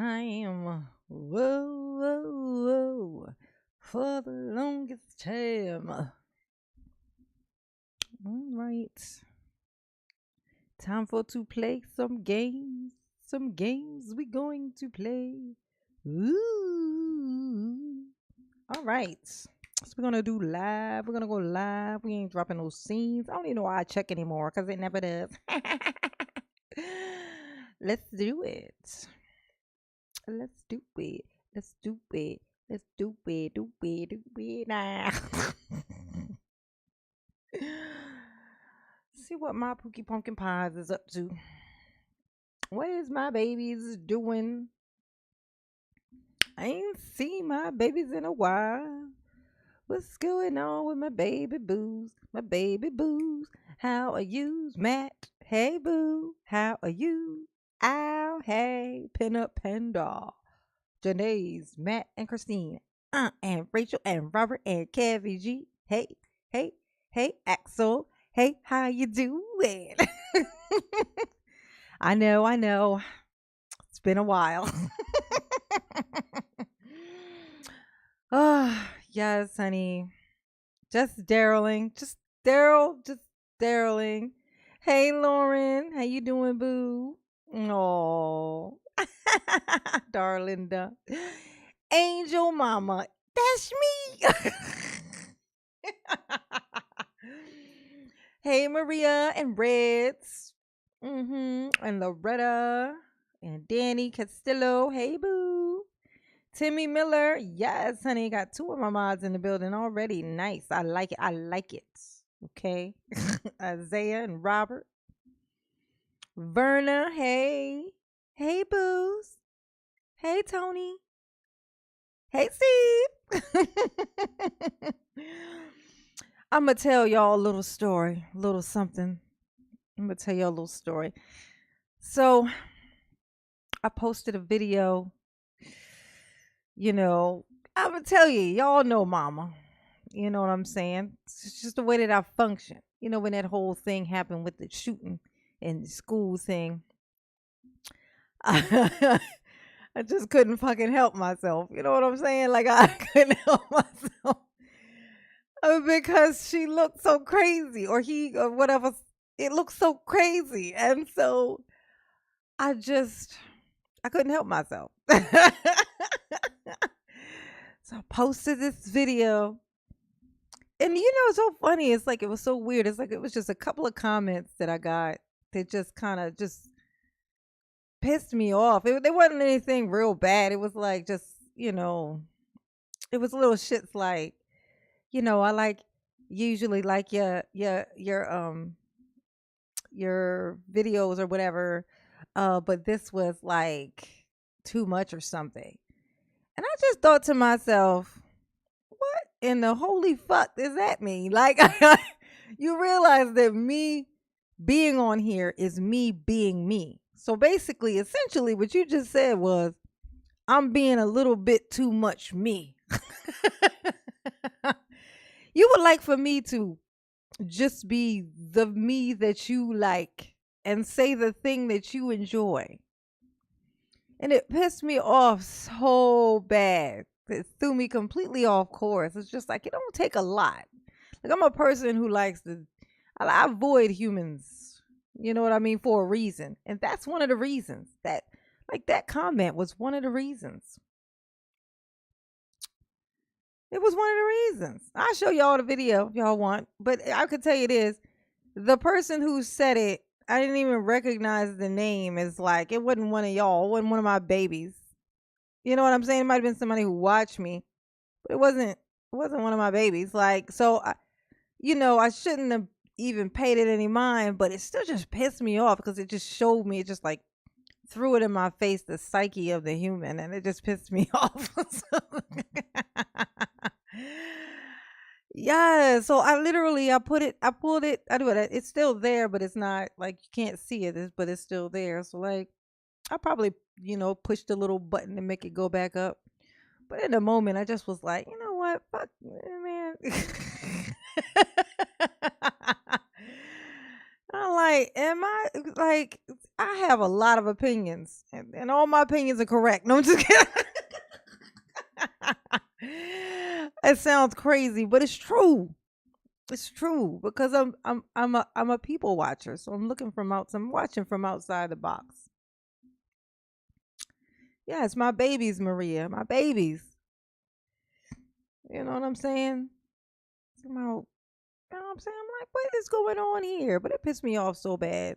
time. Whoa, whoa, whoa. For the longest time. All right. Time for to play some games. Some games we going to play. Ooh. All right. So we're gonna do live. We're gonna go live. We ain't dropping no scenes. I don't even know why I check anymore because it never does. Let's do it. Let's do it. Let's do it. Let's do it. Do it. Do it now. See what my Pookie Pumpkin Pies is up to. What is my babies doing? I ain't seen my babies in a while. What's going on with my baby boos? My baby boos. How are you, Matt? Hey, boo. How are you? Ow, hey, Pin Up Panda. Janae's, Matt, and Christine. And Rachel, and Robert, and Kevin G. Hey, hey, hey, Axel. Hey, how you doing? I know. It's been a while. Oh, yes, honey. Just Darrelling. Just Daryl. Just Darrelling. Hey, Lauren. How you doing, boo? Oh, Darlinda. Angel Mama. That's me. Hey, Maria and Reds. And Loretta. And Danny Castillo. Hey, boo. Timmy Miller. Yes, honey. Got two of my mods in the building already. Nice. I like it. I like it. Okay. Isaiah and Robert. Verna. Hey. Hey, boos. Hey, Tony. Hey, Steve. I'm going to tell y'all a little story. A little something. I'm going to tell y'all a little story. So, I posted a video. You know, I'm going to tell you, y'all know mama. You know what I'm saying? It's just the way that I function. You know, when that whole thing happened with the shooting and the school thing, I just couldn't fucking help myself. You know what I'm saying? Like, I couldn't help myself. Because she looked so crazy, or he, or whatever. It looked so crazy. And so I couldn't help myself. So I posted this video. And you know, it's so funny. It's like, it was so weird. It's like, it was just a couple of comments that I got that just kind of just pissed me off. There wasn't anything real bad. It was like, just, you know, it was little shits like, you know, I like, usually like your videos or whatever. But this was like too much or something. And I just thought to myself, what in the holy fuck does that mean? Like, you realize that me being on here is me being me. So basically, essentially, what you just said was, I'm being a little bit too much me. You would like for me to just be the me that you like and say the thing that you enjoy. And it pissed me off so bad. It threw me completely off course. It's just like, it don't take a lot. Like, I'm a person who likes to, I avoid humans, you know what I mean, for a reason. And that's one of the reasons that, like, that comment was one of the reasons. It was one of the reasons. I'll show y'all the video if y'all want. But I could tell you this. The person who said it, I didn't even recognize the name. It's like, it wasn't one of y'all. It wasn't one of my babies. You know what I'm saying? It might have been somebody who watched me. But it wasn't one of my babies. Like, so, you know, I shouldn't have even paid it any mind. But it still just pissed me off because it just showed me, it just like threw it in my face, the psyche of the human. And it just pissed me off. Yeah, so I pulled it, I do it. It's still there, but it's not like you can't see it, but it's still there. So like, I probably, you know, pushed the little button to make it go back up. But in the moment, I just was like, you know what, fuck, man. I'm like, am I like? I have a lot of opinions, and all my opinions are correct. No, I'm just kidding. It sounds crazy, but it's true. It's true because I'm a people watcher, so I'm looking from out. I'm watching from outside the box. Yeah, it's my babies, Maria. My babies. You know what I'm saying? Somehow, you know what I'm saying? I'm like, what is going on here? But it pissed me off so bad.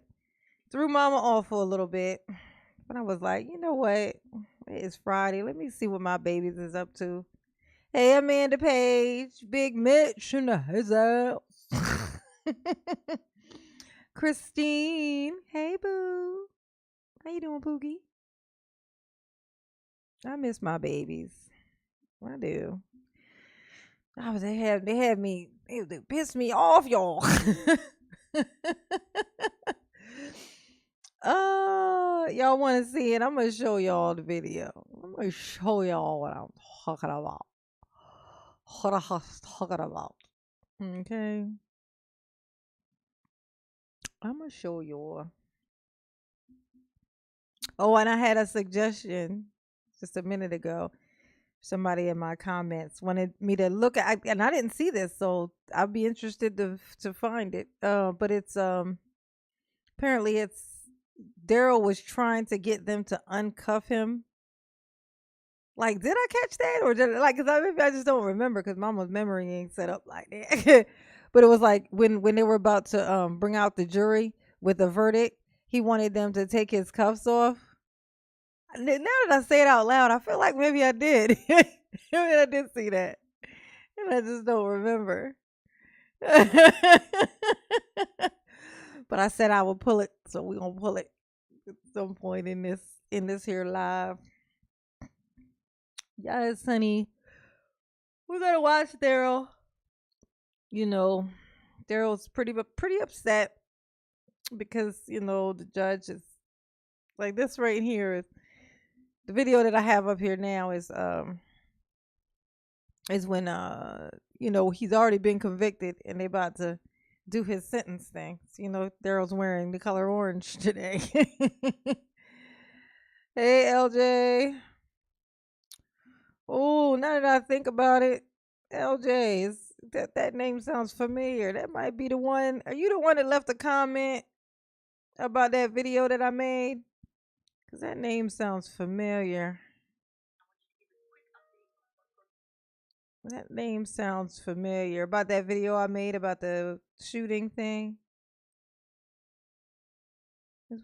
Threw mama off for a little bit. But I was like, you know what? It's Friday. Let me see what my babies is up to. Hey, Amanda Page, Big Mitch in the his house. Christine, hey boo. How you doing, Pookie? I miss my babies. I do. They had me they pissed me off, y'all. Y'all want to see it? I'm gonna show y'all the video. I'm gonna show y'all what I'm talking about. What I'm talking about. Okay, I'm gonna show y'all. Oh, and I had a suggestion just a minute ago. Somebody in my comments wanted me to look at, and I didn't see this, so I'd be interested to find it. But it's apparently it's Daryl was trying to get them to uncuff him. Like, did I catch that, or did like? Cause maybe I just don't remember, cause Mama's memory ain't set up like that. But it was like when they were about to bring out the jury with the verdict, he wanted them to take his cuffs off. Now that I say it out loud, I feel like maybe I did. Maybe I did see that, and I just don't remember. But I said I would pull it, so we gonna pull it at some point in this here live. Yes, honey. We're gonna watch Daryl. You know, Daryl's pretty upset because the judge is like this right here is the video that I have up here now is when he's already been convicted and they about to do his sentence thing. So, Daryl's wearing the color orange today. Hey LJ. Oh, now that I think about it, LJ is that name sounds familiar. That might be the one. Are you the one that left a comment about that video that I made? Cause that name sounds familiar. That name sounds familiar about that video I made about the shooting thing.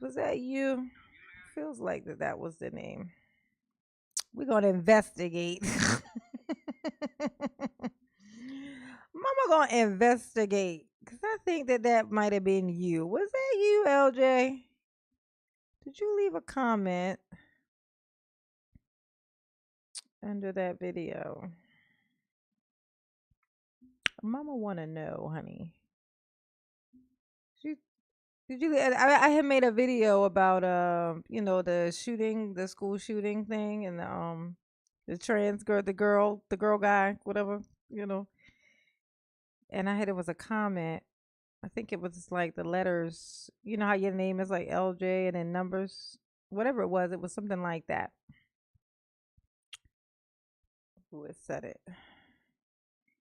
Was that you? Feels like that was the name. We're gonna investigate. Mama gonna investigate because I think that might have been you. Was that you, LJ? Did you leave a comment under that video? Mama wanna know, honey. She Did you? I had made a video about the shooting, the school shooting thing, and the trans girl, the girl guy, whatever, you know. And I had it was a comment. I think it was like the letters. You know how your name is like LJ and then numbers, whatever it was. It was something like that. Who had said it?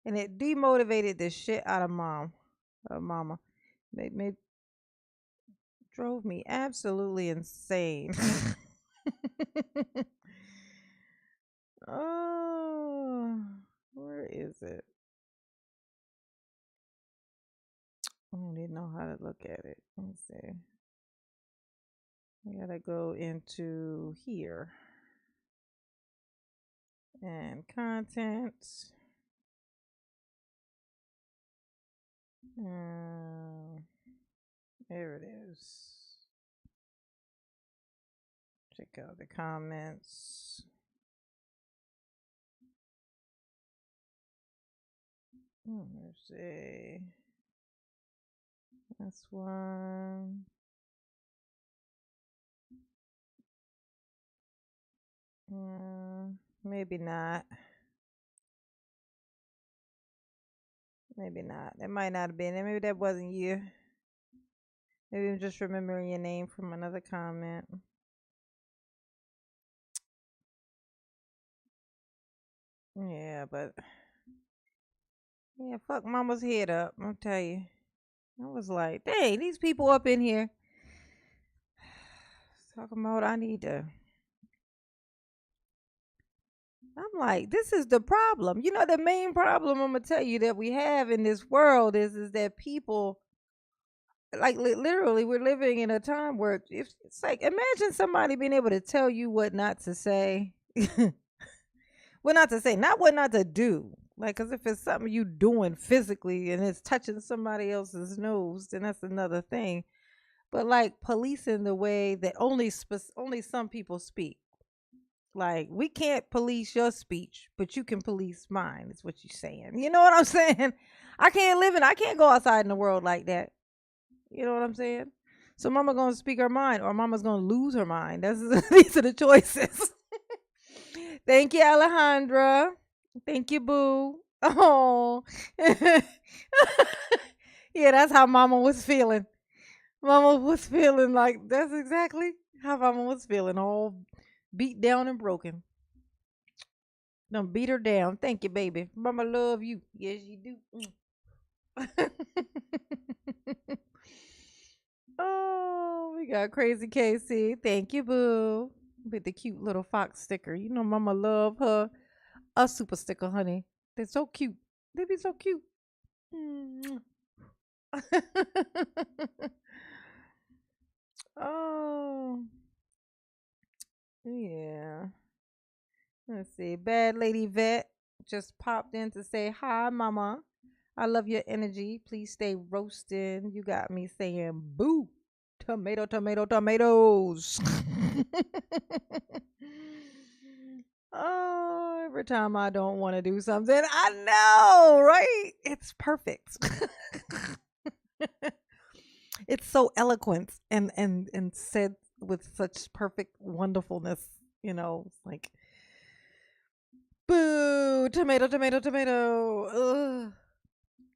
And it demotivated the shit out of mama. Made drove me absolutely insane. Oh, where is it? I don't even know how to look at it. Let me see. I gotta go into here and content. There it is. Check out the comments. Let's see. This one. Maybe not. Maybe not. It might not have been. Maybe that wasn't you. Maybe I'm just remembering your name from another comment. Yeah, but yeah, fuck mama's head up. I'll tell you. I was like, dang, these people up in here talking about I need to. I'm like, this is the problem. You know, the main problem I'm gonna tell you that we have in this world is that people, like, literally, we're living in a time where if it's like, imagine somebody being able to tell you what not to say. What not to say, not what not to do. Like, because if it's something you doing physically and it's touching somebody else's nose, then that's another thing. But like policing the way that only some people speak. Like, we can't police your speech, but you can police mine. Is what you're saying. You know what I'm saying? I can't go outside in the world like that. You know what I'm saying? So mama gonna speak her mind, or mama's gonna lose her mind. That's these are the choices. Thank you, Alejandra. Thank you, boo. Oh, yeah, that's how mama was feeling. Mama was feeling like that's exactly how mama was feeling, all beat down and broken. Done beat her down. Thank you, baby. Mama love you. Yes, you do. Oh, we got crazy Casey. Thank you, boo. With the cute little fox sticker. You know, mama love her a super sticker, honey. They're so cute. They be so cute. Mm. Oh, yeah. Let's see. Bad Lady Vet just popped in to say, hi, mama. I love your energy. Please stay roasting. You got me saying, boo. Tomato, tomato, tomatoes. Oh, every time I don't want to do something, I know, right? It's perfect. It's so eloquent and said with such perfect wonderfulness. You know, it's like, boo, tomato, tomato, tomato. Ugh.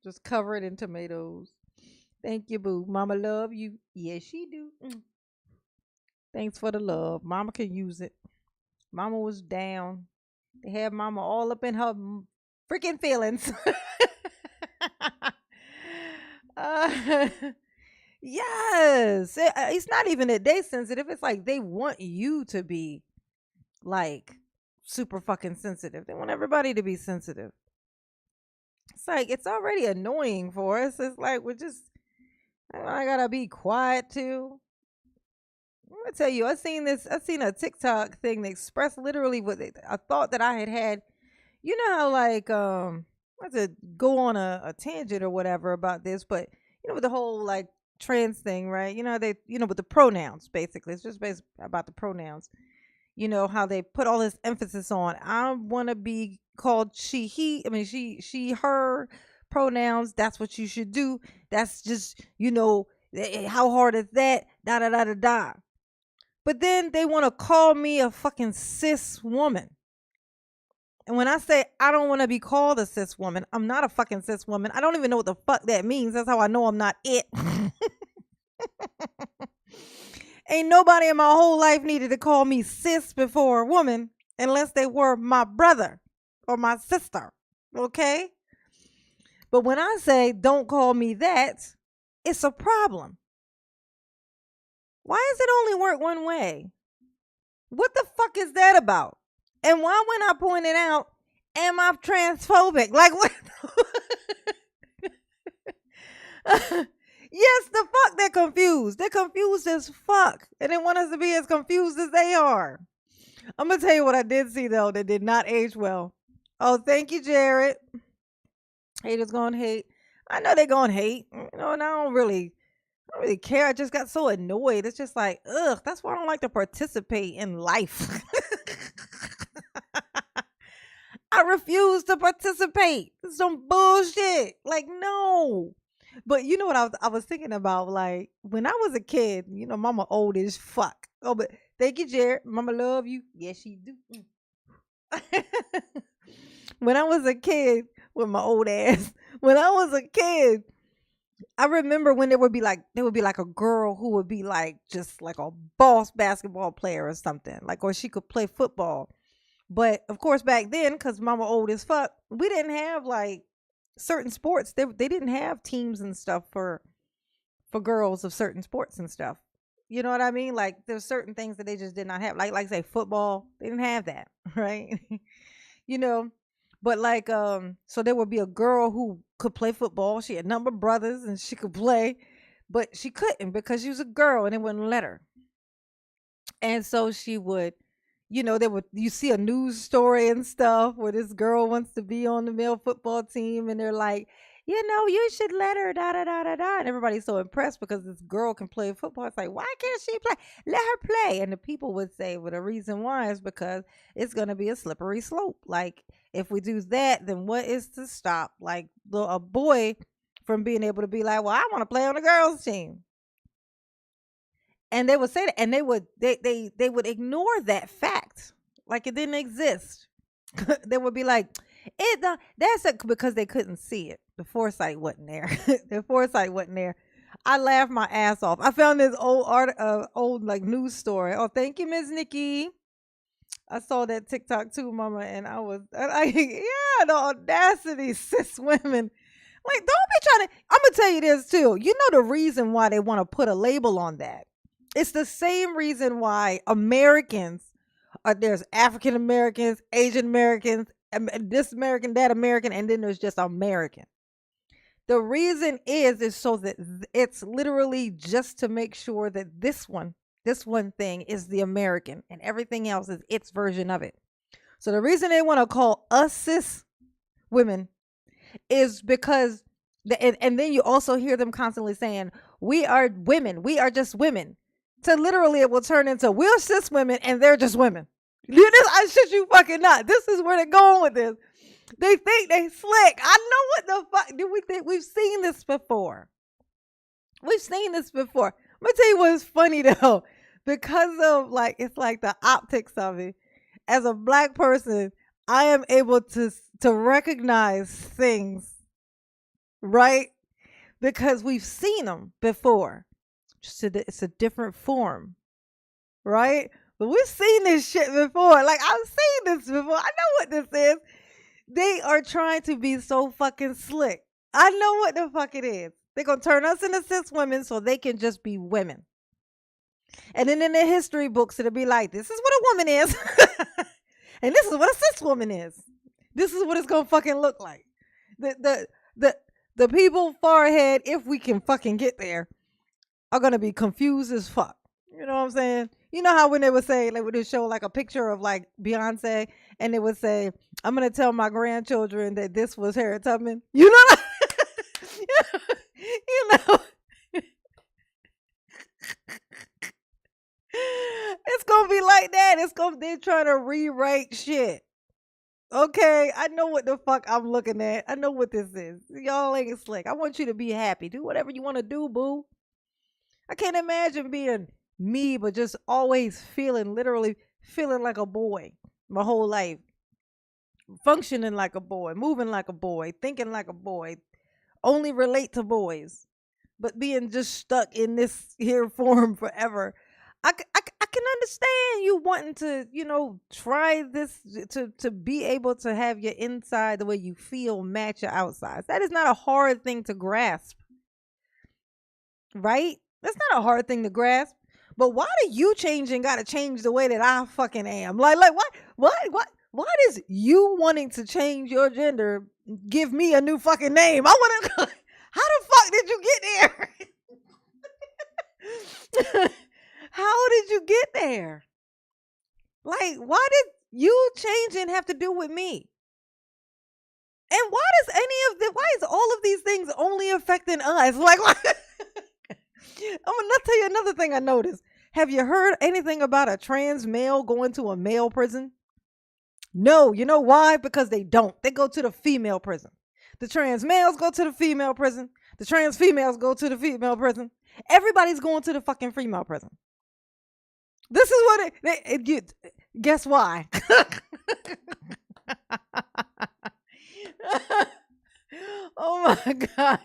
Just cover it in tomatoes. Thank you, boo. Mama love you. Yes, she do. Thanks for the love. Mama can use it. Mama was down. They had mama all up in her freaking feelings. uh, yes. It's not even that they sensitive. It's like they want you to be like super fucking sensitive. They want everybody to be sensitive. It's like it's already annoying for us. It's like we're just I gotta be quiet too. I'm gonna tell you, I seen this. I seen a TikTok thing that expressed literally what a thought that I had. You know how like not to go on a tangent or whatever about this, but you know with the whole like trans thing, right? You know with the pronouns basically. It's just based about the pronouns. You know how they put all this emphasis on I want to be called she he. I mean she her pronouns. That's what you should do. That's just how hard is that? Da da da da da. But then they want to call me a fucking cis woman. And when I say I don't want to be called a cis woman, I'm not a fucking cis woman. I don't even know what the fuck that means. That's how I know I'm not it. Ain't nobody in my whole life needed to call me cis before a woman unless they were my brother or my sister. Okay? But when I say don't call me that, it's a problem. Why does it only work one way? What the fuck is that about? And why when I pointed out, am I transphobic? Like what? Yes, the fuck they're confused. They're confused as fuck. And they want us to be as confused as they are. I'm going to tell you what I did see, though, that did not age well. Oh, thank you, Jared. Haters going to hate. I know they're going to hate. And I don't really care. I just got so annoyed. It's just like, ugh, that's why I don't like to participate in life. I refuse to participate. It's some bullshit. Like, no. But you know what I was thinking about? Like, when I was a kid, mama old as fuck. Oh, but thank you, Jared. Mama love you. Yes, she do. When I was a kid with my old ass, when I was a kid, I remember when there would be like a girl who would be like just like a boss basketball player or something, like, or she could play football. But of course, back then, because mama old as fuck, we didn't have like certain sports. They didn't have teams and stuff for girls of certain sports and stuff. You know what I mean? Like there's certain things that they just did not have. Like say football, they didn't have that, right? you know. But like so there would be a girl who could play football. She had a number of brothers and she could play, but she couldn't because she was a girl and they wouldn't let her. And so she would, they would, you see a news story and stuff where this girl wants to be on the male football team and they're like, you should let her, da da da da da. And everybody's so impressed because this girl can play football. It's like, why can't she play? Let her play. And the people would say, well, the reason why is because it's going to be a slippery slope. Like, if we do that, then what is to stop, like, a boy from being able to be like, well, I want to play on the girls' team? And they would say that, and they would ignore that fact like it didn't exist. They would be like, because they couldn't see it. The foresight wasn't there. The foresight wasn't there. I laughed my ass off. I found this old like news story. Oh, thank you, Miss Nikki. I saw that TikTok too, Mama, and yeah, the audacity, cis women. Like, don't be trying to. I'm gonna tell you this too. You know the reason why they want to put a label on that. It's the same reason why Americans there's African Americans, Asian Americans, this American, that American, and then there's just American. The reason is so that it's literally just to make sure that this one thing is the American and everything else is its version of it. So the reason they want to call us cis women is because, and then you also hear them constantly saying, we are women, we are just women. So literally it will turn into, we're cis women and they're just women. I shit you fucking not. This is where they're going with this. They think they slick. I know what the fuck do we think? We've seen this before. We've seen this before. I'm gonna tell you what's funny though, because of like, it's like the optics of it. As a black person, I am able to recognize things, right? Because we've seen them before. Just it's a different form, right? But we've seen this shit before. Like, I've seen this before. I know what this is. They are trying to be so fucking slick. I know what the fuck it is. They're going to turn us into cis women so they can just be women. And then in the history books, it'll be like, this is what a woman is. And this is what a cis woman is. This is what it's going to fucking look like. The people far ahead, if we can fucking get there, are going to be confused as fuck. You know what I'm saying? You know how when they would say, like, when they show like a picture of like Beyonce and they would say, I'm going to tell my grandchildren that this was Harriet Tubman. You know? You know? It's going to be like that. They're trying to rewrite shit. Okay, I know what the fuck I'm looking at. I know what this is. Y'all ain't slick. I want you to be happy. Do whatever you want to do, boo. I can't imagine being me, but just always literally feeling like a boy my whole life. Functioning like a boy, moving like a boy, thinking like a boy, only relate to boys, but being just stuck in this here form forever. I can understand you wanting to, try this to be able to have your inside the way you feel match your outside. That is not a hard thing to grasp, right? That's not a hard thing to grasp. But why do you changing got to change the way that I fucking am? Like what? Why does you wanting to change your gender give me a new fucking name? I want to. How the fuck did you get there? How did you get there? Like, why did you changing have to do with me? And why is all of these things only affecting us? Like, what? I'm gonna tell you another thing I noticed. Have you heard anything about a trans male going to a male prison? No. You know why? Because they don't. They go to the female prison. The trans males go to the female prison. The trans females go to the female prison. Everybody's going to the fucking female prison. This is what guess why? Oh my God.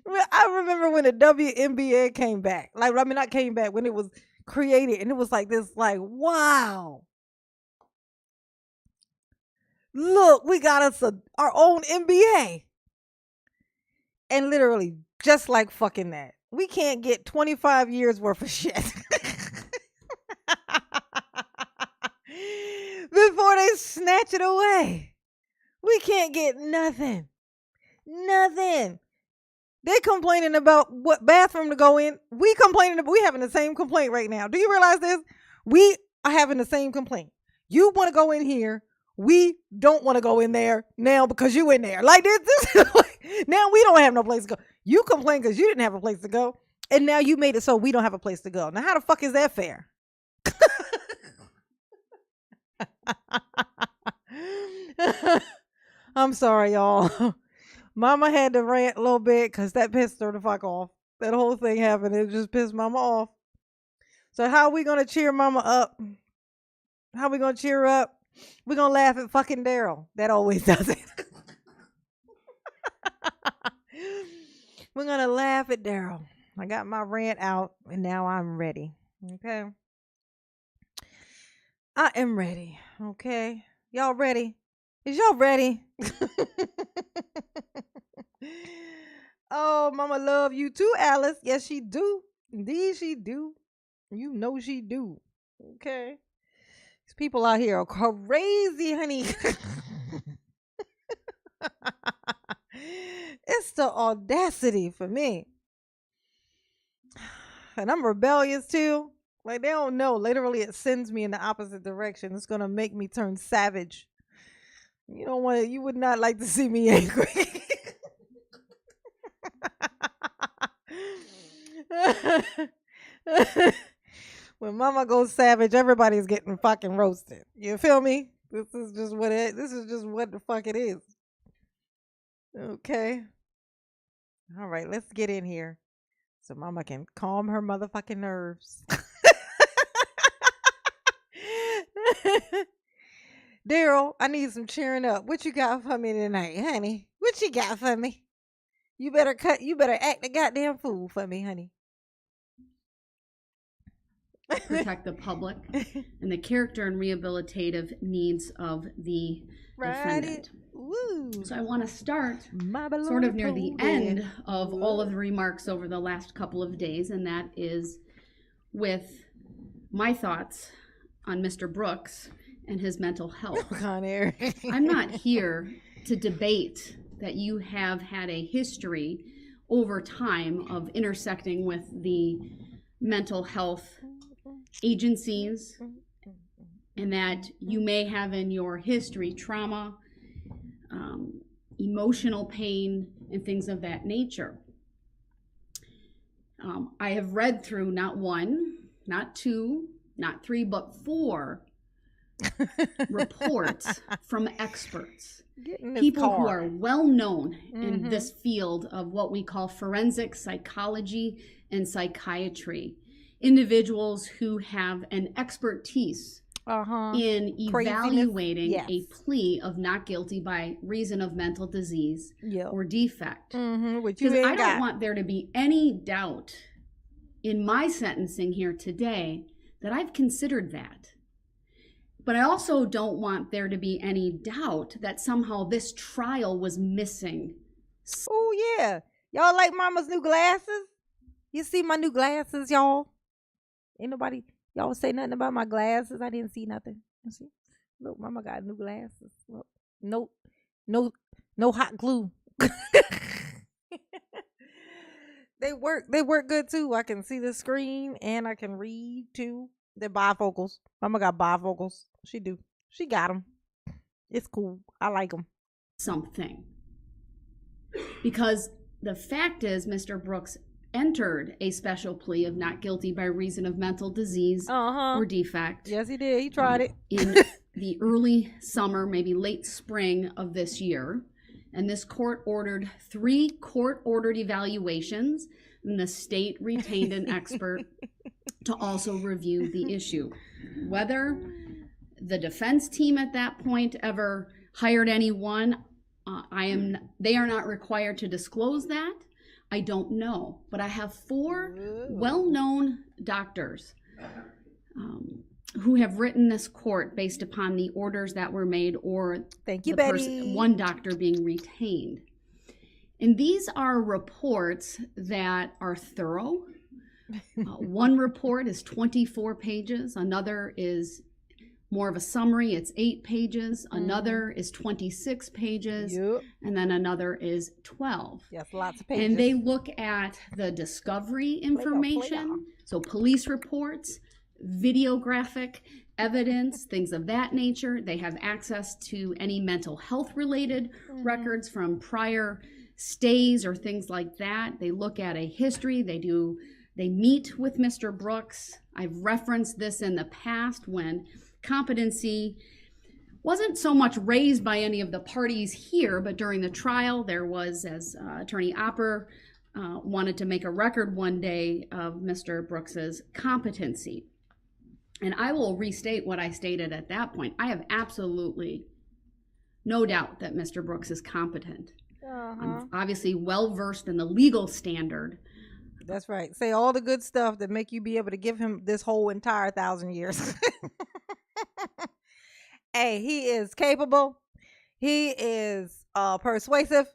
Well, I remember when the WNBA came back. Like, I mean, not came back, when it was created, and it was like this, like, wow. Look, we got us our own NBA. And literally, just like fucking that, we can't get 25 years worth of shit. Before they snatch it away. We can't get nothing. Nothing. They're complaining about what bathroom to go in. We having the same complaint right now. Do you realize this? We are having the same complaint. You want to go in here. We don't want to go in there now because you in there. Like this now we don't have no place to go. You complain because you didn't have a place to go. And now you made it so we don't have a place to go. Now how the fuck is that fair? I'm sorry, y'all. Mama had to rant a little bit because that pissed her the fuck off. That whole thing happened. It just pissed Mama off. So how are we going to cheer Mama up? How are we going to cheer her up? We're going to laugh at fucking Darrell. That always does it. We're going to laugh at Darrell. I got my rant out and now I'm ready. Okay. I am ready. Okay. Y'all ready? Is y'all ready? Oh, Mama love you too, Alice. Yes, she do. Indeed, she do. You know she do. Okay. These people out here are crazy, honey. It's the audacity for me. And I'm rebellious too. Like, they don't know. Literally, it sends me in the opposite direction. It's going to make me turn savage. You would not like to see me angry. When Mama goes savage, everybody's getting fucking roasted. You feel me? This is just what the fuck it is. Okay. All right, let's get in here so Mama can calm her motherfucking nerves. Darrell, I need some cheering up. What you got for me tonight, honey? What you got for me? You better act the goddamn fool for me, honey. Protect the public and the character and rehabilitative needs of the defendant. So I want to start sort of near the end of all of the remarks over the last couple of days, and that is with my thoughts on Mr. Brooks and his mental health. I'm not here to debate that you have had a history over time of intersecting with the mental health agencies, and that you may have in your history trauma, emotional pain, and things of that nature. I have read through not one, not two, not three, but 4 reports from experts, people who are well known in this field of what we call forensic psychology and psychiatry, individuals who have an expertise in evaluating a plea of not guilty by reason of mental disease or defect. Because I don't want there to be any doubt in my sentencing here today that I've considered that. But I also don't want there to be any doubt that somehow this trial was missing. Oh, yeah. Y'all like Mama's new glasses? You see my new glasses, y'all? Ain't nobody, y'all say nothing about my glasses. I didn't see nothing. You see? Look, Mama got new glasses. Look, no hot glue. They work good too. I can see the screen and I can read too. They're bifocals. Mama got bifocals. She do. She got them. It's cool. I like them. Something. Because the fact is, Mr. Brooks entered a special plea of not guilty by reason of mental disease or defect. Yes, he did. He tried it. In the early summer, maybe late spring of this year. And this court ordered 3 court-ordered evaluations, and the state retained an expert to also review the issue. Whether the defense team at that point ever hired anyone, they are not required to disclose that. I don't know. But I have 4 well-known doctors who have written this court based upon the orders that were made, or thank you, Betty. One doctor being retained. And these are reports that are thorough. One report is 24 pages. Another is more of a summary. It's 8 pages. Another is 26 pages. Yep. And then another is 12. Yes, lots of pages. And they look at the discovery information. So police reports, videographic evidence, things of that nature. They have access to any mental health related records from prior stays or things like that. They look at a history. They meet with Mr. Brooks. I've referenced this in the past when competency wasn't so much raised by any of the parties here, but during the trial there was, as Attorney Opper wanted to make a record one day of Mr. Brooks's competency. And I will restate what I stated at that point. I have absolutely no doubt that Mr. Brooks is competent. I'm obviously well-versed in the legal standard. That's right. Say all the good stuff that make you be able to give him this whole entire 1,000 years. Hey, he is capable. He is persuasive.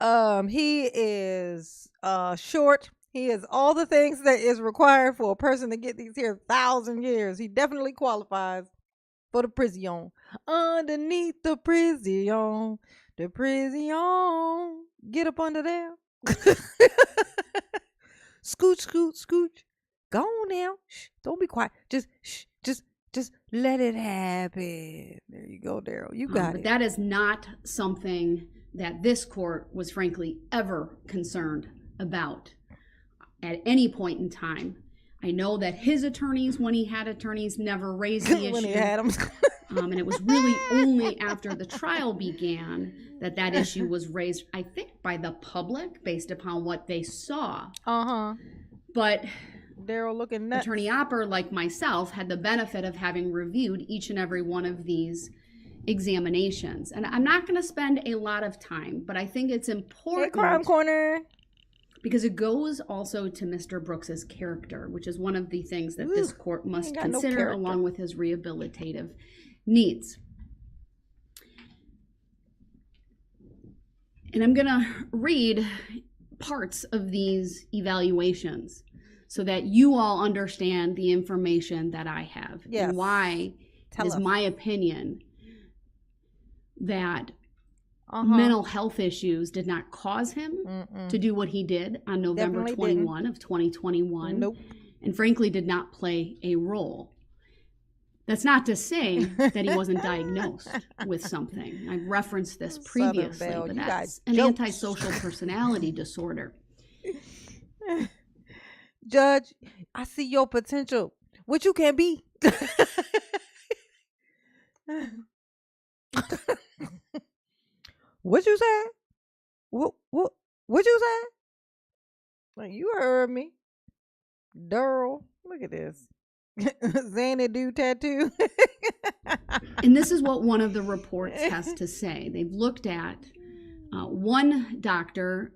He is short. He is all the things that is required for a person to get these here 1,000 years. He definitely qualifies for the prison. Underneath the prison. The prison. Get up under there. Scooch, scooch, scooch. Go on now. Shh, don't be quiet. Just let it happen. There you go, Darrell. You got it. But that is not something that this court was frankly ever concerned about at any point in time. I know that his attorneys, when he had attorneys, never raised the issue. When he had them. And it was really only after the trial began that issue was raised, I think, by the public based upon what they saw. But Darrell looking nuts. Attorney Opper, like myself, had the benefit of having reviewed each and every one of these examinations. And I'm not going to spend a lot of time, but I think it's important. Hey, Crime Corner. Because it goes also to Mr. Brooks's character, which is one of the things that this court must consider along with his rehabilitative needs. And I'm going to read parts of these evaluations so that you all understand the information that I have. Yes. And why is my opinion that mental health issues did not cause him to do what he did on November 21 of 2021. Nope. And frankly did not play a role. That's not to say that he wasn't diagnosed with something. I've referenced this previously, but that's an antisocial personality disorder. Judge, I see your potential. What you can be. What you say? What you say? Like, you heard me. Darrell, look at this. Xanadu tattoo. And this is what one of the reports has to say. They've looked at one doctor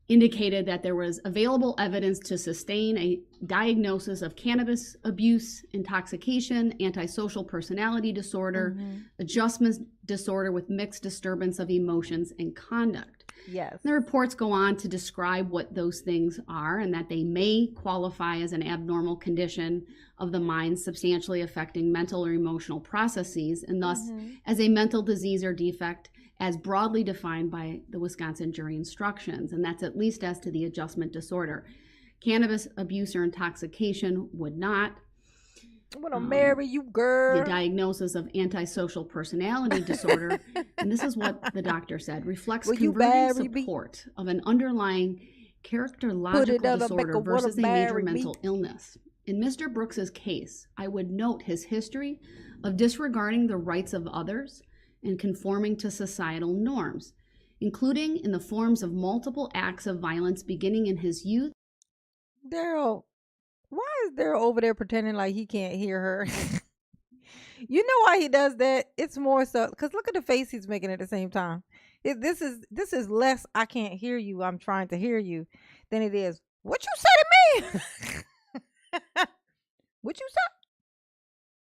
indicated that there was available evidence to sustain a diagnosis of cannabis abuse, intoxication, antisocial personality disorder, adjustment disorder with mixed disturbance of emotions and conduct. Yes. The reports go on to describe what those things are and that they may qualify as an abnormal condition of the mind substantially affecting mental or emotional processes, and thus as a mental disease or defect as broadly defined by the Wisconsin jury instructions, and that's at least as to the adjustment disorder. Cannabis abuse or intoxication would not. I'm gonna marry you, girl. The diagnosis of antisocial personality disorder, and this is what the doctor said, reflects converging support of an underlying characterological disorder versus a major mental illness. In Mr. Brooks's case, I would note his history of disregarding the rights of others and conforming to societal norms, including in the forms of multiple acts of violence beginning in his youth. Darrell, why is Darrell over there pretending like he can't hear her? You know why he does that? It's more so because look at the face he's making at the same time. This is less I can't hear you, I'm trying to hear you, than it is what you say to me. What you say?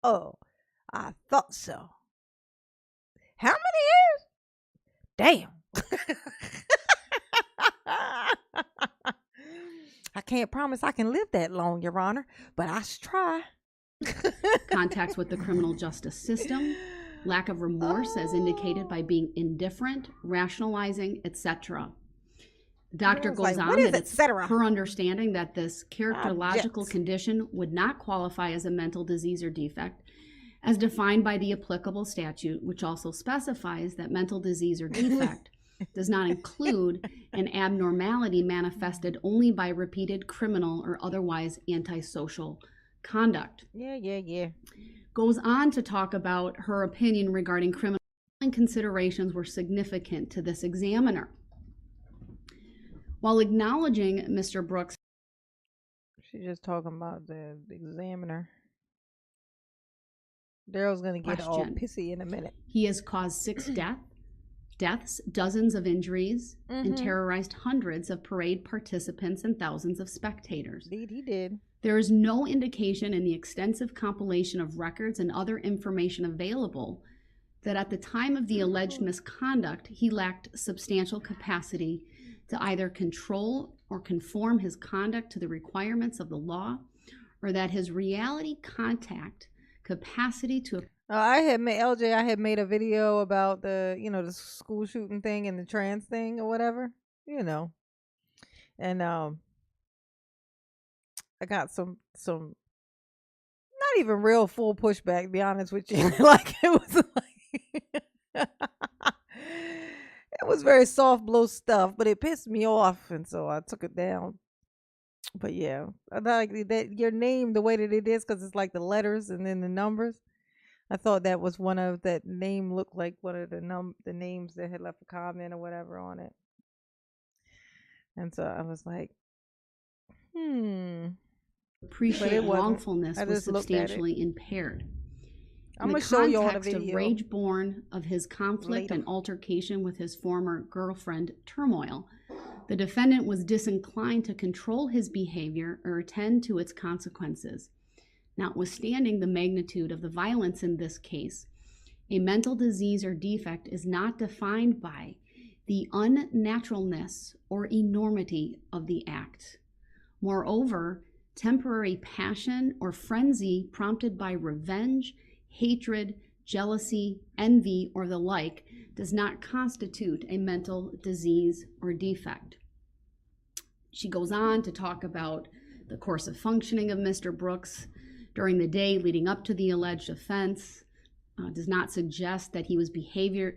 Oh, I thought so. How many years? Damn. I can't promise I can live that long, Your Honor, but I should try. Contacts with the criminal justice system, lack of remorse as indicated by being indifferent, rationalizing, etc. The doctor goes on that it's her understanding that this characterological condition would not qualify as a mental disease or defect as defined by the applicable statute, which also specifies that mental disease or defect does not include an abnormality manifested only by repeated criminal or otherwise antisocial conduct. Yeah. Goes on to talk about her opinion regarding criminal considerations were significant to this examiner. While acknowledging Mr. Brooks, she's just talking about the examiner. Darrell's going to get all pissy in a minute. He has caused 6 deaths, dozens of injuries, and terrorized hundreds of parade participants and thousands of spectators. Indeed, he did. There is no indication in the extensive compilation of records and other information available that at the time of the alleged misconduct, he lacked substantial capacity to either control or conform his conduct to the requirements of the law, or that his reality contact capacity to I had made a video about the school shooting thing and the trans thing or whatever, and I got some not even real full pushback, to be honest with you. Like it was like it was very soft blow stuff, but it pissed me off, and so I took it down. But yeah, I like that your name the way that it is, because it's like the letters and then the numbers. I thought that was one of that name looked like one of the names that had left a comment or whatever on it. And so I was like, appreciate wrongfulness was substantially impaired. I'm going to show you all the video. In the context of rage born of his conflict and altercation with his former girlfriend turmoil, the defendant was disinclined to control his behavior or attend to its consequences. Notwithstanding the magnitude of the violence in this case, a mental disease or defect is not defined by the unnaturalness or enormity of the act. Moreover, temporary passion or frenzy prompted by revenge, hatred, jealousy, envy, or the like does not constitute a mental disease or defect. She goes on to talk about the course of functioning of Mr. Brooks during the day leading up to the alleged offense. Does not suggest that he was behaviorally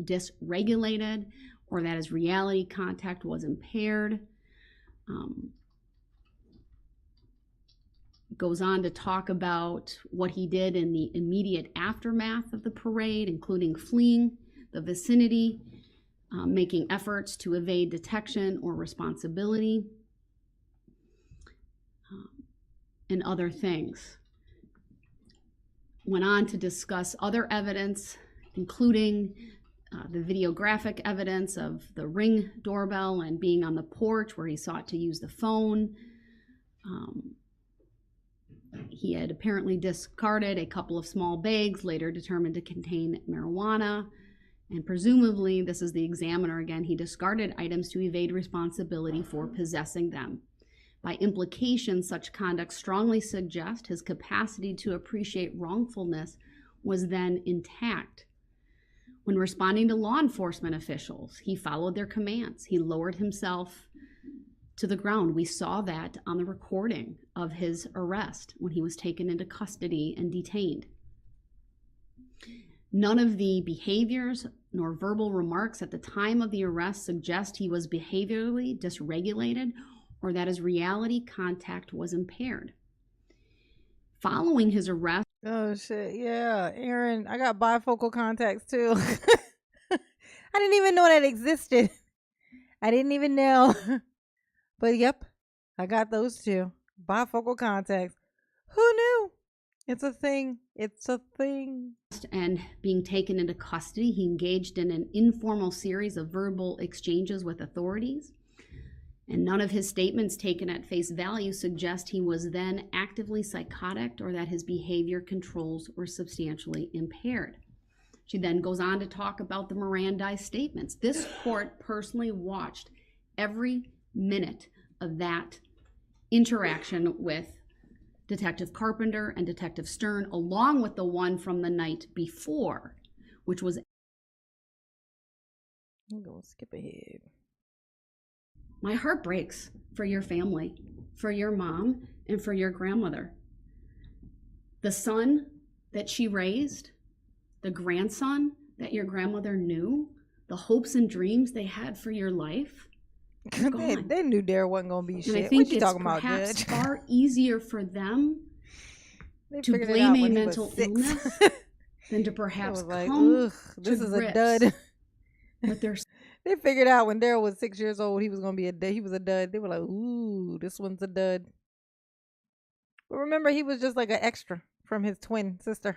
dysregulated or that his reality contact was impaired. Goes on to talk about what he did in the immediate aftermath of the parade, including fleeing the vicinity, making efforts to evade detection or responsibility, and other things. Went on to discuss other evidence, including the videographic evidence of the Ring doorbell and being on the porch where he sought to use the phone. He had apparently discarded a couple of small bags, later determined to contain marijuana. And presumably, this is the examiner again, he discarded items to evade responsibility for possessing them. By implication, such conduct strongly suggests his capacity to appreciate wrongfulness was then intact. When responding to law enforcement officials, he followed their commands. He lowered himself to the ground. We saw that on the recording of his arrest when he was taken into custody and detained. None of the behaviors nor verbal remarks at the time of the arrest suggest he was behaviorally dysregulated or that his reality contact was impaired. Following his arrest... Oh, shit. Yeah, Aaron, I got bifocal contacts, too. I didn't even know that existed. I didn't even know. But, yep, I got those too. Bifocal contacts. Who knew? It's a thing. It's a thing. And being taken into custody, he engaged in an informal series of verbal exchanges with authorities. And none of his statements taken at face value suggest he was then actively psychotic or that his behavior controls were substantially impaired. She then goes on to talk about the Mirandized statements. This court personally watched every minute of that interaction with Detective Carpenter and Detective Stern, along with the one from the night before, which was... I'm going to skip ahead. My heart breaks for your family, for your mom, and for your grandmother. The son that she raised, the grandson that your grandmother knew, the hopes and dreams they had for your life, they knew Darrell wasn't going to be shit. And I think what you it's talking about, perhaps Judge? far easier for them to blame a mental illness than to perhaps come this to is grips a dud. with their... They figured out when Darrell was 6 years old, he was going to be a dud. He was a dud. They were like, ooh, this one's a dud. But remember, he was just like an extra from his twin sister.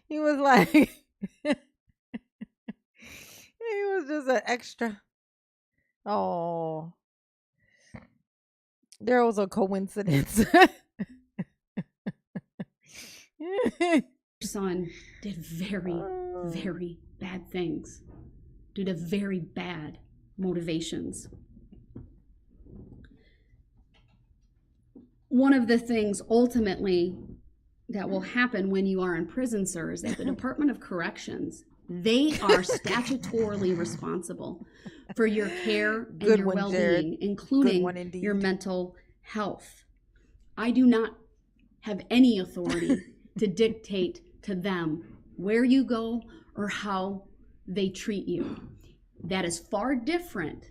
He was like, he was just an extra. Oh, there was a coincidence. Son did very, very bad things due to very bad motivations. One of the things ultimately that will happen when you are in prison, sir, is that the Department of Corrections, they are statutorily responsible for your care and your well-being, including your mental health. I do not have any authority to dictate to them where you go or how they treat you. That is far different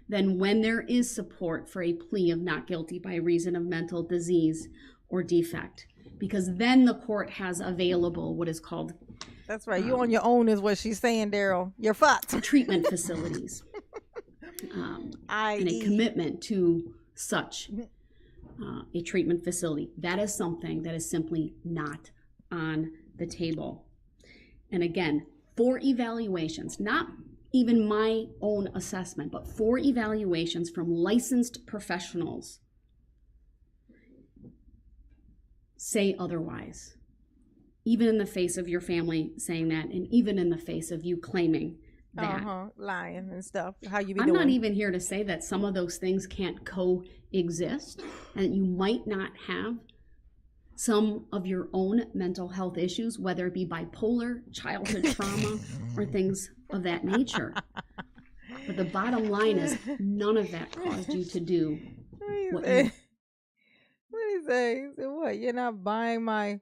than when there is support for a plea of not guilty by reason of mental disease or defect, because then the court has available what is called... That's right. You on your own is what she's saying, Darrell. You're fucked. Treatment facilities. And a commitment to such a treatment facility. That is something that is simply not on the table. And again, 4 evaluations, not even my own assessment, but 4 evaluations from licensed professionals say otherwise. Even in the face of your family saying that, and even in the face of you claiming that. Lying and stuff. How you be I'm doing? not even here to say that some of those things can't coexist, and you might not have some of your own mental health issues, whether it be bipolar, childhood trauma, or things of that nature. But the bottom line is, none of that caused you to do what did he say? He said, what? You're not buying my...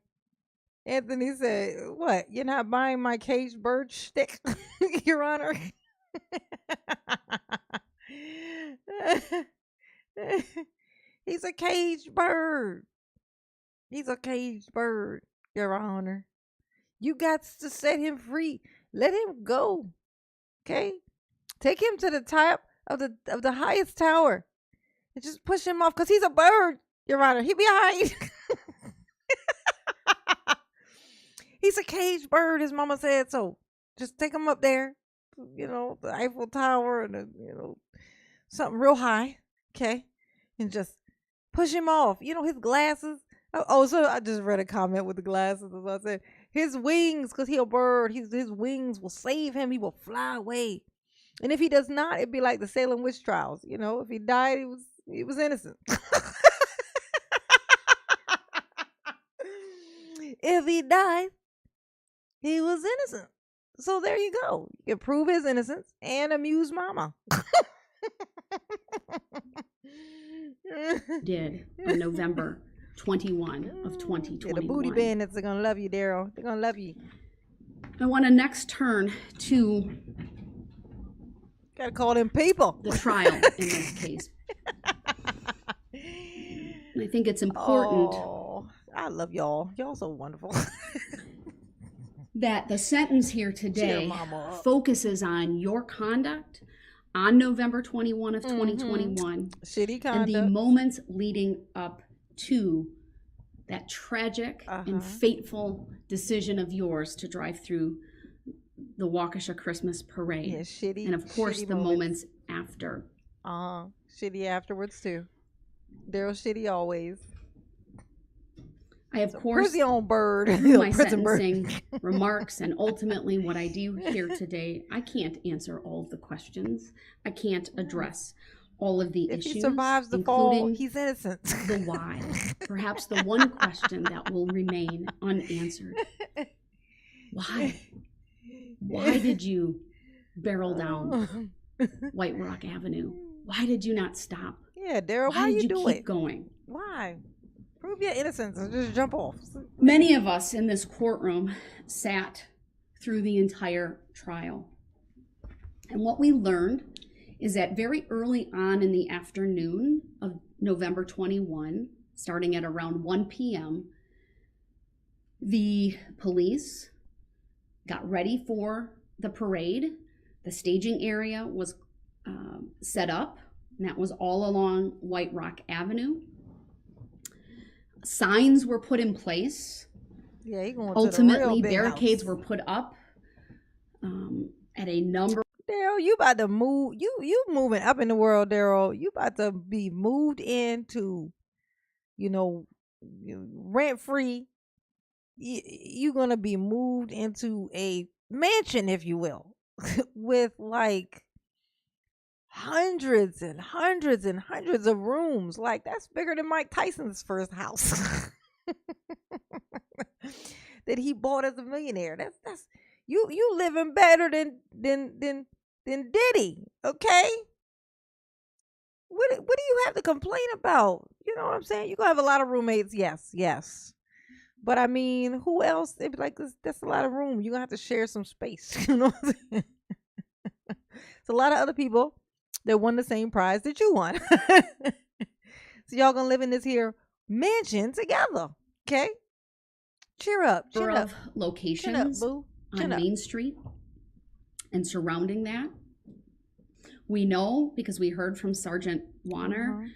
Anthony said, what? You're not buying my caged bird stick, Your Honor? He's a caged bird. He's a caged bird, Your Honor. You got to set him free. Let him go. Okay? Take him to the top of the highest tower and just push him off, because he's a bird, Your Honor. He be all right. He's a caged bird, his mama said so. Just take him up there, the Eiffel Tower and something real high, okay? And just push him off. His glasses. Oh, so I just read a comment with the glasses. As I said, his wings, because he's a bird, his wings will save him. He will fly away. And if he does not, it'd be like the Salem witch trials. If he died, he was innocent. If he died, he was innocent. So there you go. You can prove his innocence and amuse mama. Did on November 21 of 2021. Yeah, the booty bandits are going to love you, Darrell. They're going to love you. I want to next turn to... Got to call them people. The trial in this case. And I think it's important... Oh, I love y'all. Y'all so wonderful. That the sentence here today focuses on your conduct on November 21 of 2021. Shitty conduct. And the moments leading up to that tragic and fateful decision of yours to drive through the Waukesha Christmas parade. Yeah, shitty. And of course, the moments after. Shitty afterwards too. Daryl shitty always. I, of course, prison bird. Through my sentencing remarks and ultimately what I do here today, I can't answer all of the questions. I can't address all of the issues. If he survives the fall, he's innocent. The why. Perhaps the one question that will remain unanswered. Why? Why did you barrel down White Rock Avenue? Why did you not stop? Yeah, Daryl, why did you keep it? Going? Why? Prove your innocence and just jump off. Many of us in this courtroom sat through the entire trial. And what we learned is that very early on in the afternoon of November 21, starting at around 1 p.m., the police got ready for the parade. The staging area was set up, and that was all along White Rock Avenue. Signs were put in place. Yeah, ultimately, barricades were put up at a number. Daryl, you about to move. You moving up in the world, Daryl. You about to be moved into, rent free. You're gonna be moved into a mansion, if you will, with like hundreds and hundreds and hundreds of rooms. Like, that's bigger than Mike Tyson's first house that he bought as a millionaire. That's you living better than Diddy, okay? What do you have to complain about? You know what I'm saying? You're gonna have a lot of roommates, yes. But I mean, who else? They'd be like, that's a lot of room. You're gonna have to share some space. You know what I'm saying? It's a lot of other people that won the same prize that you won. So y'all gonna live in this here mansion together. Okay? Cheer up. Locations on Main Street and surrounding that. We know, because we heard from Sergeant Warner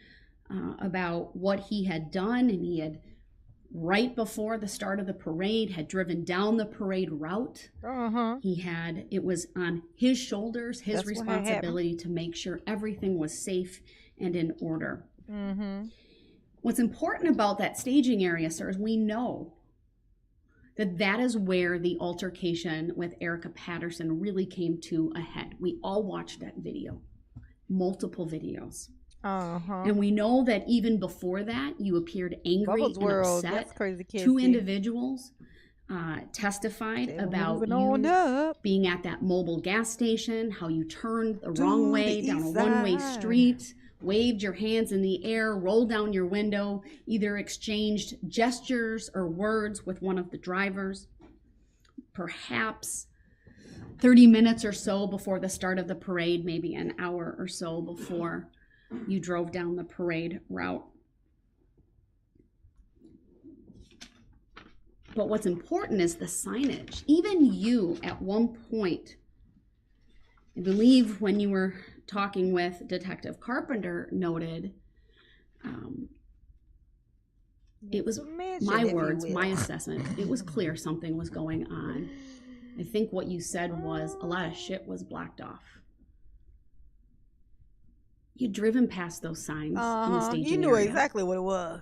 about what he had done, and he had, right before the start of the parade, had driven down the parade route. It was on his shoulders, his responsibility to make sure everything was safe and in order. What's important about that staging area, sir, is we know that is where the altercation with Erica Patterson really came to a head. We all watched that video, multiple videos. And we know that even before that, you appeared angry and upset. Two individuals testified about you being at that mobile gas station, how you turned the wrong way down a one-way street, waved your hands in the air, rolled down your window, either exchanged gestures or words with one of the drivers. Perhaps 30 minutes or so before the start of the parade, maybe an hour or so before you drove down the parade route. But what's important is the signage. Even you, at one point, I believe when you were talking with Detective Carpenter, noted, it was my words, my assessment. It was clear something was going on. I think what you said was a lot of shit was blocked off. You'd driven past those signs in the staging area. You knew exactly what it was.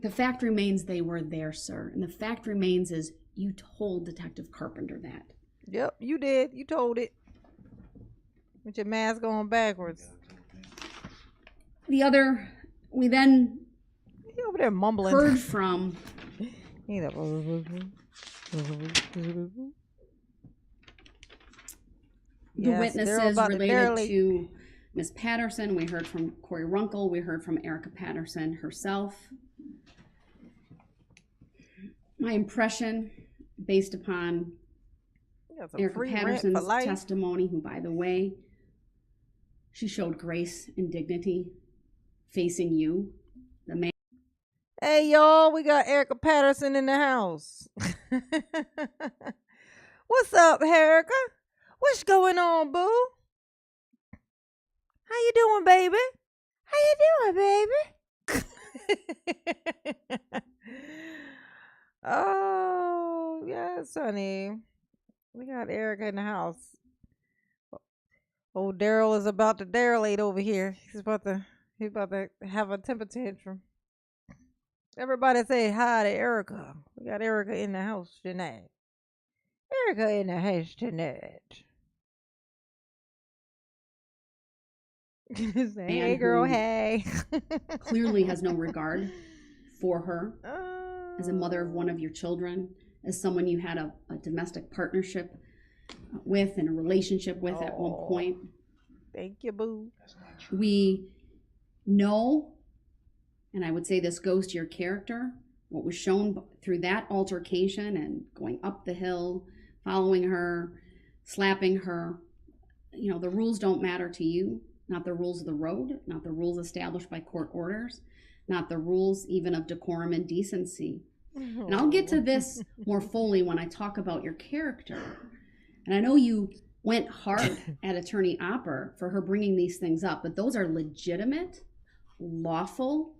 The fact remains they were there, sir. And the fact remains is you told Detective Carpenter that. Yep, you did. You told it. With your mask on backwards. We then you over there mumbling. Heard from the witnesses related to Miss Patterson. We heard from Corey Runkle. We heard from Erica Patterson herself. My impression, based upon Erica Patterson's testimony, who, by the way, she showed grace and dignity facing you, the man. Hey, y'all, we got Erica Patterson in the house. What's up, Erica? What's going on, boo? How you doing, baby? How you doing, baby? Oh, yes, honey. We got Erica in the house. Old Darrell is about to derrelate over here. He's about to have a temper tantrum. Everybody say hi to Erica. We got Erica in the house tonight. Erica in the house tonight. Hey girl, hey. Clearly has no regard for her as a mother of one of your children, as someone you had a domestic partnership with and a relationship with at one point. Thank you, boo. We know, and I would say this goes to your character, what was shown through that altercation and going up the hill, following her, slapping her. You know, the rules don't matter to you, not the rules of the road, not the rules established by court orders, not the rules even of decorum and decency. And I'll get to this more fully when I talk about your character. And I know you went hard at Attorney Opper for her bringing these things up, but those are legitimate, lawful,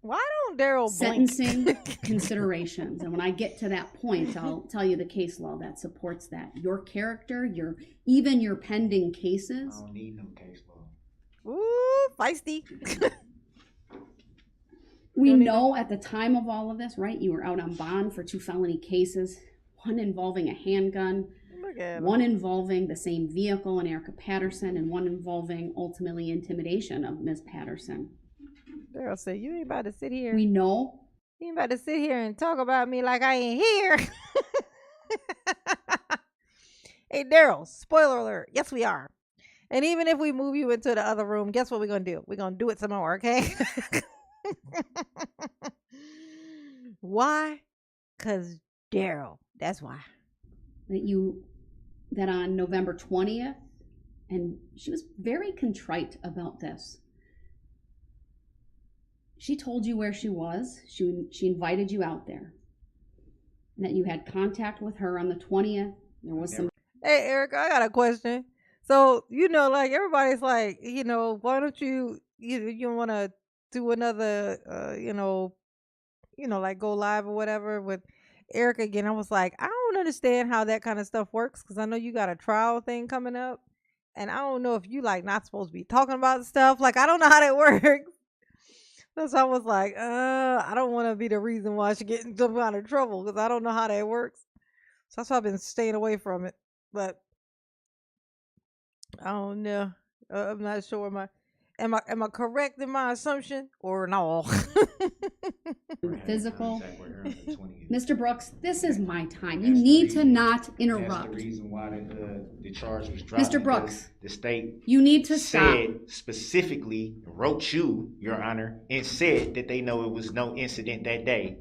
why don't Darrell sentencing considerations. And when I get to that point, I'll tell you the case law that supports that. Your character, even your pending cases. I don't need no case law. Ooh, feisty. We know at the time of all of this, right? You were out on bond for 2 felony cases, one involving a handgun, one involving the same vehicle in Erica Patterson, and one involving ultimately intimidation of Ms. Patterson. Darrell said, you ain't about to sit here. We know. You ain't about to sit here and talk about me like I ain't here. Hey, Darrell, spoiler alert. Yes, we are. And even if we move you into the other room, guess what we're going to do? We're going to do it some more, okay? Why? Because Darrell. That's why. That on November 20th, and she was very contrite about this. She told you where she was. She invited you out there. And that you had contact with her on the 20th. There was some... Hey, Erica, I got a question. So, like everybody's like, why don't you want to do another, like go live or whatever with Erica again? I was like, I don't understand how that kind of stuff works because I know you got a trial thing coming up. And I don't know if you like not supposed to be talking about stuff. Like, I don't know how that works. So I was like, I don't want to be the reason why she get in some kind of trouble because I don't know how that works. So that's why I've been staying away from it. But I don't know. I'm not sure. Am I correct in my assumption or no? Physical. Mr. Brooks, this is my time. You need to not interrupt. That's the reason why the charge was dropped. Mr. Brooks, the state you need to stop. Specifically wrote you, Your Honor, and said that they know it was no incident that day.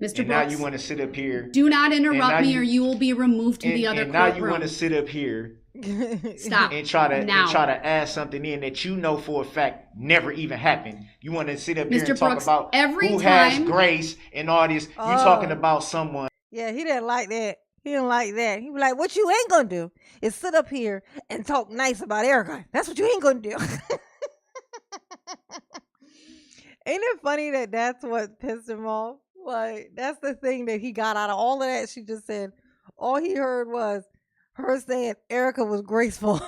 Mr. And Brooks, now you want to sit up here. Do not interrupt me or you will be removed to the other courtroom. And now you want to sit up here. Stop. And try to add something in that you know for a fact never even happened. You want to sit up here and talk about who has grace and all this. You talking about someone. Yeah, he didn't like that. He didn't like that. He was like, what you ain't gonna do is sit up here and talk nice about Erica. That's what you ain't gonna do. Ain't it funny that that's what pissed him off? Like, that's the thing that he got out of all of that. She just said, all he heard was her saying Erica was graceful.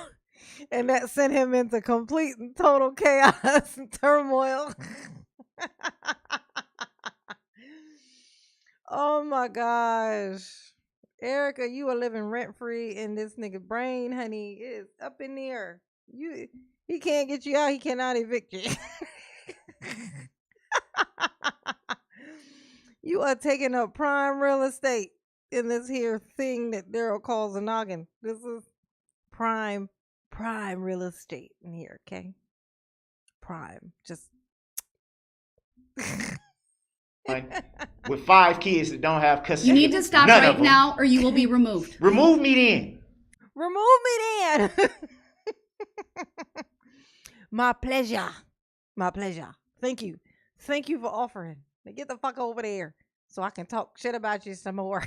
And that sent him into complete and total chaos and turmoil. Oh my gosh. Erica, you are living rent-free in this nigga brain, honey. It's up in the air. He can't get you out. He cannot evict you. You are taking up prime real estate in this here thing that Darrell calls a noggin. This is prime real estate in here, okay? Prime. Just with 5 kids that don't have custody. You need to stop right now or you will be removed. Remove me then. Remove me then. My pleasure. My pleasure. Thank you. Thank you for offering. Now get the fuck over there so I can talk shit about you some more.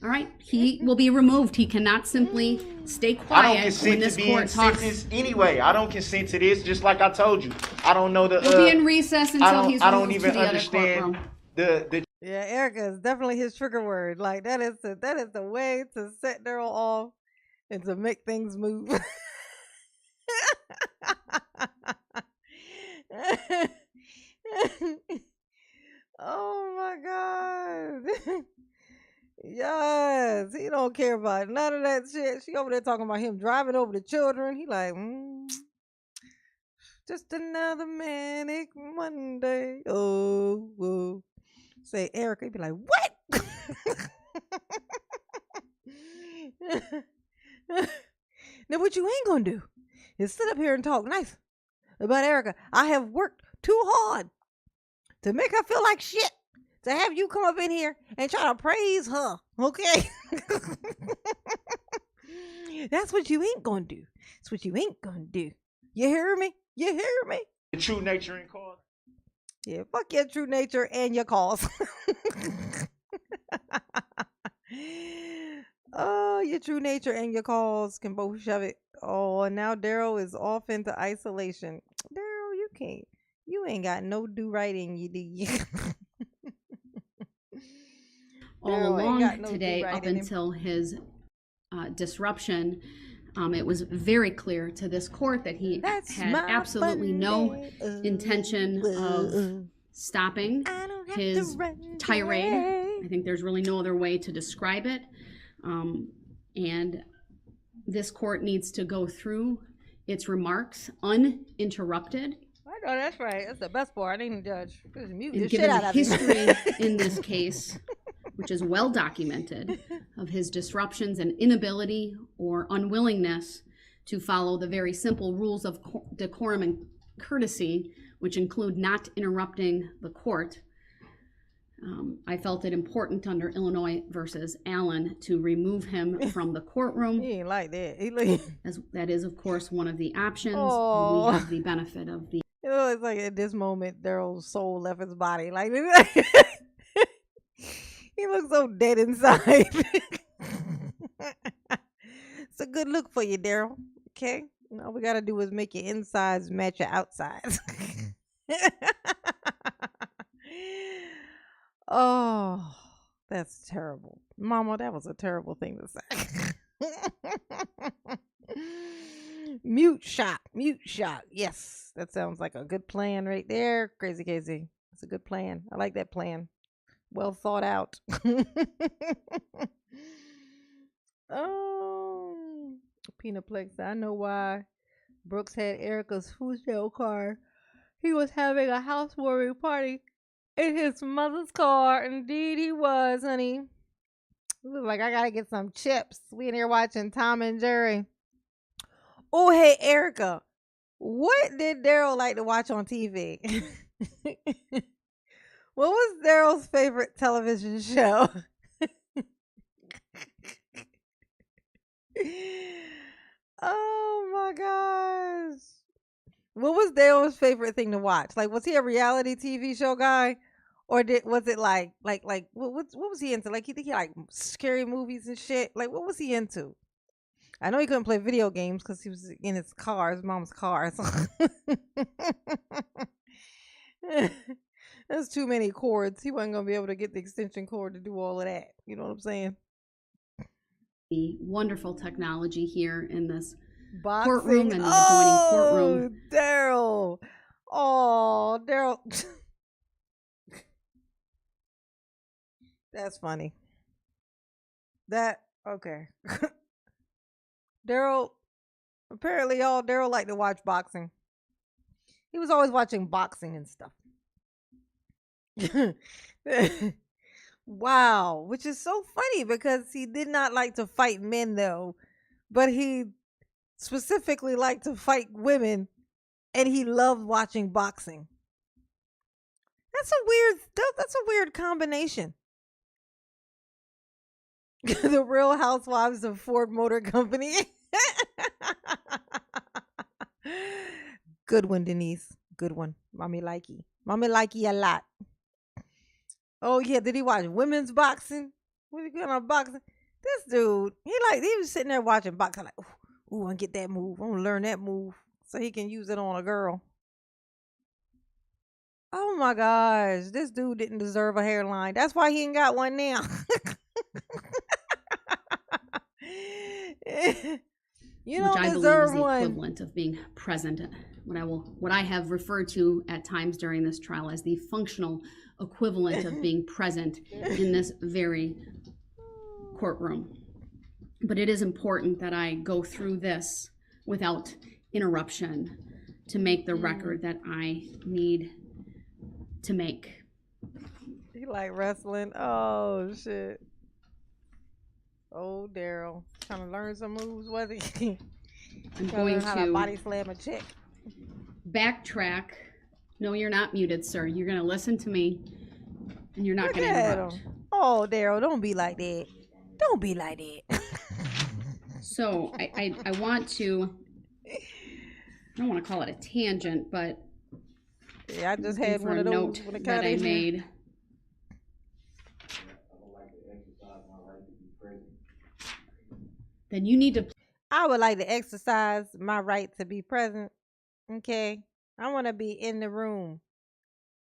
All right, he will be removed. He cannot simply stay quiet when this court talks. Anyway, I don't consent to this. Just like I told you, I don't know the. We'll be in recess until he's removed. I don't even understand the. Yeah, Erica is definitely his trigger word. Like that is the way to set Darrell off and to make things move. Oh my God. Yes, he don't care about none of that shit. She over there talking about him driving over the children. He like, just another manic Monday. Oh, whoa. Say Erica, he'd be like, what? Now what you ain't gonna do is sit up here and talk nice about Erica. I have worked too hard to make her feel like shit. To have you come up in here and try to praise her, okay? That's what you ain't gonna do. That's what you ain't gonna do. You hear me? You hear me? The true nature and cause. Yeah, fuck your true nature and your cause. Oh, your true nature and your cause can both shove it. Oh, and now Darrell is off into isolation. Darrell, you can't. You ain't got no do right in you, do you? All along today, up until his disruption, it was very clear to this court that he had absolutely no intention of stopping his tirade. I think there's really no other way to describe it. And this court needs to go through its remarks uninterrupted. I know, that's right. That's the best part. I didn't judge. Mute and given the history in this case, which is well documented, of his disruptions and inability or unwillingness to follow the very simple rules of decorum and courtesy, which include not interrupting the court, I felt it important under Illinois versus Allen to remove him from the courtroom. He ain't like that. That is, of course, one of the options. And we have the benefit of the. It's like at this moment, Darrell's soul left his body. Like he looks so dead inside. It's a good look for you, Darrell. Okay, all we gotta do is make your insides match your outsides. Oh, that's terrible. Mama, that was a terrible thing to say. Mute shot. Yes, that sounds like a good plan right there. Crazy Casey. It's a good plan. I like that plan. Well thought out. Oh, Penaplex. I know why Brooks had Erica's food sale car. He was having a housewarming party in his mother's car. Indeed he was, honey. He was like, I gotta get some chips. We in here watching Tom and Jerry. Oh, hey, Erica. What did Darrell like to watch on TV? What was Darrell's favorite television show? Oh my gosh. What was Darrell's favorite thing to watch? Like, was he a reality TV show guy? Or was it like what was he into? Like, he like scary movies and shit? Like, what was he into? I know he couldn't play video games because he was in his car, his mom's car. So there's too many cords. He wasn't going to be able to get the extension cord to do all of that. You know what I'm saying? The wonderful technology here in this courtroom and the adjoining courtroom. Darrell. Oh, Darrell. That's funny. Okay. Darrell, apparently Darrell liked to watch boxing. He was always watching boxing and stuff. Wow, which is so funny because he did not like to fight men though, but he specifically liked to fight women, and he loved watching boxing. That's a weird combination. The Real Housewives of Ford Motor Company. Good one, Denise. Good one. Mommy likey. Mommy likey a lot. Oh yeah, did he watch women's boxing? What are you going on boxing? This dude, he was sitting there watching boxing like, ooh, I want to get that move. I want to learn that move so he can use it on a girl. Oh my gosh, this dude didn't deserve a hairline. That's why he ain't got one now. You don't Which I deserve believe is the one. equivalent of being present. What I have referred to at times during this trial as the functional equivalent of being present in this very courtroom. But it is important that I go through this without interruption to make the record that I need to make. You like wrestling? Oh shit. Oh, Daryl, trying to learn some moves, was he? I'm going to body slam a chick. Backtrack. No, you're not muted, sir. You're going to listen to me, and you're not going to interrupt. Oh, Daryl, don't be like that. Don't be like that. So I want to. I don't want to call it a tangent, but yeah, I just had one of those that I made. Then you need to. I would like to exercise my right to be present. Okay, I want to be in the room,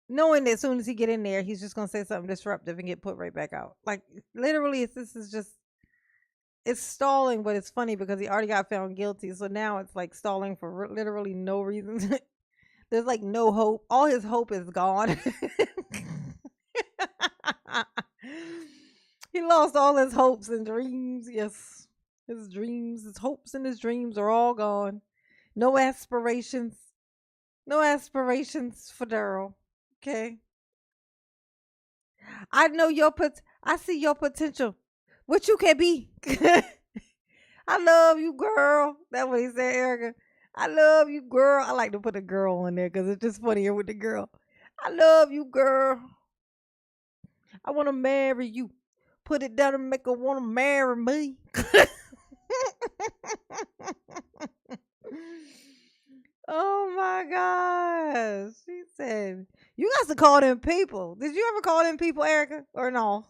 knowing that as soon as he get in there, he's just gonna say something disruptive and get put right back out. Like literally, it's stalling, but it's funny because he already got found guilty. So now it's like stalling for literally no reason. There's like no hope. All his hope is gone. He lost all his hopes and dreams. Yes. His dreams, his hopes and his dreams are all gone. No aspirations. No aspirations for Daryl. Okay. I know I see your potential. What you can be. I love you, girl. That's what he said, Erica. I love you, girl. I like to put a girl on there because it's just funnier with the girl. I love you, girl. I want to marry you. Put it down and make her want to marry me. Oh my gosh. She said, you got to call them people. Did you ever call them people, Erica? Or no?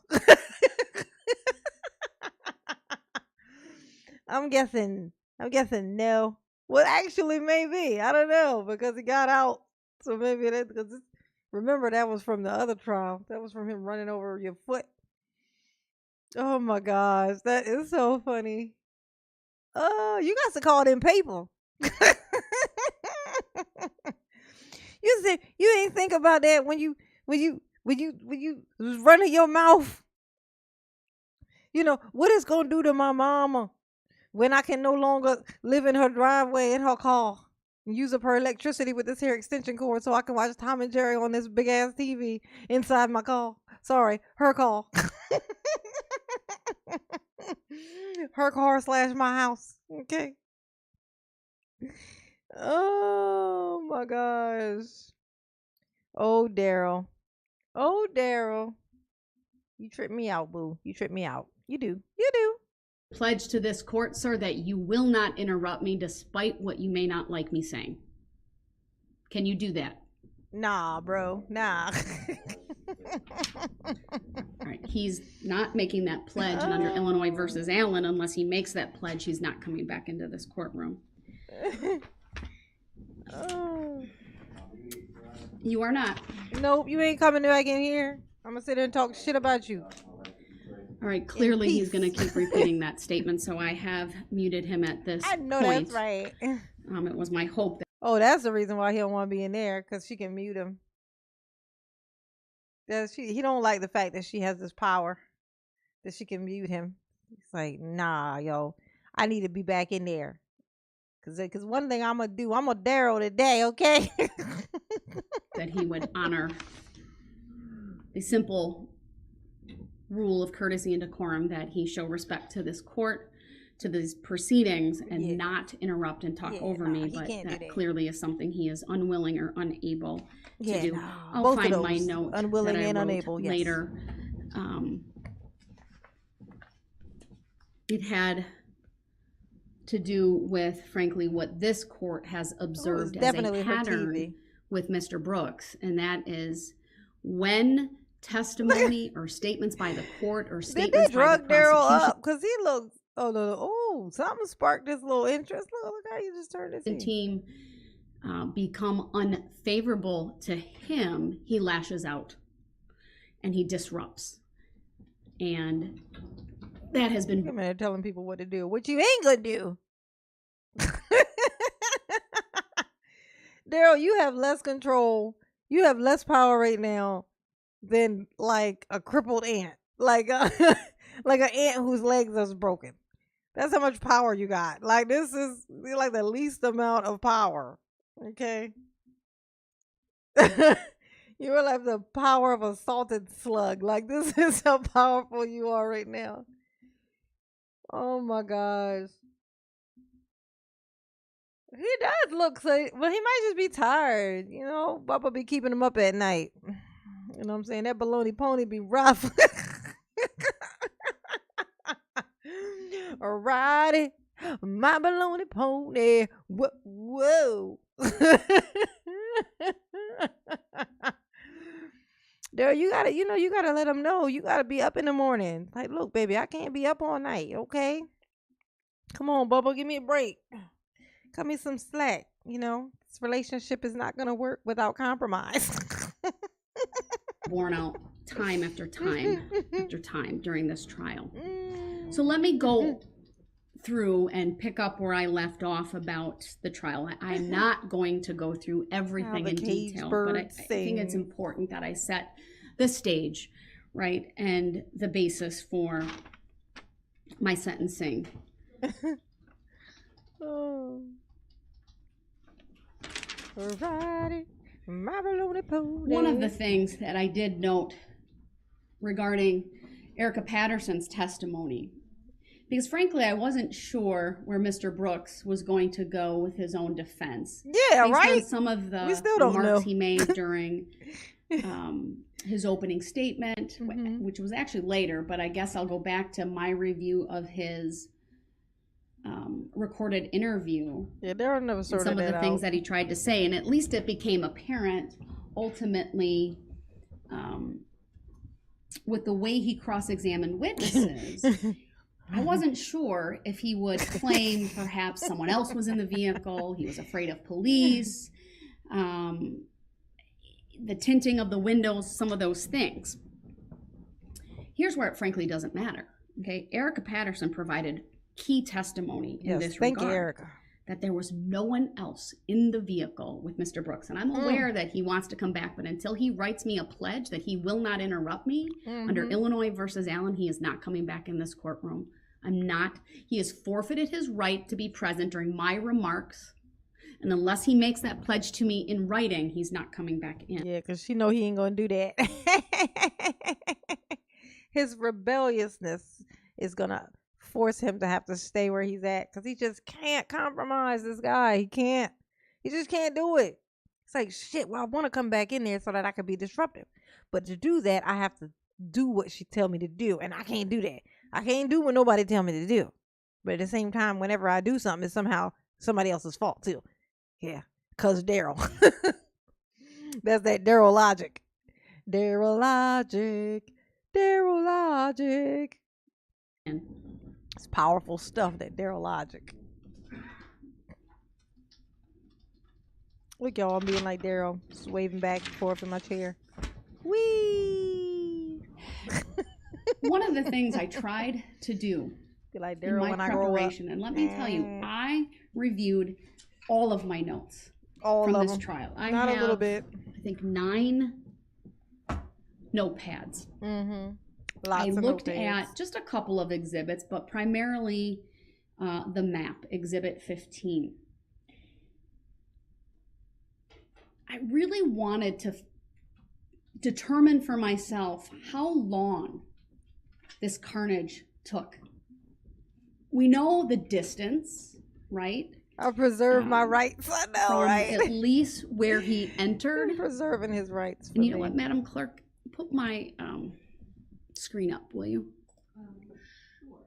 I'm guessing no. Well, actually, maybe. I don't know because he got out. So maybe that's because remember that was from the other trial. That was from him running over your foot. Oh my gosh, that is so funny. Oh, you got to call them people. You said you ain't think about that when you was running your mouth. You know what it's gonna do to my mama when I can no longer live in her driveway in her car and use up her electricity with this here extension cord so I can watch Tom and Jerry on this big ass TV inside my car. Sorry, her car. Her car / my house. Okay. Oh my gosh. Oh, Daryl. Oh, Daryl. You tripped me out, boo. You tripped me out. You do. You do. Pledge to this court, sir, that you will not interrupt me despite what you may not like me saying. Can you do that? Nah, bro. Nah. All right. He's not making that pledge, and under Illinois versus Allen, unless he makes that pledge, he's not coming back into this courtroom. Oh. You are not. Nope, you ain't coming back in here. I'm gonna sit there and talk shit about you. All right, clearly he's going to keep repeating that statement, so I have muted him at this point. I know that's right. It was my hope that. Oh, that's the reason why he don't want to be in there, because she can mute him. He don't like the fact that she has this power, that she can mute him. It's like, nah, yo, I need to be back in there. Because one thing I'm going to do, I'm going to Daryl today, okay? That he would honor the simple rule of courtesy and decorum, that he show respect to this court, to these proceedings, and not interrupt and talk over me. But that clearly is something he is unwilling or unable to do. I'll find my note unwilling that I and wrote unable later. It had to do with, frankly, what this court has observed as a pattern with Mr. Brooks, and that is when testimony or statements by the court or Did statements they drug by the Darrell prosecution. up? Because he looks, oh, something sparked this little interest. Look how you just turned this in. Team become unfavorable to him, he lashes out and he disrupts. And that has been... They're telling people what to do, what you ain't gonna do. Darrell, you have less control. You have less power right now than like a crippled ant, like like an ant whose legs are broken. That's how much power you got. Like this is like the least amount of power. Okay. You are like the power of a salted slug. Like this is how powerful you are right now. Oh my gosh. He does look so, but he might just be tired. You know, Bubba be keeping him up at night. You know what I'm saying? That baloney pony be rough. Alrighty, my baloney pony. Whoa. There, you gotta let him know. You gotta be up in the morning. Like, look, baby, I can't be up all night. Okay, come on, Bubba, give me a break. Cut me some slack. You know, this relationship is not gonna work without compromise. Borne out time after time after time during this trial. So let me go through and pick up where I left off about the trial. I'm not going to go through everything in detail, but I think it's important that I set the stage, right, and the basis for my sentencing. Oh. Alrighty, my baloney pony. One of the things that I did note regarding Erica Patterson's testimony, because frankly, I wasn't sure where Mr. Brooks was going to go with his own defense. Yeah, based right. on some of the remarks know. He made during his opening statement, which was actually later, but I guess I'll go back to my review of his recorded interview. Yeah, there are never sorted some of the things that he tried to say, and at least it became apparent ultimately with the way he cross-examined witnesses. I wasn't sure if he would claim perhaps someone else was in the vehicle, he was afraid of police, the tinting of the windows, some of those things. Here's where it frankly doesn't matter. Okay, Erica Patterson provided key testimony in this regard. Thank you, Erica. That there was no one else in the vehicle with Mr. Brooks. And I'm aware that he wants to come back, but until he writes me a pledge that he will not interrupt me under Illinois versus Allen, he is not coming back in this courtroom. He has forfeited his right to be present during my remarks. And unless he makes that pledge to me in writing, he's not coming back in. Yeah, because she know he ain't going to do that. His rebelliousness is going to force him to have to stay where he's at because he just can't compromise this guy. He just can't do it. It's like, shit, well, I want to come back in there so that I can be disruptive. But to do that, I have to do what she tell me to do. And I can't do that. I can't do what nobody tell me to do. But at the same time, whenever I do something, it's somehow somebody else's fault too. Yeah, because Darrell. That's that Darrell logic. Darrell logic. Darrell logic. It's powerful stuff, that Darrell logic. Look, y'all, I'm being like Darrell, just waving back and forth in my chair. Whee! One of the things I tried to do like in my preparation, and let me tell you, I reviewed all of my notes from this trial. I have a little bit. I think 9 notepads. I looked at just a couple of exhibits, but primarily the map, Exhibit 15. I really wanted to determine for myself how long this carnage took. We know the distance, right? I'll preserve my rights. I know, right? At least where he entered. Preserving his rights. And you know what, Madam Clerk? Put my screen up, will you? Sure.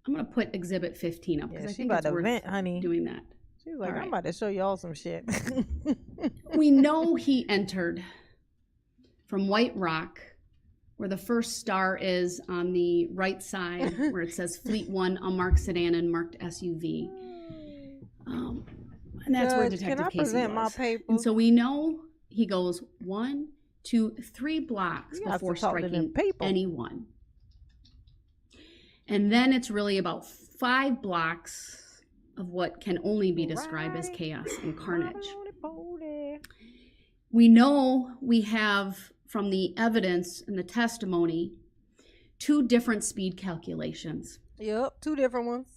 I'm going to put Exhibit 15 up because I think it's worth doing that. She's like, I'm about to show y'all some shit. We know he entered from White Rock, where the first star is on the right side, where it says Fleet 1, unmarked sedan and marked SUV. And that's where Detective Casey was. And so we know he goes 1, 2, 3 blocks before striking anyone. And then it's really about 5 blocks of what can only be described as chaos and carnage. We know we have, from the evidence and the testimony, 2 different speed calculations. Yep, 2 different ones.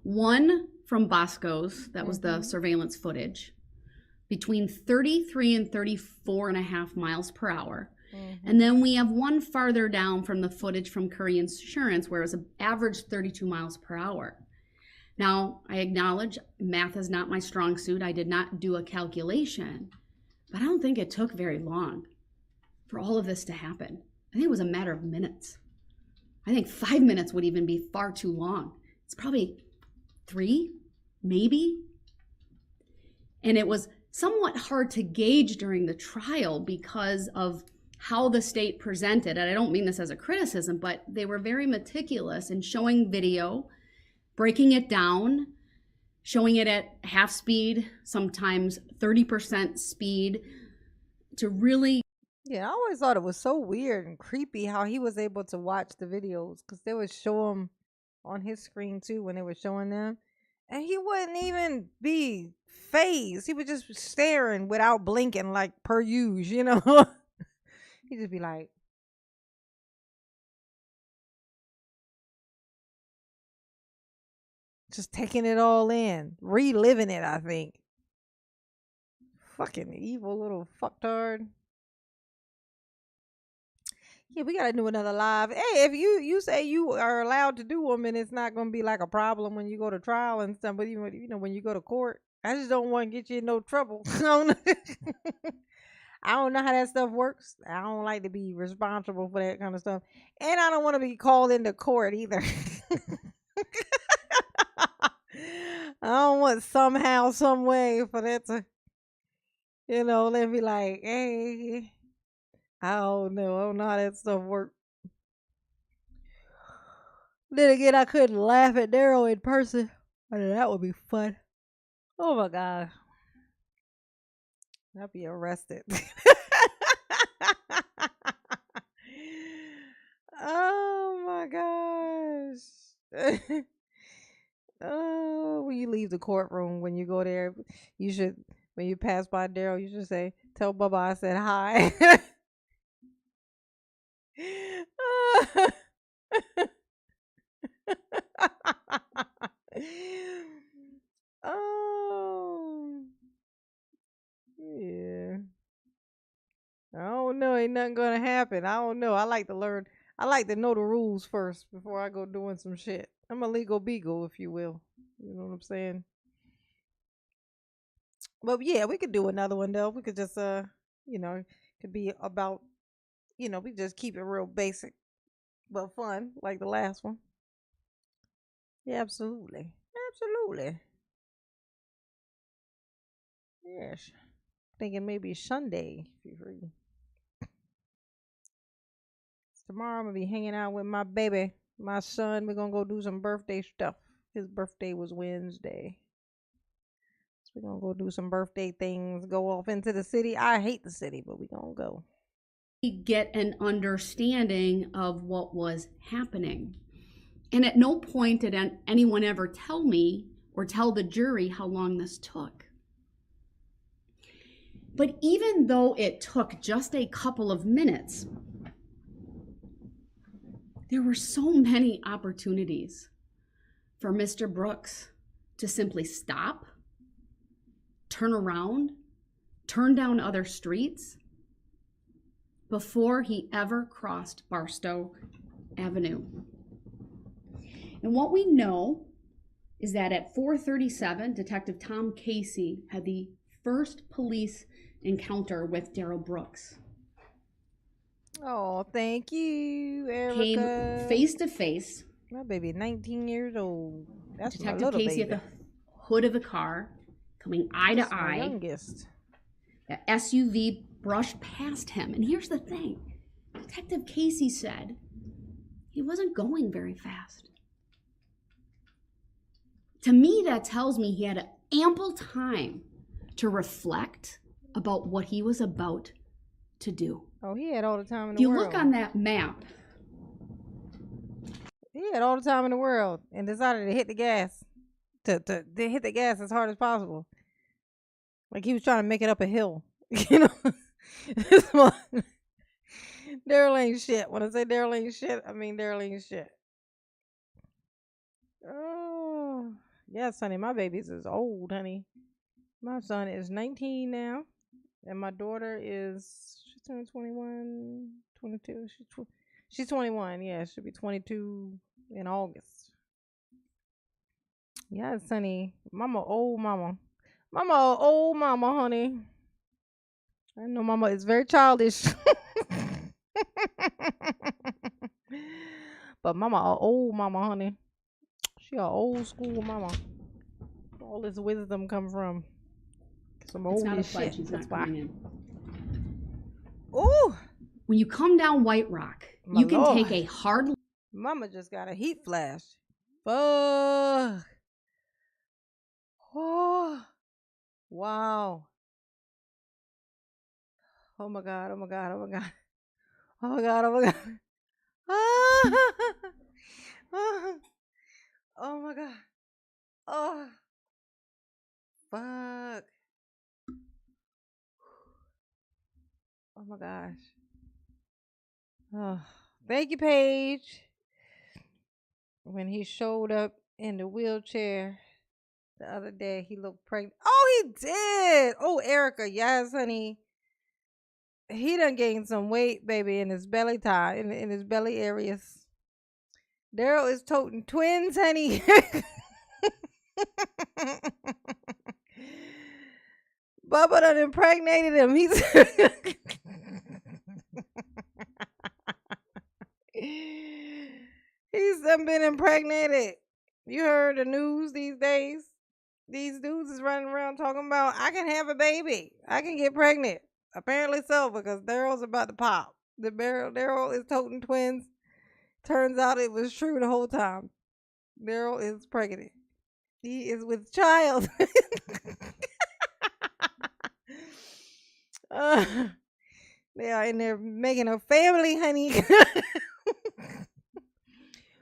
One from Bosco's, that was the surveillance footage, between 33 and 34.5 miles per hour. And then we have one farther down from the footage from Curry Insurance, where it was an average 32 miles per hour. Now, I acknowledge math is not my strong suit. I did not do a calculation, but I don't think it took very long for all of this to happen. I think it was a matter of minutes. I think 5 minutes would even be far too long. It's probably 3, maybe. And it was somewhat hard to gauge during the trial because of how the state presented, and I don't mean this as a criticism, but they were very meticulous in showing video, breaking it down, showing it at half speed, sometimes 30% speed, to really... Yeah, I always thought it was so weird and creepy how he was able to watch the videos, because they would show them on his screen too when they were showing them, and he wouldn't even be phased. He was just staring without blinking, like per usual, you know. He'd just be like, just taking it all in, reliving it, I think. Fucking evil little fucktard. Yeah, we gotta do another live. Hey, if you say you are allowed to do them and it's not gonna be like a problem when you go to trial and stuff, but even, you know, when you go to court, I just don't want to get you in no trouble. I don't know how that stuff works. I don't like to be responsible for that kind of stuff. And I don't want to be called into court either. I don't want somehow, some way for that to, you know, let me like, hey, I don't know how that stuff works. Then again, I couldn't laugh at Darrell in person. I mean, that would be fun. Oh my God. I'd be arrested. Oh my gosh. Oh, when you leave the courtroom, when you go there, you should, when you pass by Darrell, you should say, tell Bubba I said hi. Oh, yeah. I don't know. Ain't nothing gonna happen. I don't know. I like to learn. I like to know the rules first before I go doing some shit. I'm a legal beagle, if you will. You know what I'm saying? But yeah, we could do another one though. We could just you know, it could be about, you know, we just keep it real basic but fun, like the last one. Yeah, absolutely. Absolutely. Yes. Thinking maybe Sunday if you're free. Tomorrow I'm gonna be hanging out with my baby, my son. We're gonna go do some birthday stuff. His birthday was Wednesday. So we're gonna go do some birthday things, go off into the city. I hate the city, but we're gonna go. Get an understanding of what was happening. And at no point did anyone ever tell me or tell the jury how long this took. But even though it took just a couple of minutes, there were so many opportunities for Mr. Brooks to simply stop, turn around, turn down other streets before he ever crossed Barstow Avenue. And what we know is that at 4:37, Detective Tom Casey had the first police encounter with Darrell Brooks. Oh, thank you, Erica. Came face to face. My baby, 19 years old. That's Detective Casey baby. at the hood of the car, coming eye to eye. Youngest. The SUV brushed past him. And here's the thing. Detective Casey said he wasn't going very fast. To me, that tells me he had ample time to reflect about what he was about to do. Oh, he had all the time in If the you world. look on that map, he had all the time in the world and decided to hit the gas. To hit the gas as hard as possible. Like he was trying to make it up a hill. You know? Darrell ain't shit. When I say Darrell ain't shit, I mean Darrell ain't shit. Oh, yes, honey. My babies is old, honey. My son is 19 now. And my daughter she turned 21, 22. She's 21. Yeah, she'll be 22 in August. Yes, honey. Mama, old mama. Mama, old mama, honey. I know mama is very childish. But mama, a old mama, honey. She a old school mama. All this wisdom come from some old shit. She's not coming in. Ooh. When you come down White Rock, you can take a hard... Mama just got a heat flash. Fuck. Oh. Wow. Oh my God, oh my God, oh my God. Oh my God, oh my God. Oh my God. Oh. Fuck. Oh my gosh. Oh. Thank you, Paige. When he showed up in the wheelchair the other day, he looked pregnant. Oh, he did. Oh, Erica, yes, honey. He done gained some weight, baby, in his belly in his belly areas. Darrell is toting twins, honey. Bubba done impregnated him. He's done been impregnated. You heard the news these days? These dudes is running around talking about, I can have a baby. I can get pregnant. Apparently so, because Darrell's about to pop. Darrell is toting twins. Turns out it was true the whole time. Darrell is pregnant. He is with child. They are in there making a family, honey.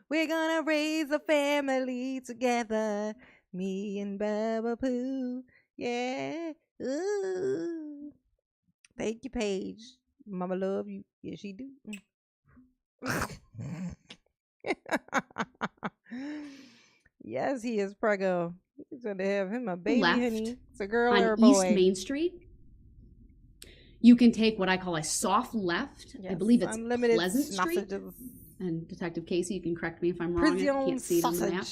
We're gonna raise a family together. Me and Bubba Pooh. Yeah. Ooh. Thank you, Paige. Mama love you. Yes, she do. Yes, he is preggo. He's going to have him a baby, honey. It's a girl or a boy. On East Main Street, you can take what I call a soft left. Yes, I believe it's Unlimited Pleasant Street. And Detective Casey, you can correct me if I'm wrong. I can't see it on the map.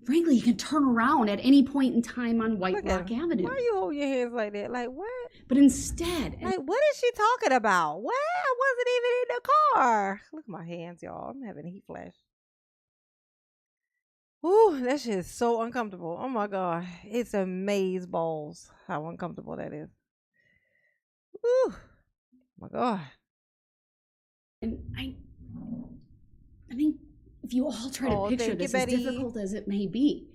Frankly, you can turn around at any point in time on White Rock Avenue. Why you hold your hands like that? Like, what? But instead... Like, what is she talking about? What? I wasn't even in the car. Look at my hands, y'all. I'm having a heat flash. Ooh, that shit is so uncomfortable. Oh, my God. It's amaze balls how uncomfortable that is. Ooh. Oh, my God. And I think... if you all try to picture this, as difficult as it may be,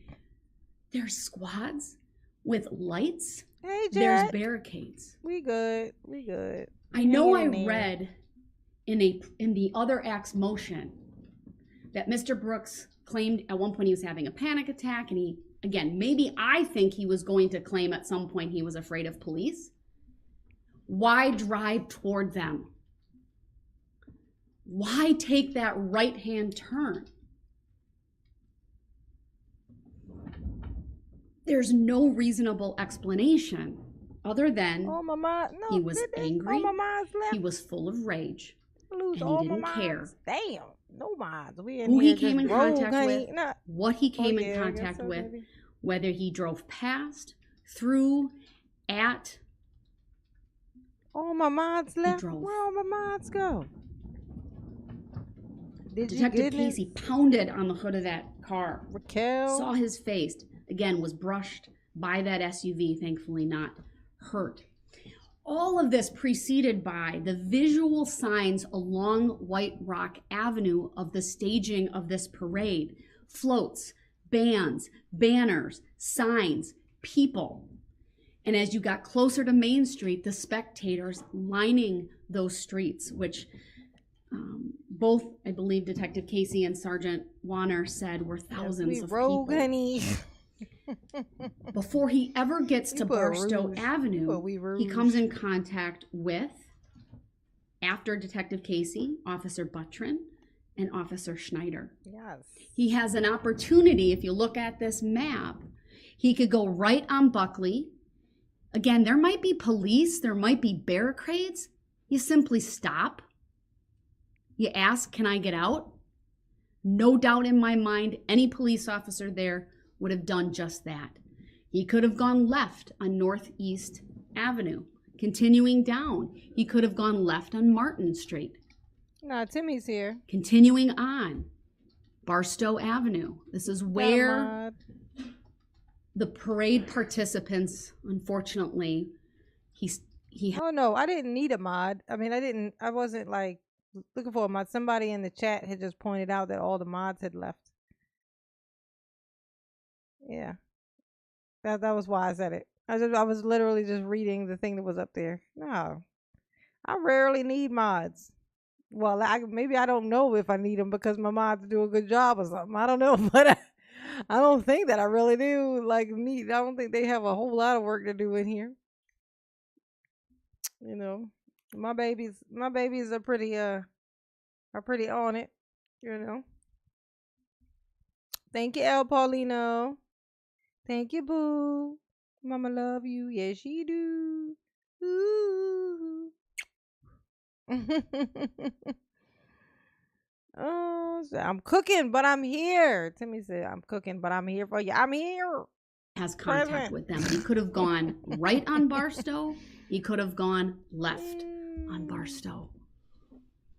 there's squads with lights. Hey, Jet. There's barricades. We good. We good. I know I read in the other act's motion that Mr. Brooks claimed at one point he was having a panic attack, and he, again, maybe I think he was going to claim at some point he was afraid of police. Why drive toward them? Why take that right-hand turn? There's no reasonable explanation other than he was angry, he was full of rage, and he didn't care. Damn, no minds. Who he came in contact with, what he came in contact with, whether he drove past, through, at. All my minds left. Where all my minds go? Detective Casey pounded on the hood of that car. Raquel saw his face. Again, was brushed by that SUV, thankfully not hurt. All of this preceded by the visual signs along White Rock Avenue of the staging of this parade. Floats, bands, banners, signs, people. And as you got closer to Main Street, the spectators lining those streets, which both, I believe, Detective Casey and Sergeant Warner said were thousands of people. Honey. Before he ever gets to Barstow Avenue, he comes in contact with, after Detective Casey, Officer Buttrin and Officer Schneider. Yes. He has an opportunity, if you look at this map, he could go right on Buckley. Again, there might be police, there might be barricades. You simply stop. You ask, can I get out? No doubt in my mind, any police officer there would have done just that. He could have gone left on Northeast Avenue. Continuing down, he could have gone left on Martin Street. No, Timmy's here. Continuing on, Barstow Avenue. This is where the parade participants, unfortunately, Oh no, I didn't need a mod. I mean, I wasn't like looking for a mod. Somebody in the chat had just pointed out that all the mods had left. Yeah. That was why I said it. I was literally just reading the thing that was up there. No. I rarely need mods. Well, maybe I don't know if I need them because my mods do a good job or something. I don't know, but I don't think that I really do I don't think they have a whole lot of work to do in here. You know, my babies are pretty on it, you know. Thank you, El Paulino. Thank you, boo. Mama love you. Yes, she do. Ooh. Oh, I'm cooking, but I'm here. Timmy said, I'm cooking, but I'm here for you. I'm here. Has contact with them. He could have gone right on Barstow. He could have gone left on Barstow.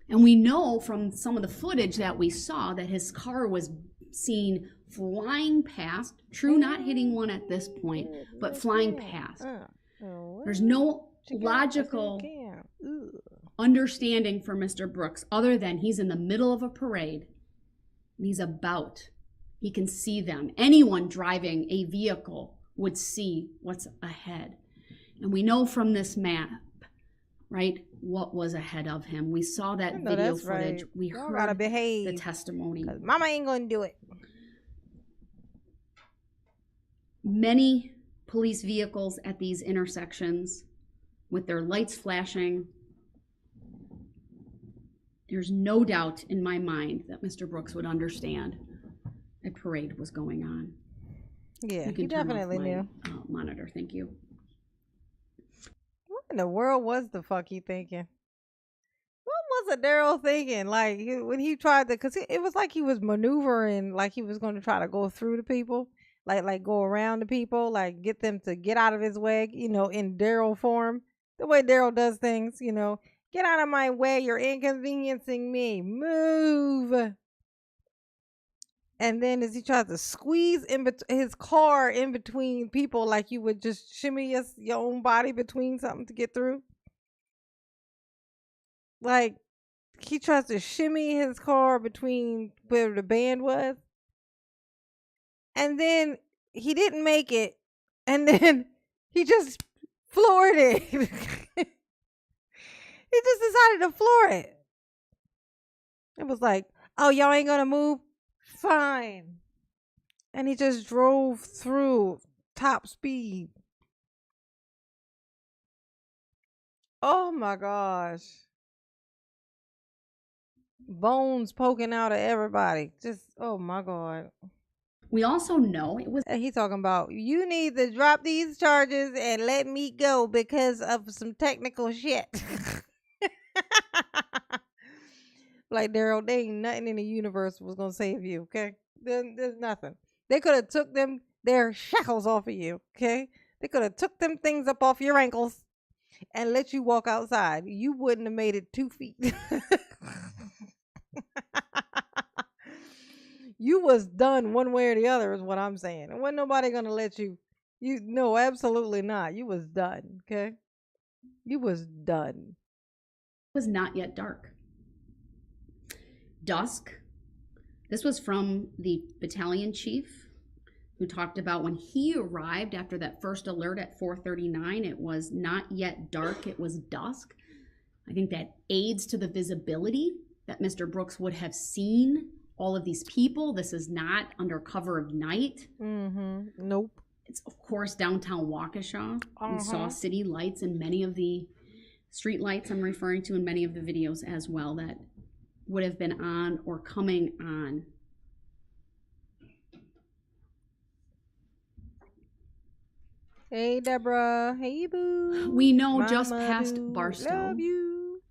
And we know from some of the footage that we saw that his car was seen flying past. True, not hitting one at this point, but flying past. There's no logical understanding for Mr. Brooks other than he's in the middle of a parade and he can see them. Anyone driving a vehicle would see what's ahead. And we know from this map, right, what was ahead of him. We saw that video footage. Right. We heard the testimony. Mama ain't gonna do it. Many police vehicles at these intersections with their lights flashing. There's no doubt in my mind that Mr. Brooks would understand a parade was going on. Yeah, he definitely knew. Monitor, thank you. What in the world was the fuck he thinking? What was Darrell thinking? Like when he tried to, because it was like he was maneuvering, like he was going to try to go through the people, like go around the people, like get them to get out of his way, you know, in Darrell form. The way Darrell does things, you know, get out of my way, you're inconveniencing me, move. And then as he tries to squeeze his car in between people, like you would just shimmy your own body between something to get through. Like he tries to shimmy his car between where the band was. And then he didn't make it. And then he just floored it. He just decided to floor it. It was like, oh, y'all ain't gonna move? Fine. And he just drove through top speed. Oh my gosh. Bones poking out of everybody. Just, oh my God. We also know it was. He's talking about, you need to drop these charges and let me go because of some technical shit. Like, Darrell, there ain't nothing in the universe was going to save you, okay? There's nothing. They could have took their shackles off of you, okay? They could have took them things up off your ankles and let you walk outside. You wouldn't have made it 2 feet. You was done one way or the other is what I'm saying. And wasn't nobody going to let you. No, absolutely not. You was done, okay? You was done. It was not yet dark. Dusk. This was from the battalion chief, who talked about when he arrived after that first alert at 4:39, it was not yet dark, it was dusk. I think that aids to the visibility that Mr. Brooks would have seen all of these people. This is not under cover of night. Nope. It's, of course, downtown Waukesha. We saw city lights and many of the street lights I'm referring to in many of the videos as well that would have been on or coming on. Hey, Deborah. Hey, boo. We know Mama just past do Barstow, love you.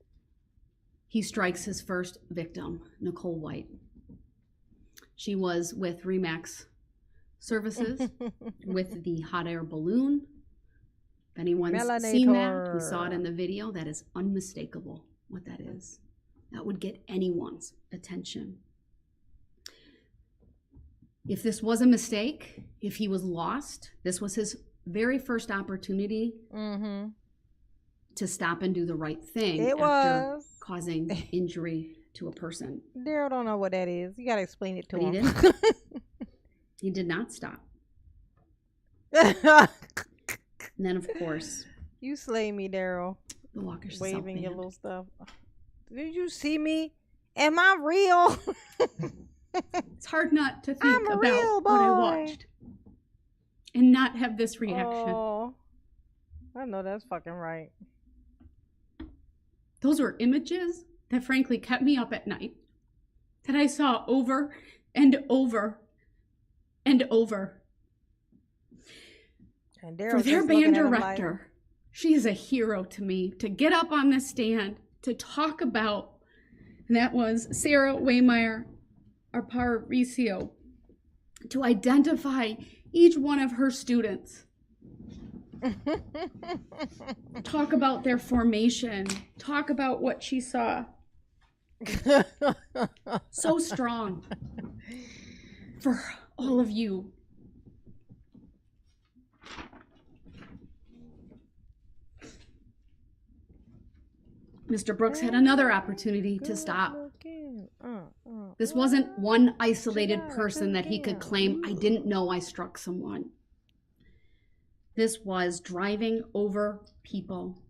He strikes his first victim, Nicole White. She was with Remax Services with the hot air balloon. If anyone's seen that, we saw it in the video. That is unmistakable what that is. That would get anyone's attention. If this was a mistake, if he was lost, this was his very first opportunity to stop and do the right thing after causing injury to a person. Darrell don't know what that is. You gotta explain it to him. He didn't. He did not stop. And then, of course, you slay me, Darrell. The Waukesha waving South your Band. little stuff. Did you see me? Am I real? It's hard not to think about what I watched and not have this reaction. Oh, I know that's fucking right. Those were images that frankly kept me up at night, that I saw over and over and over. And for their band director, she is a hero to me, to get up on the stand, to talk about, and that was Sarah Waymeyer Aparicio, to identify each one of her students. Talk about their formation, talk about what she saw. So strong for all of you. Mr. Brooks had another opportunity to stop. This wasn't one isolated person that he could claim, I didn't know I struck someone. This was driving over people.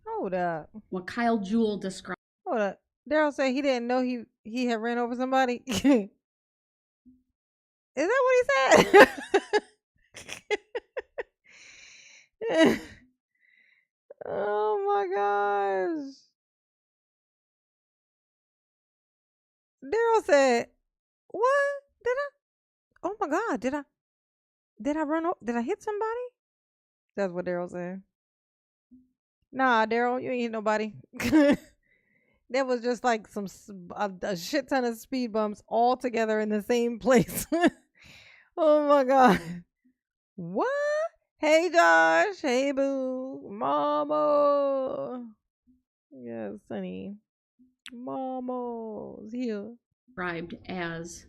Hold up. What Kyle Jewell described. Hold up. Darrell said he didn't know he had ran over somebody. Is that what he said? Oh my gosh. Darrell said, what? Did I? Oh my God. Did I run over? Did I hit somebody? That's what Darrell said. Nah, Darrell, you ain't hit nobody. There was just like a shit ton of speed bumps all together in the same place. Oh my God. What? Hey Josh. Hey boo. Mama. Yes, honey. Mama's here. Described as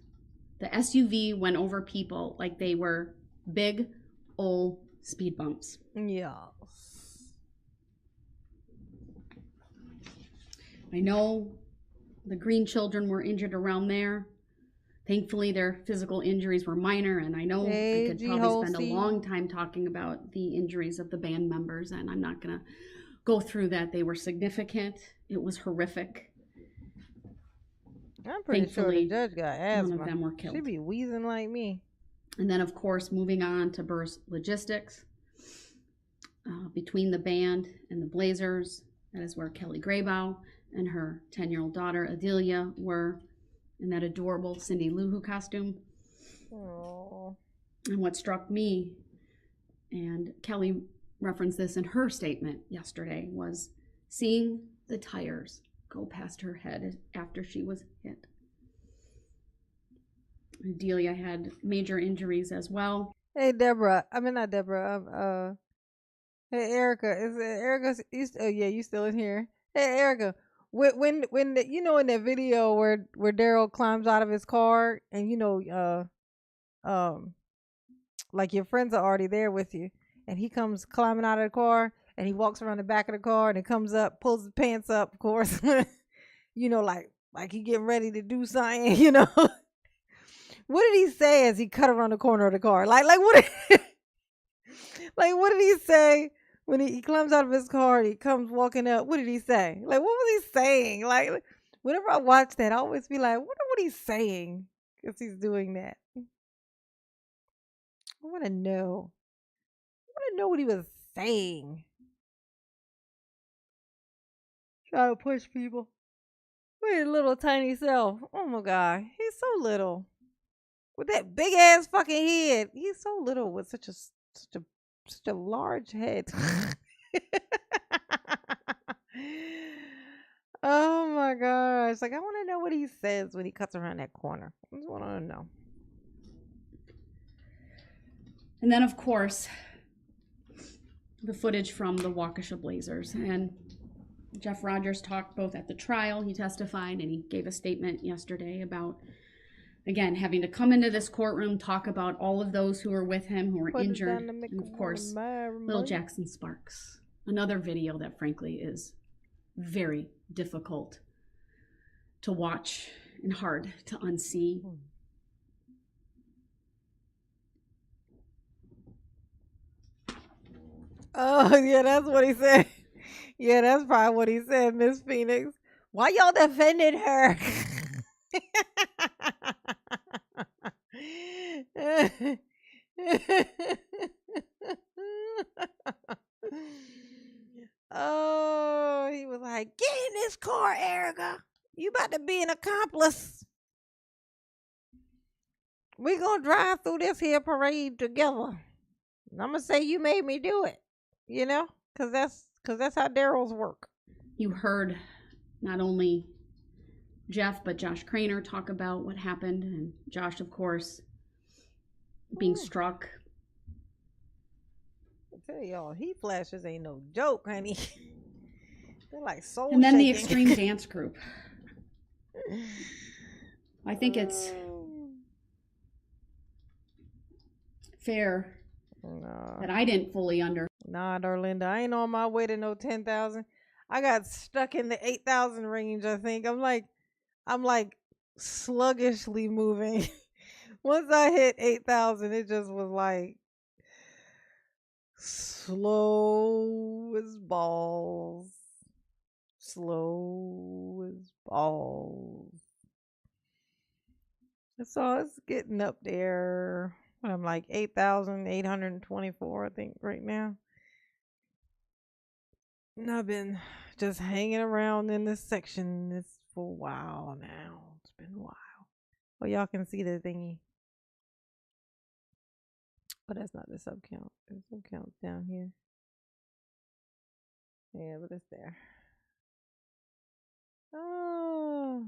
the SUV went over people like they were big old speed bumps. Yes. I know the Green children were injured around there. Thankfully, their physical injuries were minor, and I know I could probably spend a long time talking about the injuries of the band members, and I'm not going to go through that. They were significant. It was horrific. I'm pretty sure the judge got asthma. None of them were killed. She'd be wheezing like me. And then, of course, moving on to Burst Logistics. Between the band and the Blazers, that is where Kelly Graybow and her 10-year-old daughter, Adelia, were in that adorable Cindy Lou Who costume. Aww. And what struck me, and Kelly referenced this in her statement yesterday, was seeing the tires go past her head after she was hit. Adelia had major injuries as well. Hey, Deborah. I mean, not Deborah. Hey, Erica. Is it Erica? Yeah, you still in here. Hey, Erica. When you know in that video where Darrell climbs out of his car and like your friends are already there with you and he comes climbing out of the car and he walks around the back of the car and it comes up, pulls his pants up, of course. You know, like he getting ready to do something, you know. What did he say as he cut around the corner of the car? Like what like what did he say when he comes out of his car and he comes walking up? What did he say? Like what was he saying? Like whenever I watch that, I always be like, I wonder what he's saying because he's doing that. I want to know. I want to know what he was saying. Try to push people. Look at his little tiny self. Oh my God. He's so little. With that big ass fucking head. He's so little with such a large head. Oh my gosh. Like I want to know what he says when he cuts around that corner. I just want to know. And then of course, the footage from the Waukesha Blazers. And Jeff Rogers talked both at the trial, he testified, and he gave a statement yesterday about, again, having to come into this courtroom, talk about all of those who were with him, who were injured, and of course, little Jackson Sparks. Another video that frankly is very difficult to watch and hard to unsee. Oh, yeah, that's what he said. Yeah, that's probably what he said, Miss Phoenix. Why y'all defended her? Oh, he was like, get in this car, Erica. You about to be an accomplice. We gonna drive through this here parade together. I'm gonna say you made me do it, you know, because that's how Darrell's work. You heard not only Jeff but Josh Craner talk about what happened, and Josh, of course, being struck. I tell y'all, heat flashes ain't no joke, honey. They're like soul And then shaking. the extreme dance group. I think it's fair that I didn't fully understand. Nah, Darlinda, I ain't on my way to no 10,000. I got stuck in the 8,000 range, I think. I'm like sluggishly moving. Once I hit 8,000, it just was like slow as balls. Slow as balls. So it's getting up there. I'm like 8,824, I think, right now. And I've been just hanging around in this section for a while now. It's been a while. Well, y'all can see the thingy. But that's not the sub count. The sub count's down here. Yeah, but it's there. Oh.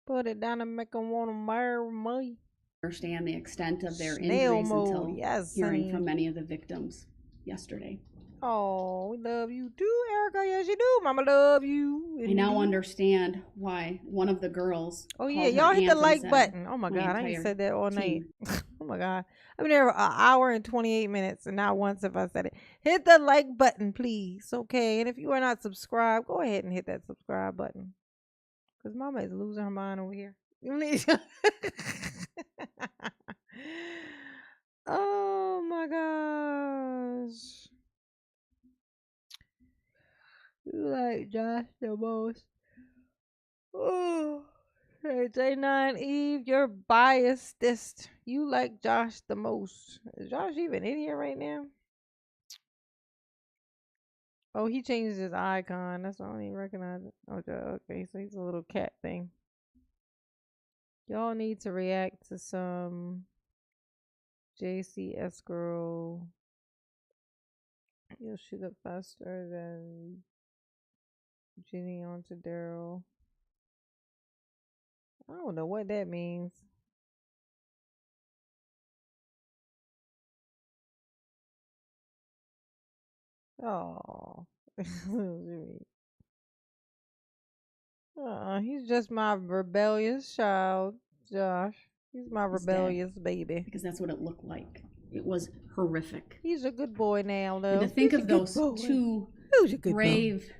Put it down and make them want to marry me. Understand the extent of their injuries until yes, hearing honey. from many of the victims yesterday. Oh, we love you too, Erica. Yes, you do. Mama love you. I now understand why one of the girls. Oh yeah, y'all hit the like button. Oh my God, I ain't said that all night. Oh my God, I've been there an hour and 28 minutes, and not once have I said it. Hit the like button, please. Okay, and if you are not subscribed, go ahead and hit that subscribe button. Cause Mama is losing her mind over here. Oh my gosh. You like Josh the most. Oh, hey, J9 Eve, you're biasedest. You like Josh the most. Is Josh even in here right now? Oh, he changed his icon. That's why I don't even recognize it. Okay, so he's a little cat thing. Y'all need to react to some JCS girl. You'll shoot up faster than Jenny onto Darrell. I don't know what that means. Oh. He's just my rebellious child, Josh. He's my rebellious baby. Because that's what it looked like. It was horrific. He's a good boy now, though. And to think of those two brave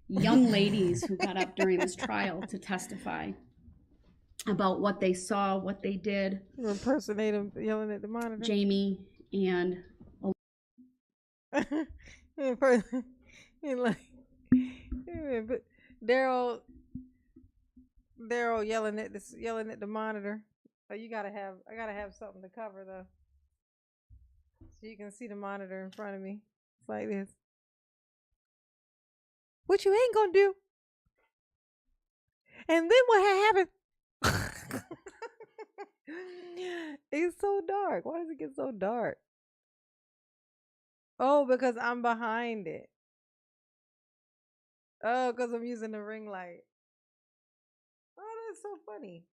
young ladies who got up during this trial to testify about what they saw, what they did. Impersonate him yelling at the monitor. Jamie and Darrell yelling at the monitor. Oh, I gotta have something to cover though, so you can see the monitor in front of me. It's like this. What you ain't gonna do? And then what happened? It's so dark. Why does it get so dark? Oh, because I'm behind it. Oh, because I'm using the ring light. Oh, that's so funny.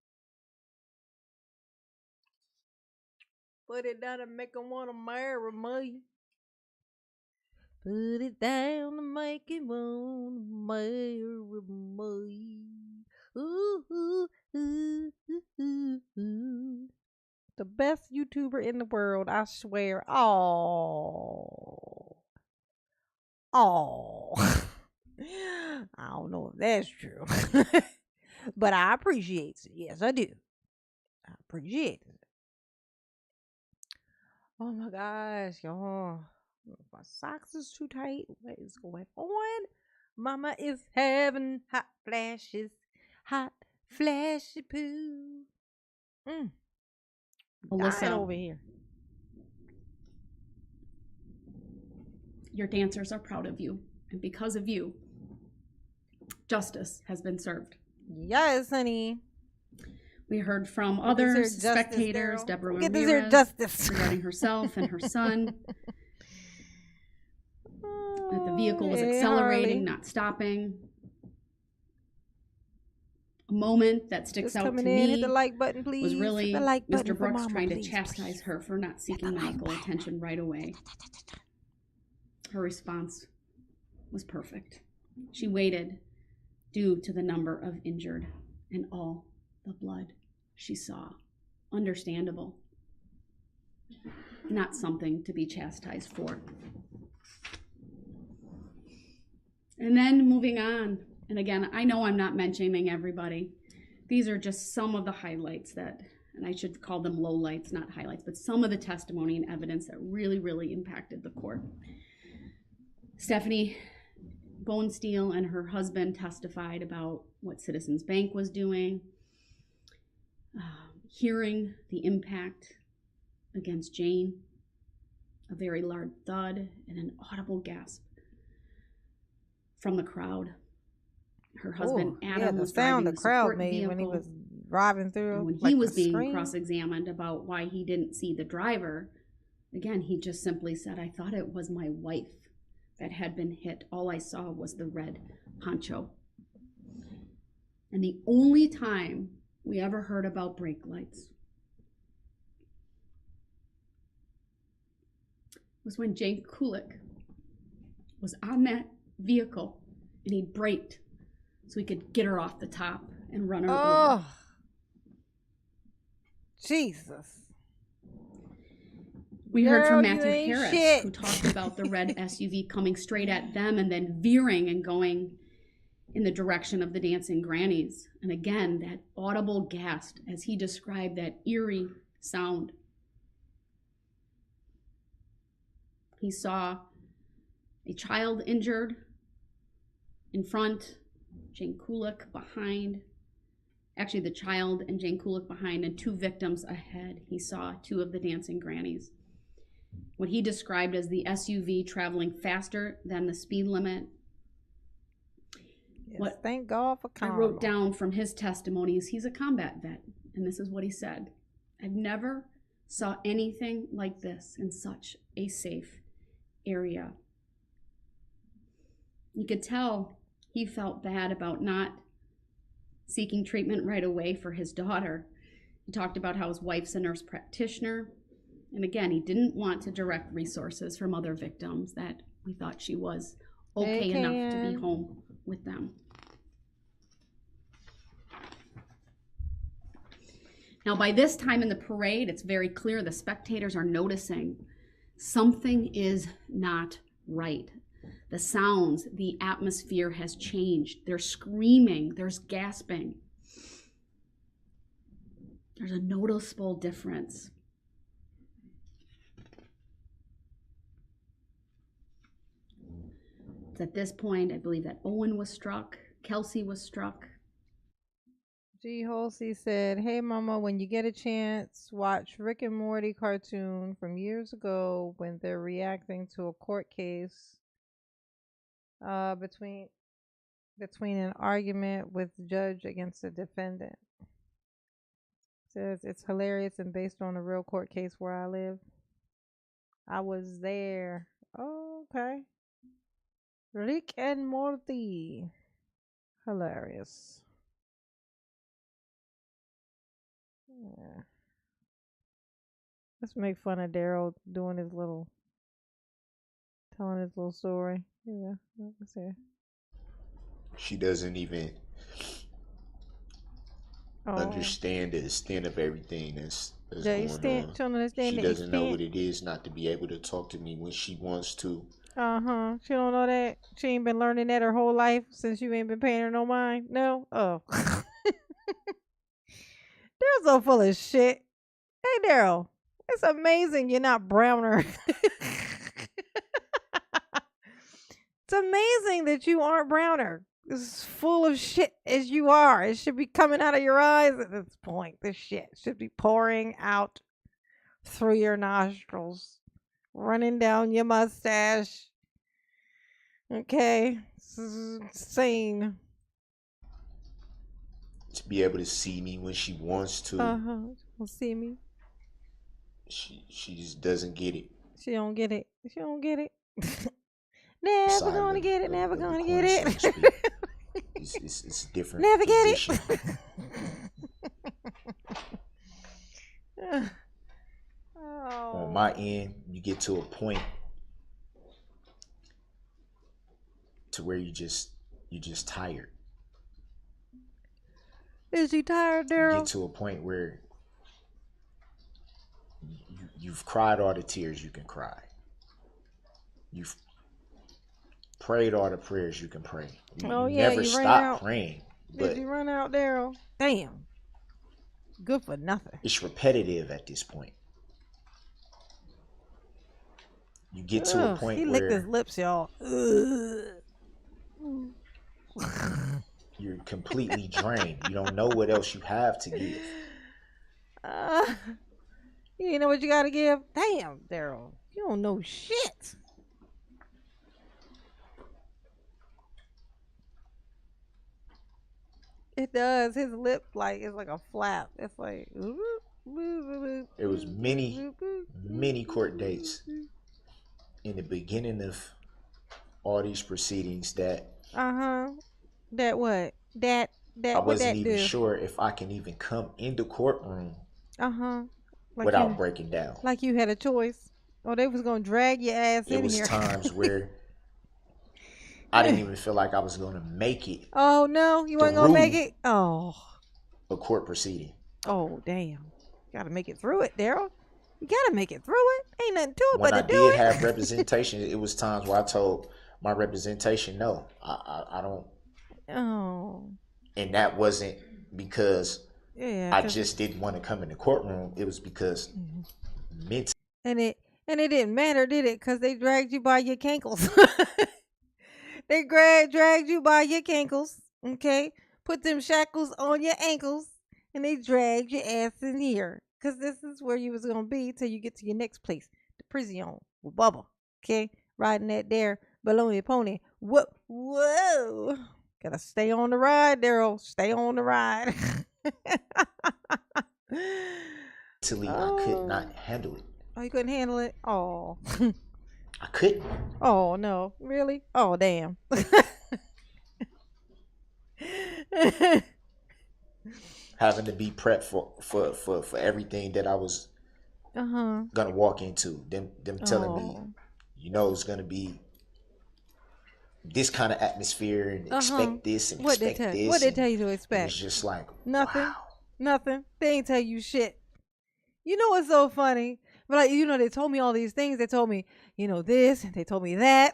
Put it down and make them want to marry me. Put it down and make him want to marry me. Ooh, ooh, ooh, ooh, ooh. The best YouTuber in the world, I swear. Oh. I don't know if that's true. But I appreciate it. Yes, I do. I appreciate it. Oh my gosh, y'all. My socks is too tight. What is going on? Mama is having hot flashes. Hot flashy poo. Alyssa, over here. Your dancers are proud of you, and because of you, justice has been served. Yes, honey. We heard from other spectators, Deborah Ramirez, regarding herself and her son. That the vehicle was accelerating, not stopping. A moment that sticks out to me hit the like button, please. Was really Mr. Brooks trying to chastise her for not seeking medical attention right away. Her response was perfect. She waited due to the number of injured and all the blood she saw. Understandable. Not something to be chastised for. And then moving on, and again, I know I'm not mentioning everybody. These are just some of the highlights that, and I should call them lowlights, not highlights, but some of the testimony and evidence that really, really impacted the court. Stephanie Bonesteel and her husband testified about what Citizens Bank was doing, hearing the impact against Jane, a very loud thud and an audible gasp from the crowd. Her husband Adam was driving the crowd made when he was driving through. And when he was being cross-examined about why he didn't see the driver, again, he just simply said, "I thought it was my wife that had been hit. All I saw was the red poncho." And the only time we ever heard about brake lights was when Jane Kulik was on that vehicle and he braked so he could get her off the top and run her over. Jesus. We heard from Matthew Harris, who talked about the red SUV coming straight at them and then veering and going in the direction of the dancing grannies. And again, that audible gasp as he described that eerie sound. He saw a child injured in front, Jane Kulik behind. Actually, the child and Jane Kulik behind, and two victims ahead. He saw two of the dancing grannies. What he described as the SUV traveling faster than the speed limit. Yes, thank God for I wrote down from his testimony is he's a combat vet, and this is what he said. "I've never saw anything like this in such a safe area." You could tell he felt bad about not seeking treatment right away for his daughter. He talked about how his wife's a nurse practitioner. And again, he didn't want to direct resources from other victims, that we thought she was okay enough to be home with them. Now, by this time in the parade, it's very clear the spectators are noticing something is not right. The sounds, the atmosphere has changed. There's screaming, there's gasping. There's a noticeable difference. It's at this point, I believe, that Owen was struck, Kelsey was struck. G. Halsey said, "Hey, Mama, when you get a chance, watch Rick and Morty cartoon from years ago when they're reacting to a court case between an argument with the judge against the defendant." Says it's hilarious and based on a real court case where I live. I was there. Oh, okay. Rick and Morty. Hilarious. Yeah. Let's make fun of Daryl telling his little story. Yeah, let's see. She doesn't even understand the extent of everything that's going on. She doesn't know what it is not to be able to talk to me when she wants to. She don't know that. She ain't been learning that her whole life since you ain't been paying her no mind. No? Oh. Daryl's so full of shit. Hey, Daryl. It's amazing you're not browner. It's amazing that you aren't browner. As full of shit as you are. It should be coming out of your eyes at this point. This shit should be pouring out through your nostrils. Running down your mustache. Okay. This is insane. To be able to see me when she wants to. She'll see me. She just doesn't get it. She don't get it. Never gonna get it. Never gonna get it. It's different. Never position. Get it. On my end, you get to a point to where you just tired. Is he tired, Daryl? You get to a point where you've cried all the tears you can cry. You've prayed all the prayers you can pray. You never stop praying. Did you run out, Daryl? Damn. Good for nothing. It's repetitive at this point. You get to a point he where licked his lips, y'all. You're completely drained. You don't know what else you have to give. You know what you gotta give? Damn, Daryl. You don't know shit. It does. His lip is like a flap. It's like There was many court dates in the beginning of all these proceedings that that what? That I wasn't even sure if I can even come in the courtroom without breaking down. Like you had a choice. Or they was gonna drag your ass in here. There was times where I didn't even feel like I was gonna make it. Oh no, you weren't gonna make it? Oh. A court proceeding. Oh damn. You gotta make it through it, Daryl. You gotta make it through it. Ain't nothing to it when but I to do it. When I did have representation, it was times where I told my representation, no, I don't. Oh. And that wasn't because I just didn't want to come in the courtroom. It was because mentally. And it didn't matter, did it? Because they dragged you by your cankles. They dragged you by your cankles, okay? Put them shackles on your ankles, and they dragged your ass in here. Because this is where you was going to be till you get to your next place, the prison with Bubba, okay? Riding that there baloney pony. Whoa. Gotta stay on the ride, Daryl. Stay on the ride. Mentally, I could not handle it. Oh, you couldn't handle it? Oh. I couldn't. Oh, no. Really? Oh, damn. Having to be prepped for everything that I was gonna walk into. Them telling me, it's gonna be this kind of atmosphere and expect this and expect this. What did they tell you to expect? It's just like nothing. Wow. Nothing. They ain't tell you shit. You know what's so funny? But like, they told me all these things. They told me, this. They told me that.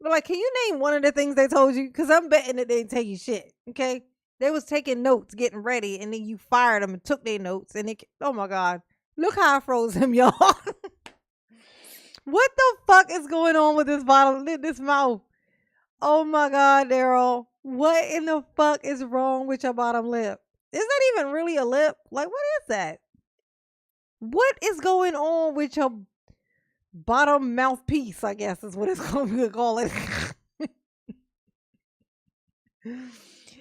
But like, can you name one of the things they told you? Because I'm betting that they didn't tell you shit. Okay, they was taking notes, getting ready, and then you fired them and took their notes. And oh my god, look how I froze him, y'all. What the fuck is going on with this bottom, this mouth? Oh my god, Daryl, what in the fuck is wrong with your bottom lip? Is that even really a lip? Like, what is that? What is going on with your bottom mouthpiece, I guess is what it's going to call it.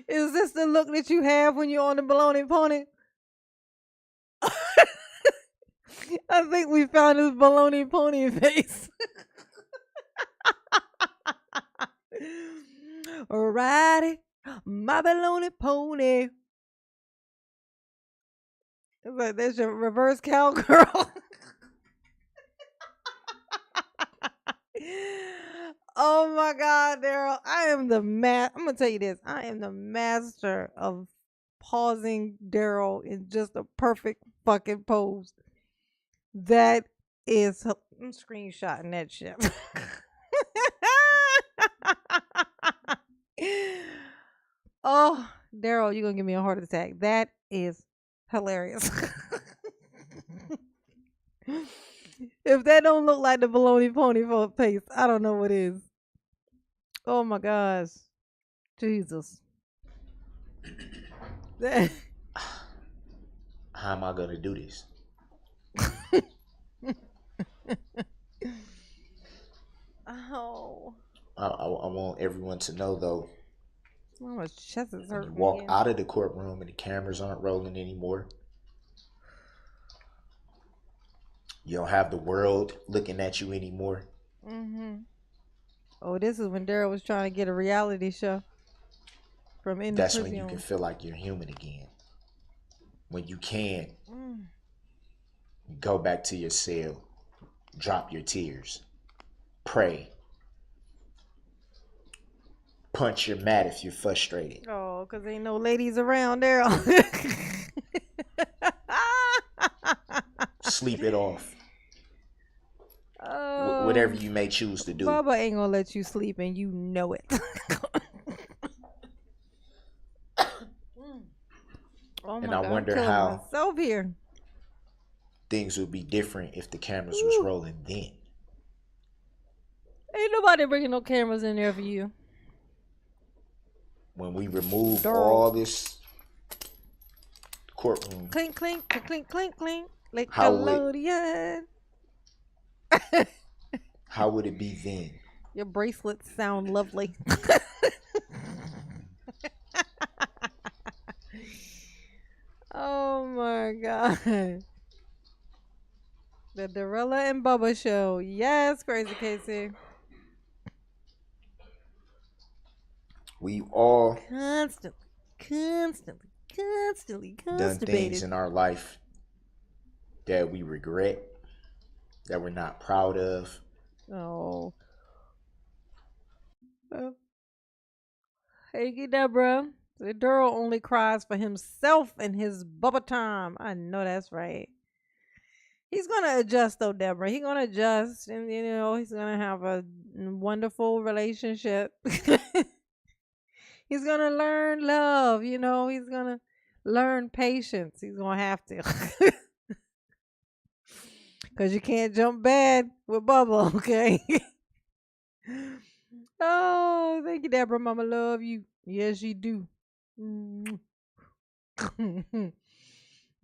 Is this the look that you have when you're on the baloney pony? I think we found his baloney pony face. Alrighty, my baloney pony. There's your reverse cowgirl. Oh my god, Daryl. I'm gonna tell you this. I am the master of pausing Daryl in just a perfect fucking pose. That is, I'm screenshotting that shit. Oh, Daryl, you're gonna give me a heart attack. That is hilarious. If that don't look like the baloney pony face, I don't know what is. Oh my gosh. Jesus. How am I going to do this? Oh. I want everyone to know, though, My chest is hurting. you walk out of the courtroom and the cameras aren't rolling anymore. You don't have the world looking at you anymore. Mm-hmm. Oh, this is when Daryl was trying to get a reality show from in That's the when you can feel like you're human again. When you can go back to your cell, drop your tears, pray, punch your mat if you're frustrated. Oh, because ain't no ladies around, Daryl. Sleep it off. Whatever you may choose to do. Bubba ain't gonna let you sleep, and you know it. Oh and my I God, wonder I'm how myself here. Things would be different if the cameras was rolling then. Ain't nobody bringing no cameras in there for you. When we remove all this courtroom, clink, clink, clink, clink, clink, like how would it be then? Your bracelets sound lovely. Oh my God. The Darrella and Bubba show. Yes, Crazy Casey. We all constantly done things in our life that we regret, that we're not proud of. Oh. Hey, Deborah. The Daryl only cries for himself and his Bubba time. I know that's right. He's gonna adjust though, Deborah. He's gonna adjust, and he's gonna have a wonderful relationship. He's gonna learn love. He's gonna learn patience. He's gonna have to, cause you can't jump bad with Bubba. Okay. Oh, thank you, Deborah. Mama love you. Yes, you do.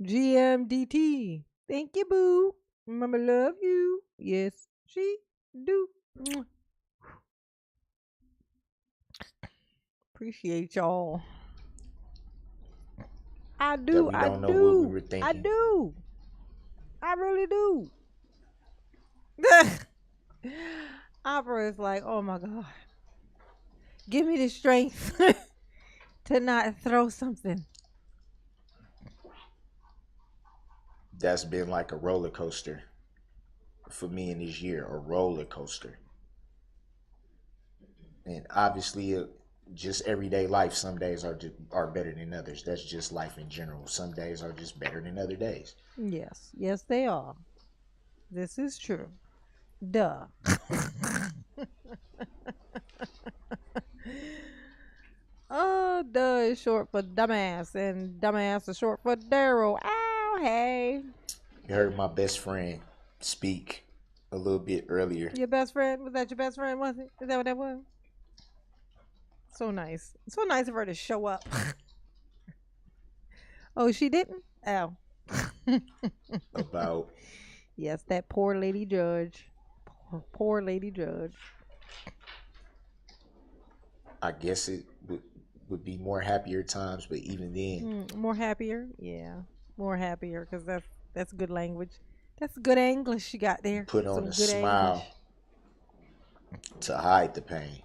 GMDT. Thank you, boo. Mama love you. Yes, she do. Appreciate y'all. I do. I don't know what we were thinking. I do. I really do. Opera is like, oh my God. Give me the strength to not throw something. That's been like a roller coaster for me in this year, a roller coaster. And obviously just everyday life. Some days are better than others. That's just life in general. Some days are just better than other days. Yes, yes, they are. This is true. Duh. Oh, duh is short for dumbass, and dumbass is short for Daryl. Ow, hey. You heard my best friend speak a little bit earlier. Your best friend? Was that your best friend, was it? Is that what that was? So nice. So nice of her to show up. Oh, she didn't? Oh. About. Yes, that poor lady judge. Poor lady judge. I guess it would be more happier times, but even then. More happier? Yeah. More happier, because that's good language. That's good English you got there. Put on a smile to hide the pain.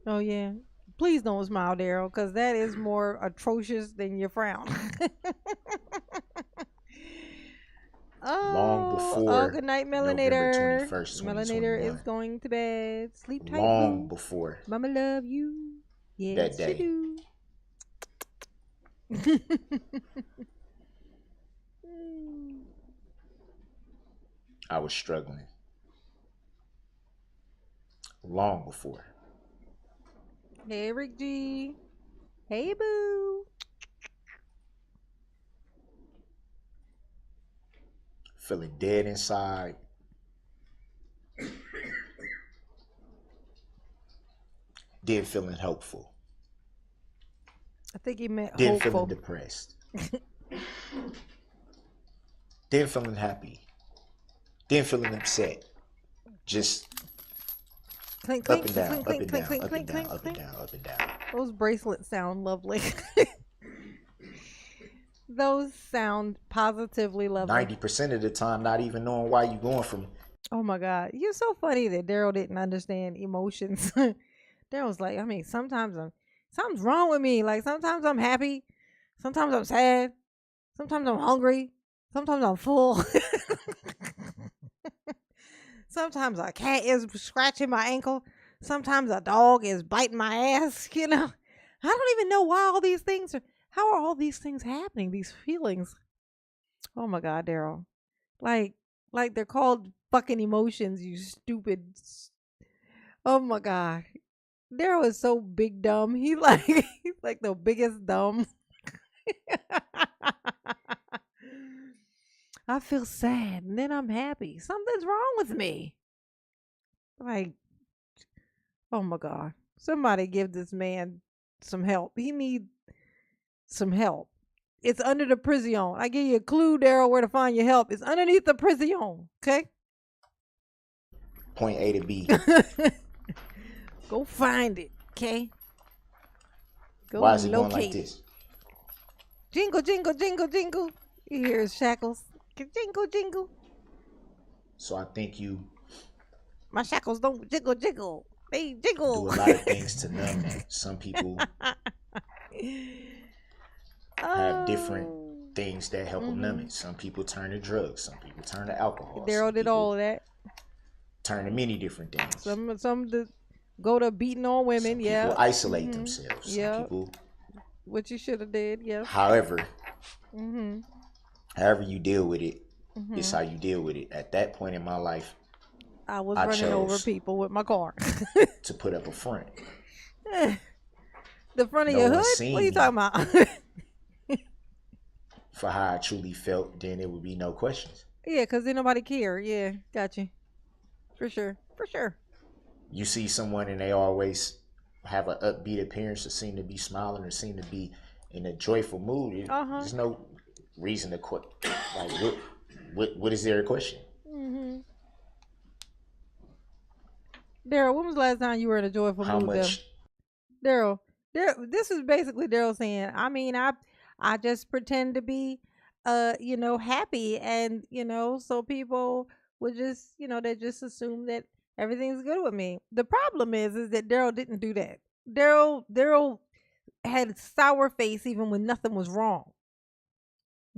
Oh, yeah. Please don't smile, Daryl, because that is more atrocious than your frown. Long before. Oh, good night, Melanator. November 21st, Melanator is going to bed. Sleep tight. Long before. Mama love you. Yes, that day. She do. I was struggling. Long before. Hey, Rick G. Hey, boo. Feeling dead inside. Then feeling hopeful. I think he meant then hopeful. Feeling depressed. Then feeling happy. Then feeling upset. Just clink, up clink, and down, clink, up clink, and clink, down, clink, up clink, and down, clink, up and down, up and down. Those bracelets sound lovely. Those sound positively lovely. 90% of the time, not even knowing why you're going from. Oh my God. You're so funny that Daryl didn't understand emotions. Daryl's like, I mean, sometimes something's wrong with me. Like sometimes I'm happy. Sometimes I'm sad. Sometimes I'm hungry. Sometimes I'm full. Sometimes a cat is scratching my ankle. Sometimes a dog is biting my ass. I don't even know why all these things are. How are all these things happening? These feelings. Oh my God, Daryl. Like they're called fucking emotions, you stupid. Oh my God. Daryl is so big dumb. He's like the biggest dumb. I feel sad and then I'm happy. Something's wrong with me. Like, oh my God. Somebody give this man some help. He needs some help. It's under the prison. I give you a clue, Daryl, where to find your help. It's underneath the prison. Okay? Point A to B. Go find it. Okay? Go Why is it locate. Going like this? Jingle, jingle, jingle, jingle. You hear his shackles. Jingle, jingle. So I think my shackles don't jiggle, jiggle. They jiggle. Do a lot of things to numb that. Some people have different things that help them numb it. Some people turn to drugs. Some people turn to alcohol. Daryl did all of that. Turn to many different things. Some go to beating on women. Some people isolate themselves. Some people. What you should have did. Yeah. However. However you deal with it, it's how you deal with it. At that point in my life, I was running over people with my car. To put up a front. The front of your hood? What are you talking about? For how I truly felt, then there would be no questions. Yeah, because then nobody care. Yeah, got you. For sure. For sure. You see someone and they always have an upbeat appearance or seem to be smiling or seem to be in a joyful mood. There's no reason to like what is there a question? Daryl, when was the last time you were in a joyful mood? How much? Daryl, this is basically Daryl saying, I mean, I just pretend to be happy, and so people would just they just assume that everything's good with me. The problem is that Daryl didn't do that. Daryl had sour face even when nothing was wrong.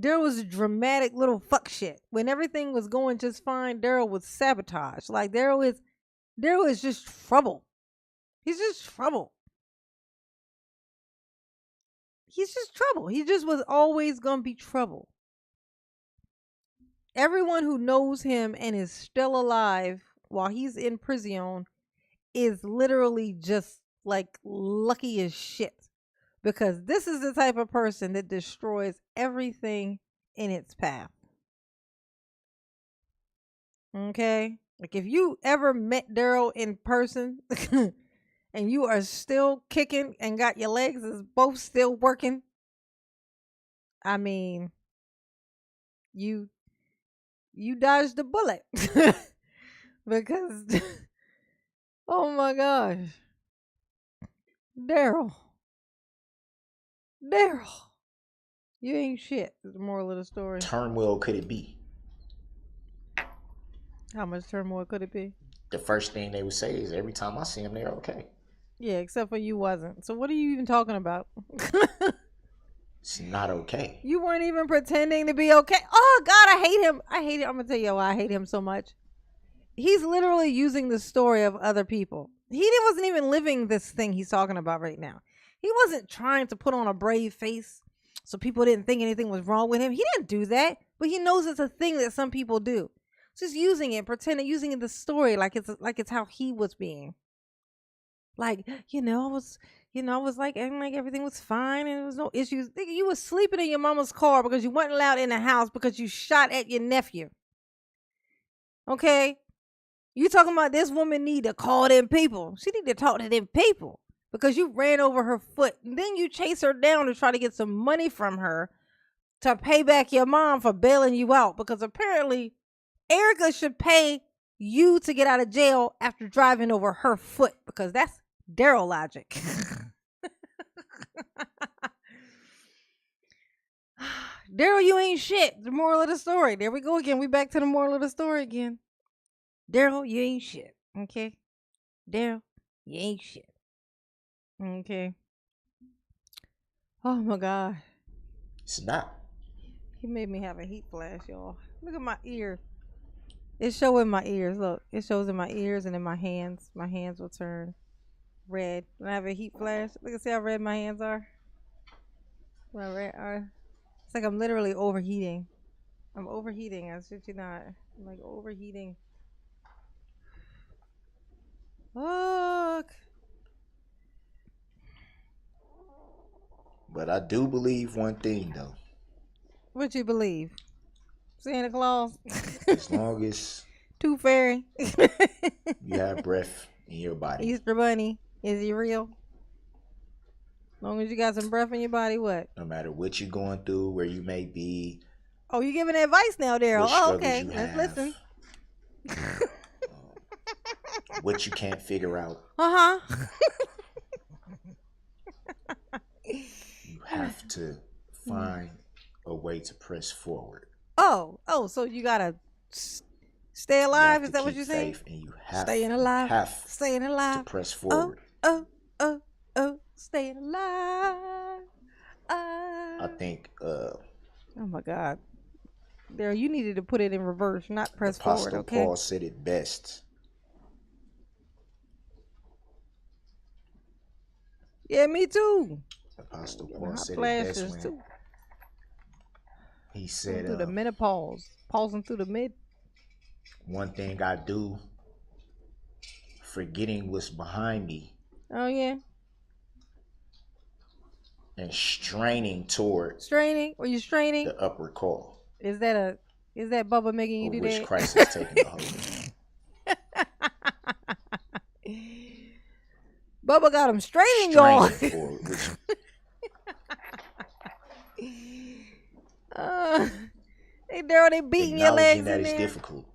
Daryl was a dramatic little fuck shit. When everything was going just fine, Daryl was sabotage. Like Daryl is just trouble. He's just trouble. he's just trouble. He just was always going to be trouble. Everyone who knows him and is still alive while he's in prison is literally just like lucky as shit, because this is the type of person that destroys everything in its path. Okay? Like if you ever met Darrell in person and you are still kicking and got your legs is both still working, I mean, you dodged the bullet. Because oh my gosh. Darrell, you ain't shit is the moral of the story. Turmoil could it be? How much turmoil could it be? The first thing they would say is every time I see them, they're okay. Yeah, except for you wasn't. So what are you even talking about? It's not okay. You weren't even pretending to be okay. Oh God, I hate him. I'm gonna tell you why I hate him so much. He's literally using the story of other people. He wasn't even living this thing he's talking about right now. He wasn't trying to put on a brave face so people didn't think anything was wrong with him. He didn't do that, but he knows it's a thing that some people do. Just using it, pretending, using it the story like it's how he was being. Like, I was like acting like everything was fine and there was no issues. Nigga, you was sleeping in your mama's car because you weren't allowed in the house because you shot at your nephew. Okay? You talking about this woman need to call them people. She need to talk to them people because you ran over her foot. And then you chase her down to try to get some money from her to pay back your mom for bailing you out, because apparently Erica should pay you to get out of jail after driving over her foot, because that's Darrell logic. Darrell, you ain't shit. The moral of the story. There we go again. We back to the moral of the story again. Darrell, you ain't shit. Okay? Darrell, you ain't shit. Okay. Oh my God. It's not. He made me have a heat flash, y'all. Look at my ear. It's showing my ears. Look, it shows in my ears and in my hands. My hands will turn red when I have a heat flash. Look and see how red my hands are. It's like I'm literally overheating. I'm overheating. I shit you not. I'm like overheating. Look. But I do believe one thing though. What you believe? Santa Claus? As long as Tooth Fairy. you have breath in your body. Easter Bunny. Is he real? As long as you got some breath in your body, what? No matter what you're going through, where you may be. Oh, you giving advice now, Darrell. Oh, okay. Let's listen. What you can't figure out. Uh-huh. You have to find a way to press forward. Oh, so you gotta stay alive? Is that what you're saying? And you have staying alive. Staying alive. To press forward. Oh, staying alive. I think. Oh my God, Darrell, you needed to put it in reverse, not press Apostle forward. Okay. Paul said it best. Yeah, me too. Apostle Paul said it best when too. He said, through the menopause, pausing through the mid. One thing I do, forgetting what's behind me. Oh yeah. And straining toward. Straining? Were you straining? The upward call. Is that Bubba making you do which that? Christ is taking the hold. Bubba got him straining, y'all. Hey, Darrell, they beating your legs that in is there. Difficult.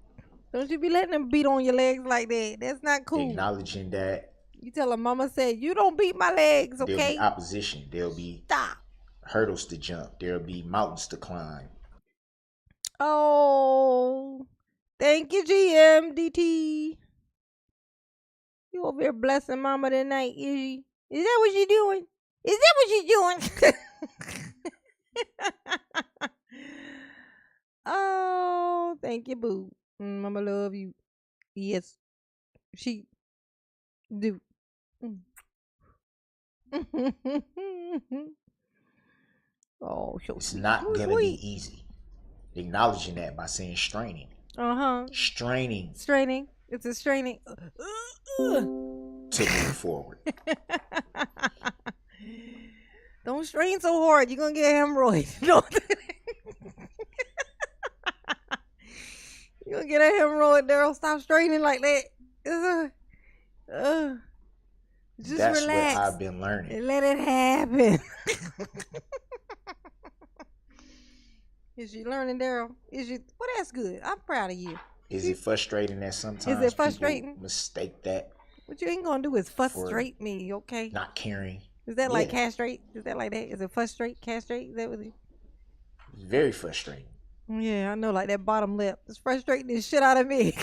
Don't you be letting them beat on your legs like that. That's not cool. Acknowledging that. You tell her mama said, you don't beat my legs, okay? There'll be opposition. There'll be hurdles to jump. There'll be mountains to climb. Oh, thank you, GMDT. You over here blessing mama tonight, is that what you doing? Is that what you doing? Oh, thank you, boo. Mama love you. Yes, she do. Oh, so it's not gonna be easy. Acknowledging that by saying straining. Straining. It's a straining to move forward. Don't strain so hard. You're gonna get hemorrhoids. You're gonna get a hemorrhoid, Darrell. Stop straining like that. Just That's relax. what I've been learning. And let it happen. Is you learning, Darrell? Well, that's good. I'm proud of you. Is it frustrating that sometimes is it frustrating? people mistake that? What you ain't gonna do is frustrate me, okay? Not caring. Is that like castrate? Is that like that? Is it frustrate, castrate? Is that what it? It's very frustrating. Yeah, I know, like that bottom lip. It's frustrating the shit out of me.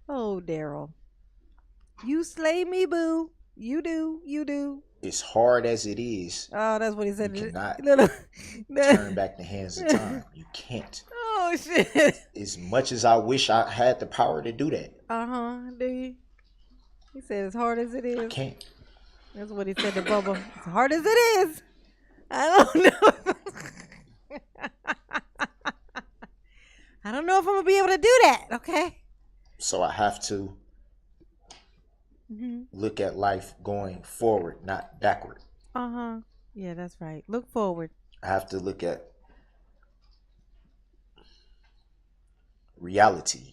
Oh, Darrell. You slay me, boo. You do. As hard as it is. Oh, that's what he said. You cannot turn back the hands of time. You can't. Oh, shit. As much as I wish I had the power to do that. Do you? He said as hard as it is. I can't. That's what he said to Bubba. As hard as it is. I don't know. I don't know if I'm going to be able to do that, okay? So I have to look at life going forward, not backward. Yeah, that's right. Look forward. I have to look at reality.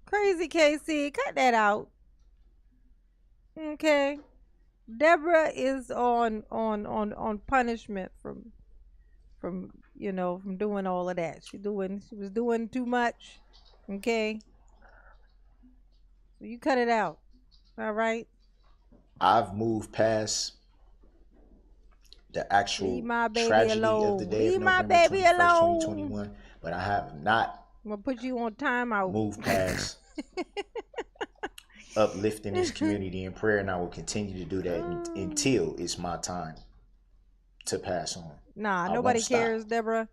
Crazy KC, cut that out. Okay. Deborah is on punishment from doing all of that. She was doing too much. Okay. So you cut it out. All right. I've moved past the actual tragedy of the day of November 21st, 2021, but I have not. I'm gonna put you on timeout. Moved past uplifting this community in prayer, and I will continue to do that until it's my time to pass on. Nah, nobody cares, Deborah.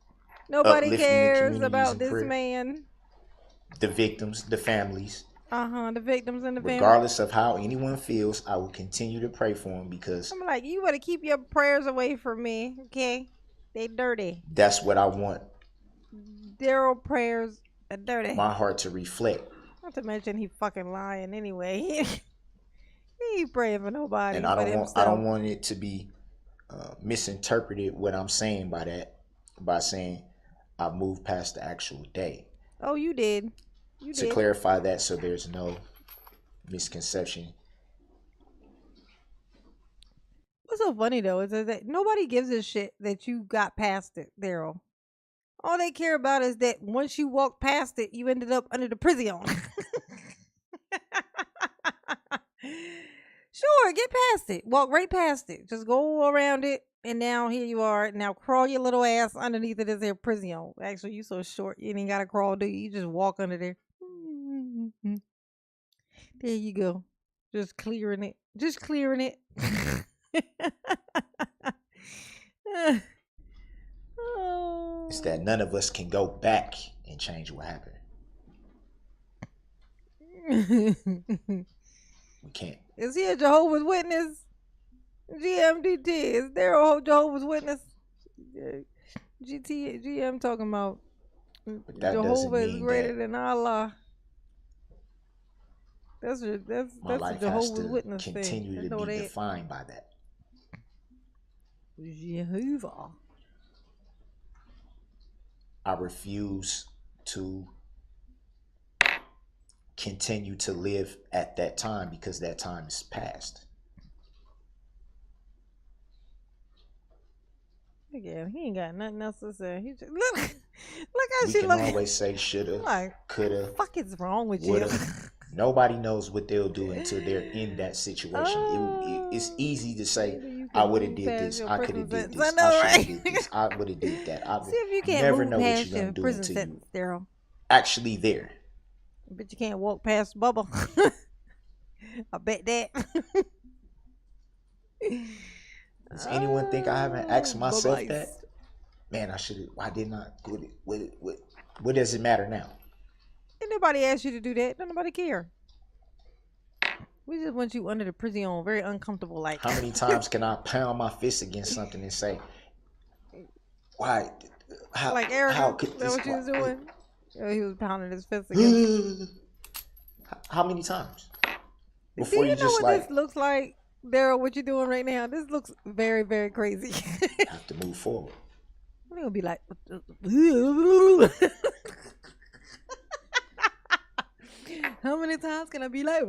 Nobody cares about this man. The victims, the families. The victims and the families. Regardless of how anyone feels, I will continue to pray for them because I'm like, you better keep your prayers away from me, okay? They dirty. That's what I want. Darrell prayers are dirty. My heart to reflect. Not to mention he fucking lying anyway. He ain't praying for nobody. And I don't want it to be misinterpreted what I'm saying by that, by saying I moved past the actual day. Oh, you did. To clarify that so there's no misconception. What's so funny though is that nobody gives a shit that you got past it, Darrell. All they care about is that once you walk past it, you ended up under the prison. Sure, get past it. Walk right past it. Just go around it. And now here you are. Now crawl your little ass underneath of this prison. Actually, you so short. You ain't got to crawl, do you? You just walk under there. There you go. Just clearing it. Just clearing it. It's that none of us can go back and change what happened. We can't. Is he a Jehovah's Witness? GMDT. Is there a Jehovah's Witness? GM talking about Jehovah is greater than Allah. That's a Jehovah's Witness thing. Continue to be defined by that. Jehovah. I refuse to continue to live at that time because that time is past. Yeah, he ain't got nothing else to say. He just, look how she looking. We can always say shoulda, coulda. What the fuck is wrong with woulda. you? Nobody knows what they'll do until they're in that situation. It's easy to say, I would have did this, I could have did this, I should have did this, I would have did that. I See if you can't never move know what past you're your gonna do prison until sentence, you Darrell. actually there. But you can't walk past Bubba. I bet that. Does anyone think I haven't asked myself that? Man, I should have. Why didn't I? What does it matter now? It nobody asked you to do that. Don't nobody care. We just want you under the prison, very uncomfortable. Like, how many times can I pound my fist against something and say, "Why? How? Like Erica, how could this?" What he was doing? He was pounding his fist against. How many times? Before do you know what this looks like, Darrell? What you doing right now? This looks very, very crazy. Have to move forward. We're gonna be like, how many times can I be like?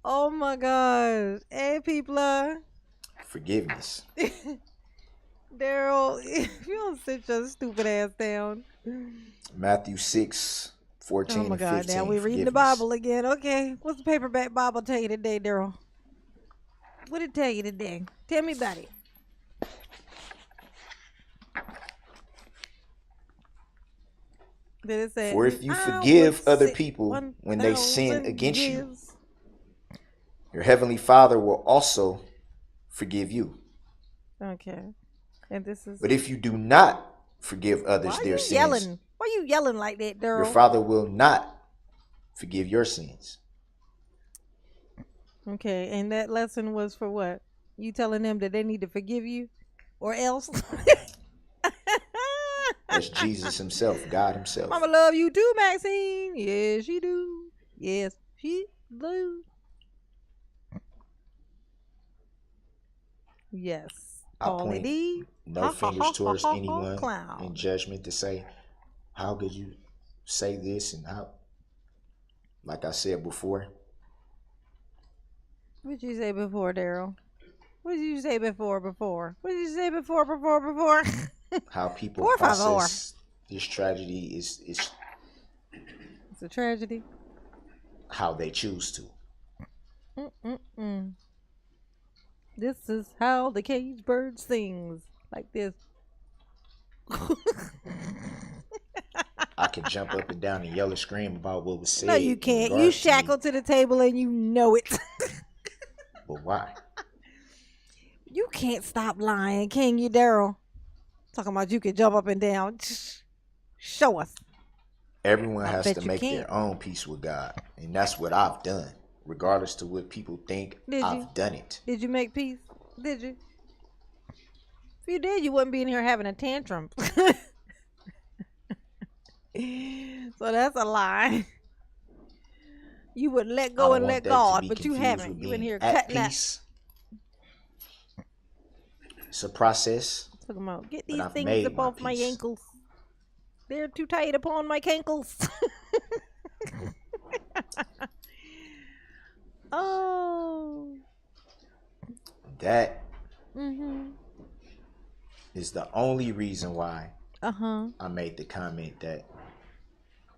Oh my gosh! Hey, people. Forgiveness. Darrell, if you don't sit your stupid ass down. Matthew 6:14. Oh my God! Now we're reading the Bible again. Okay, what's the paperback Bible tell you today, Darrell? What did it tell you today? Tell me about it. Did it say, for if you forgive other people when they sin against you, your heavenly Father will also forgive you. Okay. And this is. But if you do not forgive others their sins, yelling? Why are you yelling like that, Darrell? Your Father will not forgive your sins. Okay, and that lesson was for what? You telling them that they need to forgive you, or else? That's Jesus himself, God himself. Mama love you too, Maxine. Yes, she do. Yes, she do. Yes. I point no fingers towards anyone in judgment to say, how could you say this and how? Like I said before. What did you say before, Darrell? What did you say before? What did you say before? How people process this tragedy is it's a tragedy. How they choose to. This is how the cage bird sings, like this. I can jump up and down and yell and scream about what was said. No, you can't. You shackled to the table and you know it. But why? You can't stop lying, can you, Darrell? Talking about you can jump up and down. Show us. Everyone has to make their own peace with God. And that's what I've done. Regardless to what people think, I've done it. Did you make peace? Did you? If you did, you wouldn't be in here having a tantrum. So that's a lie. You would let go and let God, but you haven't. You in here cutting up. It's a process. Talking about, get these things up off my ankles. They're too tight upon my cankles. Oh. That is the only reason why I made the comment that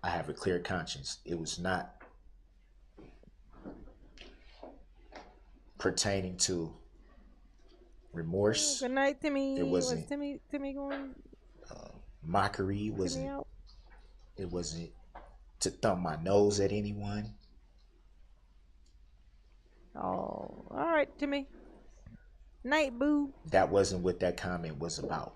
I have a clear conscience. It was not pertaining to remorse. Good night, Timmy. It wasn't. Was Timmy going? Mockery wasn't. It wasn't to thumb my nose at anyone. Oh, all right, Timmy. Night, boo. That wasn't what that comment was about.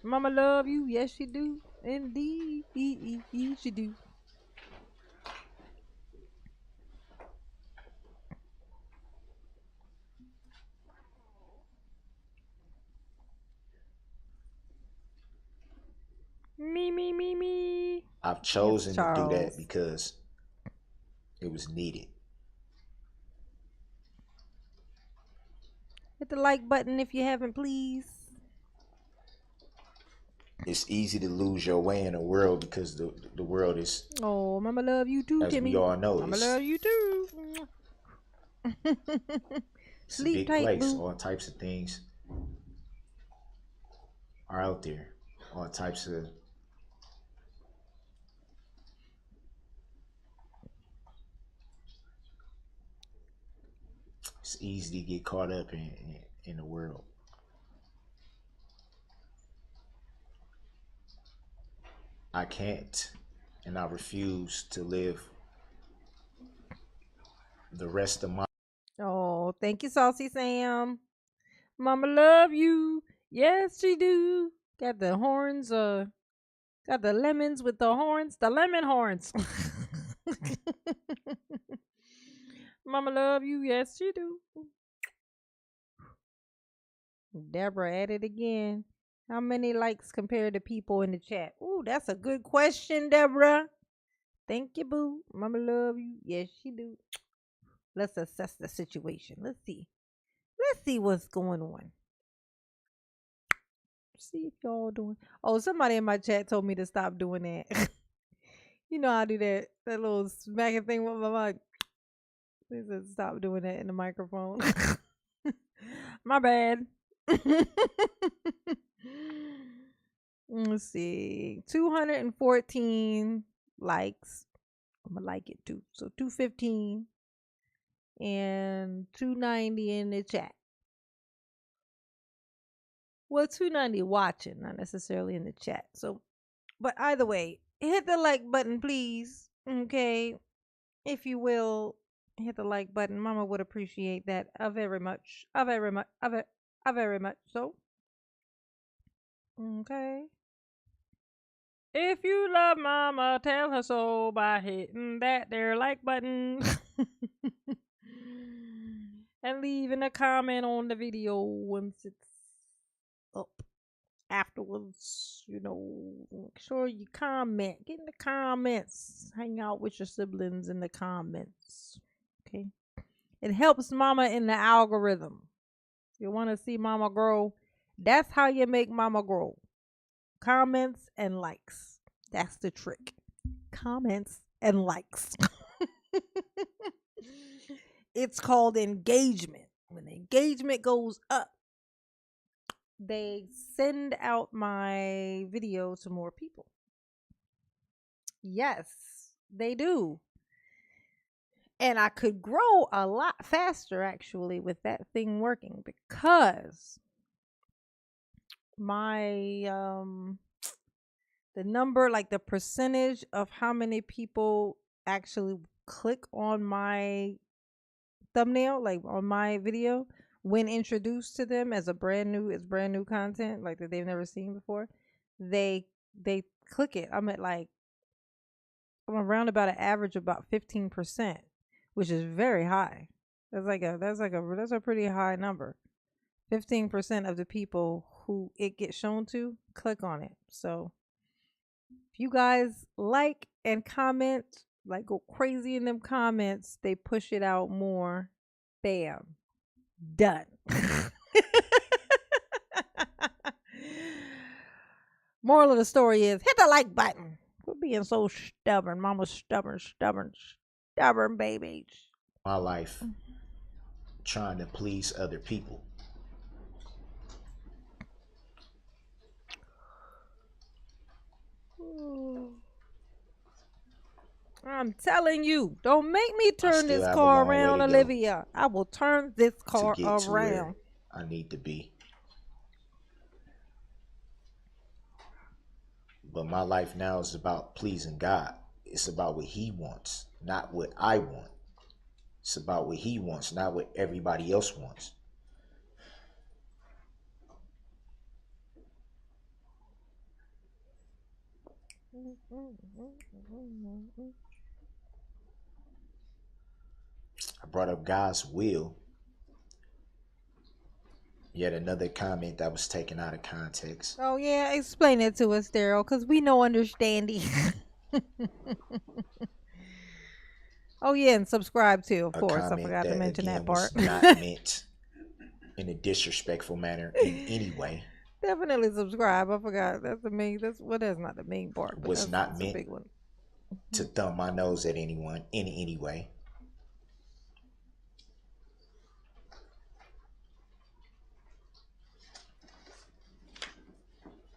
Mama love you. Yes, she do. Indeed, she do. Me. I've chosen to do that because it was needed. Hit the like button if you haven't, please. It's easy to lose your way in the world because the world is. Oh, Mama love you too, Timmy. As we all know, Mama love you too. It's a big place. Boo. All types of things are out there. All types of. It's easy to get caught up in the world. I can't, and I refuse to live the rest of my. Oh, thank you, Saucy Sam. Mama love you. Yes, she do. Got the horns, got the lemons with the horns, the lemon horns. Mama love you. Yes, she do. Deborah at it again. How many likes compared to people in the chat? Ooh, that's a good question, Deborah. Thank you, boo. Mama love you. Yes, she do. Let's assess the situation. Let's see. Let's see what's going on. See if y'all doing. Oh, somebody in my chat told me to stop doing that. You know I do that little smacking thing with my mic. They said stop doing that in the microphone. My bad. Let's see. 214 likes. I'm gonna like it too. So 215 and 290 in the chat. Well, 290 watching, not necessarily in the chat. So, but either way, hit the like button, please. Okay, if you will, hit the like button. Mama would appreciate that very much. Very much. Very much. So, okay. If you love Mama, tell her so by hitting that there like button. And leaving a comment on the video once it's up. Afterwards, make sure you comment. Get in the comments. Hang out with your siblings in the comments. Okay. It helps Mama in the algorithm. You want to see Mama grow? That's how you make Mama grow. Comments and likes. That's the trick. Comments and likes. It's called engagement. When the engagement goes up, they send out my video to more people. Yes, they do. And I could grow a lot faster actually with that thing working, because my the number, like the percentage of how many people actually click on my thumbnail, like on my video, when introduced to them as brand new content, like that they've never seen before, they click it. I'm around about an average of about 15%, which is very high. That's a pretty high number. 15% of the people who it gets shown to click on it. So if you guys like and comment, like go crazy in them comments, they push it out more. Bam. Done. Moral of the story is hit the like button. Quit being so stubborn. Mama's stubborn baby. My life trying to please other people. I'm telling you, don't make me turn this car around, Olivia. I will turn this car around. I need to be. But my life now is about pleasing God. It's about what He wants, not what I want. It's about what He wants, not what everybody else wants. I brought up God's will. Yet another comment that was taken out of context. Oh yeah, explain it to us, Daryl, because we know understanding. Oh yeah, and subscribe too, of course. I forgot to mention that part. Was not meant in a disrespectful manner in any way. Definitely subscribe. I forgot. That's not the main part. But was not meant big one. To thumb my nose at anyone in any way.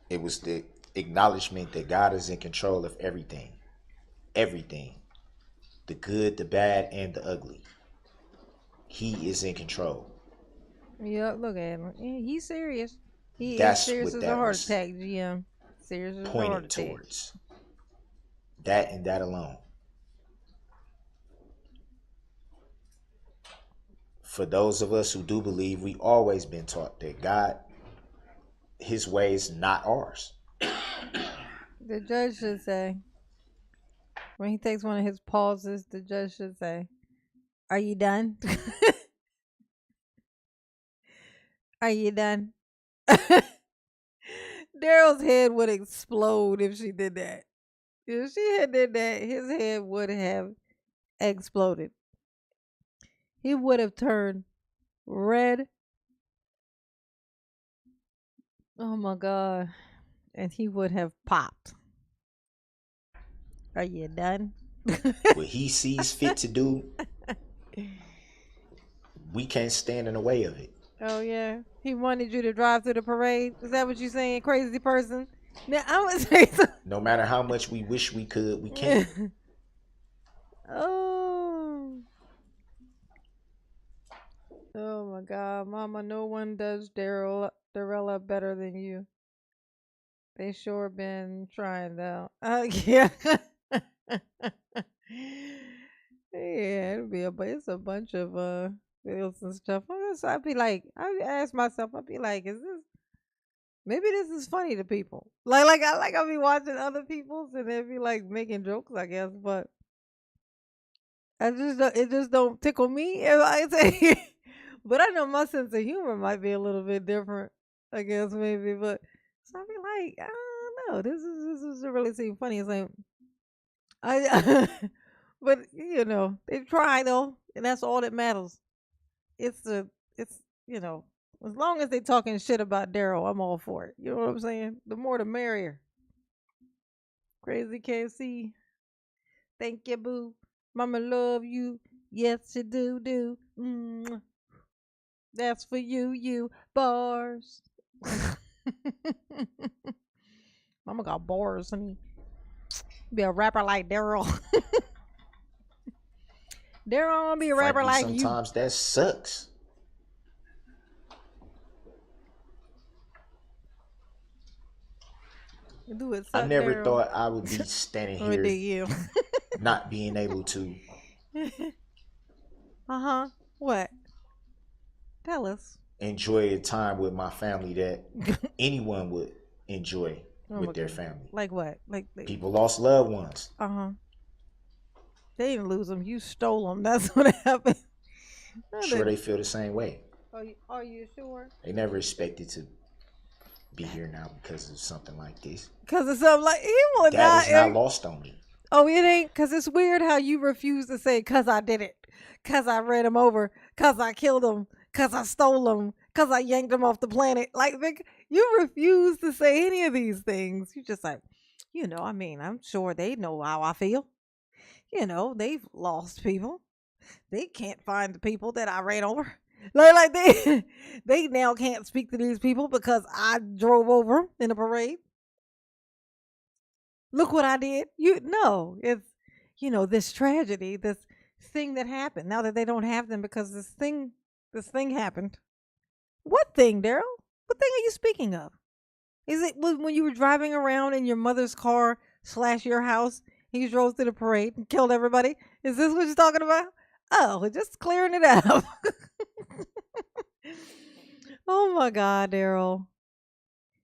It was the acknowledgement that God is in control of everything. Everything. The good, the bad, and the ugly. He is in control. Yeah, look at him. He's serious. Is serious as a heart attack, GM. Serious as a heart attack. Pointed towards. That and that alone. For those of us who do believe, we've always been taught that God his ways, not ours. The judge should say, when he takes one of his pauses, the judge should say, "Are you done? Are you done?" Darrell's head would explode if she did that. If she had did that, his head would have exploded. He would have turned red. Oh my God. And he would have popped. Are you done? What he sees fit to do, we can't stand in the way of it. Oh yeah. He wanted you to drive through the parade. Is that what you're saying, crazy person? Now I would say something. No matter how much we wish we could, we can't. Oh. Oh my God, Mama, no one does Darrella better than you. They sure been trying though. Yeah. Yeah, it's a bunch of bills and stuff. I'd be like, I ask myself, I'd be like, maybe this is funny to people. I'll be watching other people's and they'd be like making jokes, I guess, but it just don't tickle me. If I say, but I know my sense of humor might be a little bit different, I guess maybe. But so I'd be like, I don't know, this is really seem funny. It's like but they try though, and that's all that matters. It's as long as they talking shit about Darrell, I'm all for it. You know what I'm saying? The more the merrier. Crazy KC. Thank you, boo. Mama love you. Yes, you do. That's for you bars. Mama got bars, honey. Be a rapper like Darrell. Darrell wanna be a rapper like you. Sometimes that sucks. I never Darryl. thought I would be standing here not being able to. What? Tell us. Enjoy a time with my family that anyone would enjoy with their family. Like what? Like people lost loved ones. They didn't lose them. You stole them. That's what happened. I'm sure they feel the same way. Are you sure? They never expected to be here now because of something like this. Because of something like that is not lost on me. Oh, it ain't? Because it's weird how you refuse to say, because I did it, because I ran him over, because I killed him, because I stole him, because I yanked him off the planet. Like, Vic, you refuse to say any of these things. You just like, I'm sure they know how I feel. They've lost people. They can't find the people that I ran over. Like they now can't speak to these people because I drove over them in a parade. Look what I did. It's this tragedy, this thing that happened. Now that they don't have them because this thing happened. What thing, Darrell? What thing are you speaking of? Is it when you were driving around in your mother's car / your house? You drove through the parade and killed everybody. Is this what you're talking about? Oh, just clearing it up. Oh my God, Darrell.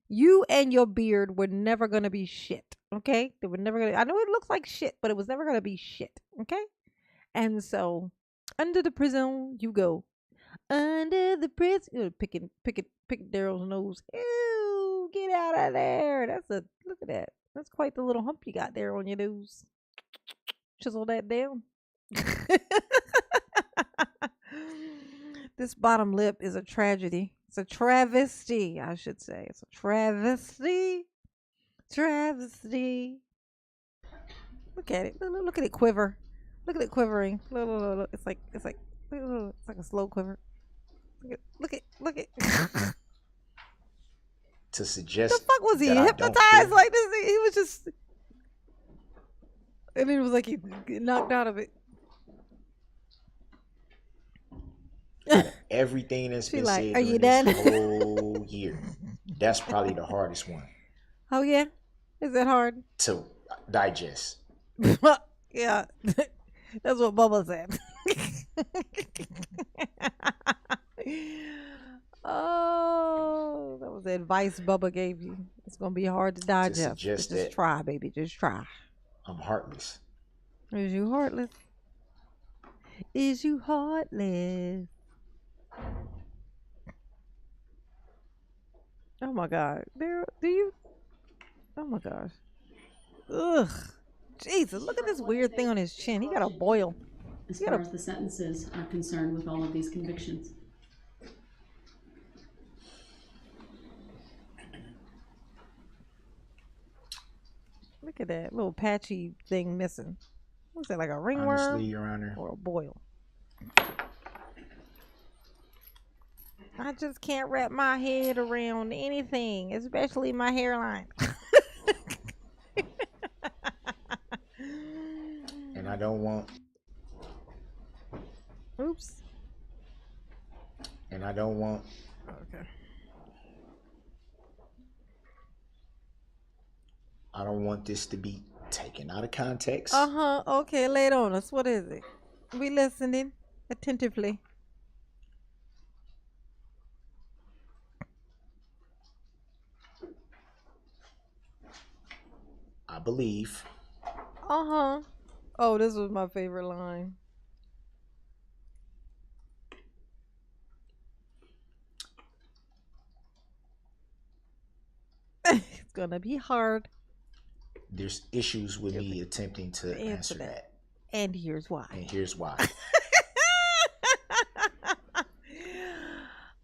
You and your beard were never going to be shit, okay? They were never going to, I know it looks like shit, but it was never going to be shit, okay? And so, under the prison you go. Under the prison, picking Darrell's nose. Ew, get out of there. Look at that. That's quite the little hump you got there on your nose. Chisel that down. This bottom lip is a tragedy. It's a travesty, I should say. It's a travesty. Travesty. Look at it. Look at it quiver. Look at it quivering. Look. It's like a slow quiver. Look at. To suggest the fuck was he hypnotized like this? He was just, and it was like he knocked out of it. Everything that's been like, said are you during done? this whole year, that's probably the hardest one. Oh yeah, is that hard to digest? Yeah, that's what Bubba said. Oh, that was the advice Bubba gave you. It's gonna be hard to digest. Just try, baby. Just try. I'm heartless. Is you heartless? Is you heartless? Oh my God. Do you? Oh my gosh. Ugh. Jesus, look at this weird thing on his chin. He got a boil. As far as the sentences are concerned with all of these convictions. Look at that little patchy thing missing. What's that, like a ringworm? Honestly, Your Honor. Or a boil? I just can't wrap my head around anything, especially my hairline. And I don't want. Oops. And I don't want. Okay. I don't want this to be taken out of context. Okay, lay it on us. What is it? We listening attentively. I believe. Oh, this was my favorite line. It's gonna be hard. There's issues with me attempting to answer that. And here's why.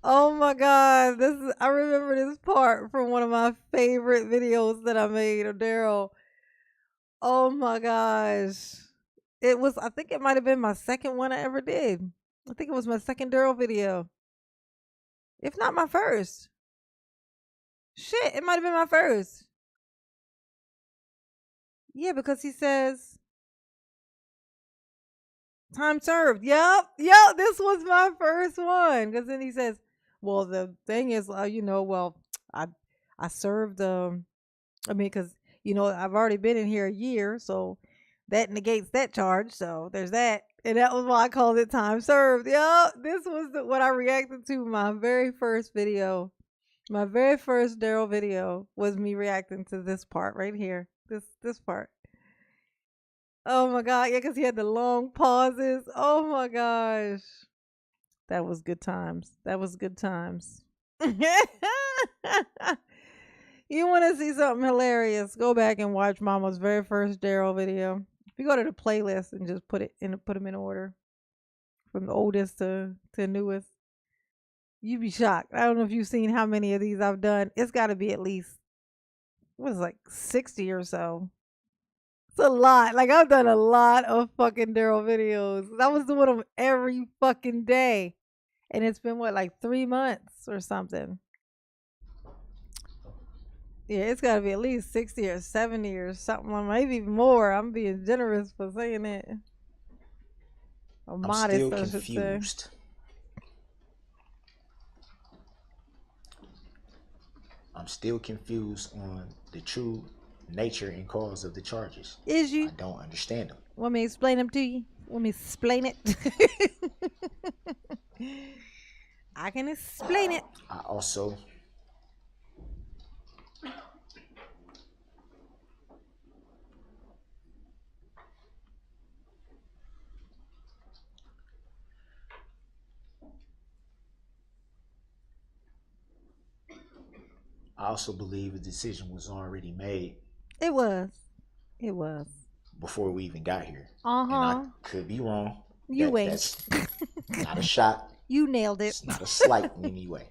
Oh my God. I remember this part from one of my favorite videos that I made of Darrell. Oh my gosh. I think it might have been my second one I ever did. I think it was my second Darrell video. If not my first. Shit, it might have been my first. Yeah, because he says, time served. Yep, this was my first one. Because then he says, well, the thing is, I served, because, I've already been in here a year, so that negates that charge. So there's that. And that was why I called it time served. Yep, this was what I reacted to my very first video. My very first Darrell video was me reacting to this part right here. This part. Oh my God. Yeah, because he had the long pauses. Oh my gosh. That was good times. You want to see something hilarious? Go back and watch Mama's very first Darrell video. If you go to the playlist and just put them in order from the oldest to newest, you'd be shocked. I don't know if you've seen how many of these I've done. It's got to be at least, like 60 or so. It's a lot. Like, I've done a lot of fucking Darrell videos. I was doing them every fucking day. And it's been, like 3 months or something. Yeah, it's got to be at least 60 or 70 or something. Maybe even more. I'm being generous for saying it. I'm still confused. I'm still confused on the true nature and cause of the charges. Is you? I don't understand them. Want me to explain them to you? Want me to explain it? I can explain it. I also believe a decision was already made. It was. Before we even got here. And I could be wrong. That's not a shot. You nailed it. It's not a slight in any way.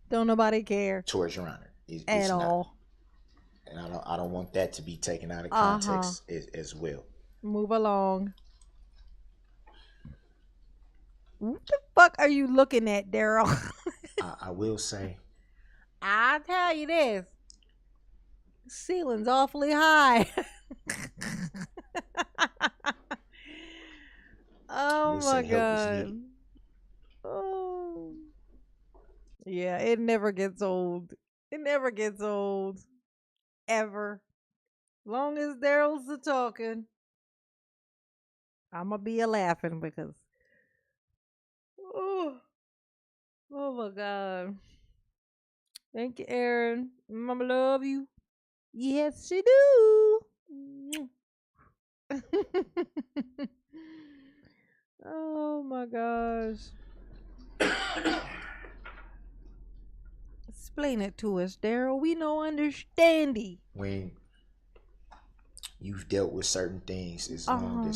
Don't nobody care. Towards Your Honor. It's at all. And I don't want that to be taken out of context as well. Move along. What the fuck are you looking at, Darrell? I will say. I'll tell you this. The ceiling's awfully high. Oh my God. Oh. Yeah, it never gets old. Ever. Long as Darrell's the talking, I'ma be a laughing because Oh my God. Thank you, Aaron. Mama love you. Yes, she do. Oh my gosh. Explain it to us, Daryl. We no understandy. When you've dealt with certain things as long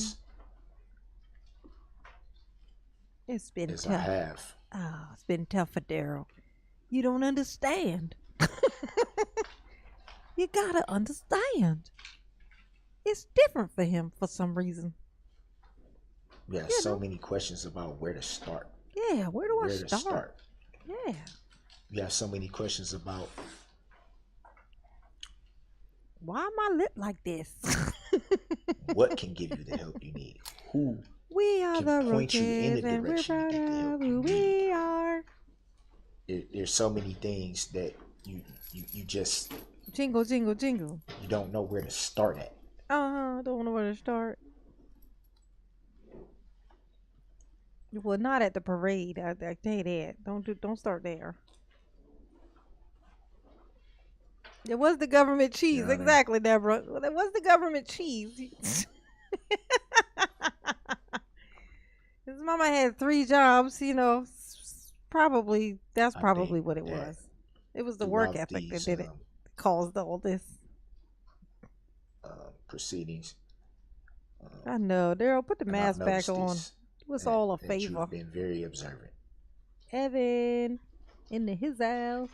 it's been as tough. I have. It's been tough for Daryl. You don't understand. You gotta understand. It's different for him for some reason. We have so many questions about where to start. Yeah, where do I start? Yeah. We have so many questions about why my lip like this? What can give you the help you need? Who we are can the point you in the direction to get the help you need? We are. There's so many things that you just jingle. You don't know where to start at. Don't know where to start. Well, not at the parade. I tell you that. Don't start there. It was the government cheese, you know exactly, Deborah. Well, it was the government cheese. His mama had 3 jobs, you know. Probably that's probably what it was. It was the work ethic that did it, caused all this proceedings. I know, Daryl. Put the mask back on. It was all a favor. You've been very observant. Evan, into his house.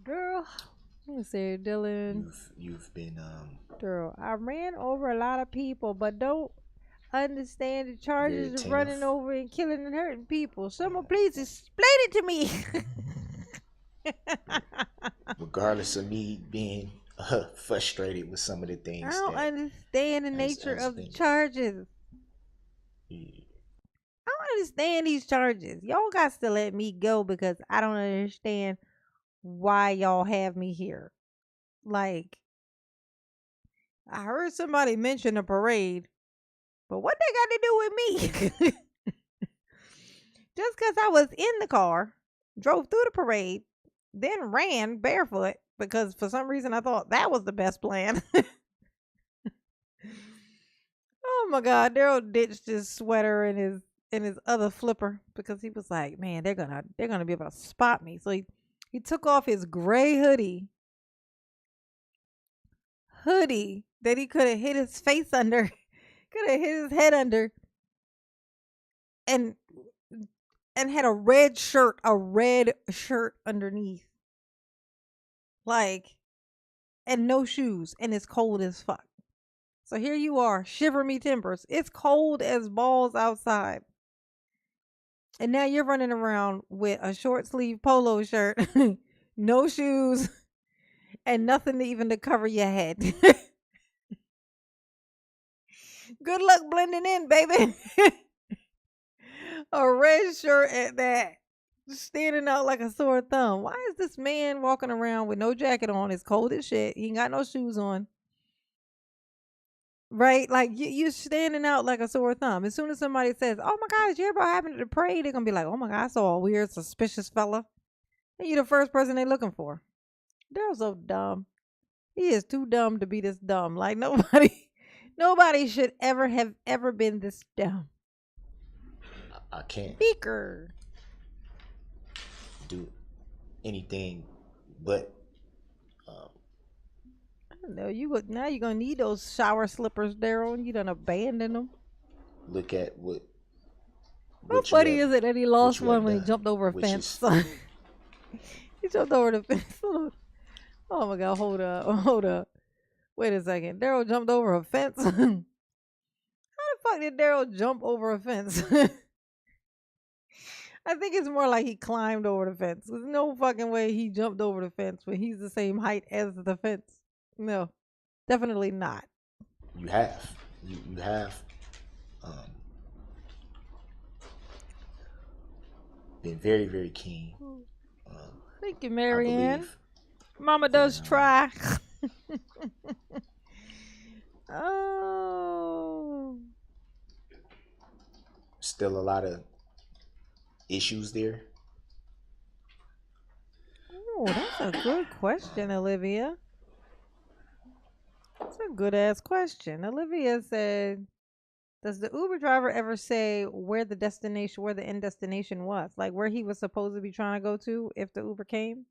Girl, let me see, Dylan. You've been Girl, I ran over a lot of people, but don't understand the charges of running over and killing and hurting people. Someone please explain it to me. Regardless of me being frustrated with some of the things, I don't understand the nature of the charges. I don't understand these charges. Y'all got to let me go because I don't understand why y'all have me here. Like, I heard somebody mention a parade, but what they got to do with me? Just because I was in the car, drove through the parade, then ran barefoot because for some reason I thought that was the best plan. Oh my God, Daryl ditched his sweater and his other flipper because he was like, man, they're gonna be able to spot me. So he took off his gray hoodie that he could have hit his face under, could have hit his head under, and had a red shirt underneath. Like, and no shoes, and it's cold as fuck. So here you are, shiver me timbers. It's cold as balls outside. And now you're running around with a short sleeve polo shirt, no shoes, and nothing even to cover your head. Good luck blending in, baby. A red shirt at that, standing out like a sore thumb. Why is this man walking around with no jacket on? It's cold as shit. He ain't got no shoes on. Right? Like, you're standing out like a sore thumb. As soon as somebody says, oh my God, did you hear about what happened at the parade? They're going to be like, oh my God, I saw a weird, suspicious fella. And you're the first person they're looking for. They're so dumb. He is too dumb to be this dumb. Like, nobody should ever been this dumb. I can't do anything but no, now you're gonna need those shower slippers, Daryl. You done abandoned them. Look at what. How funny is it that he lost one when he jumped over a fence? He jumped over the fence. Oh my God! Hold up. Wait a second. Daryl jumped over a fence. How the fuck did Daryl jump over a fence? I think it's more like he climbed over the fence. There's no fucking way he jumped over the fence when he's the same height as the fence. No, definitely not. You have. You have been very, very keen. Thank you, Marianne. Mama does try. Oh. Still a lot of issues there? Oh, that's a good question, Olivia. That's a good ass question. Olivia said, does the Uber driver ever say where the end destination was? Like where he was supposed to be trying to go to if the Uber came?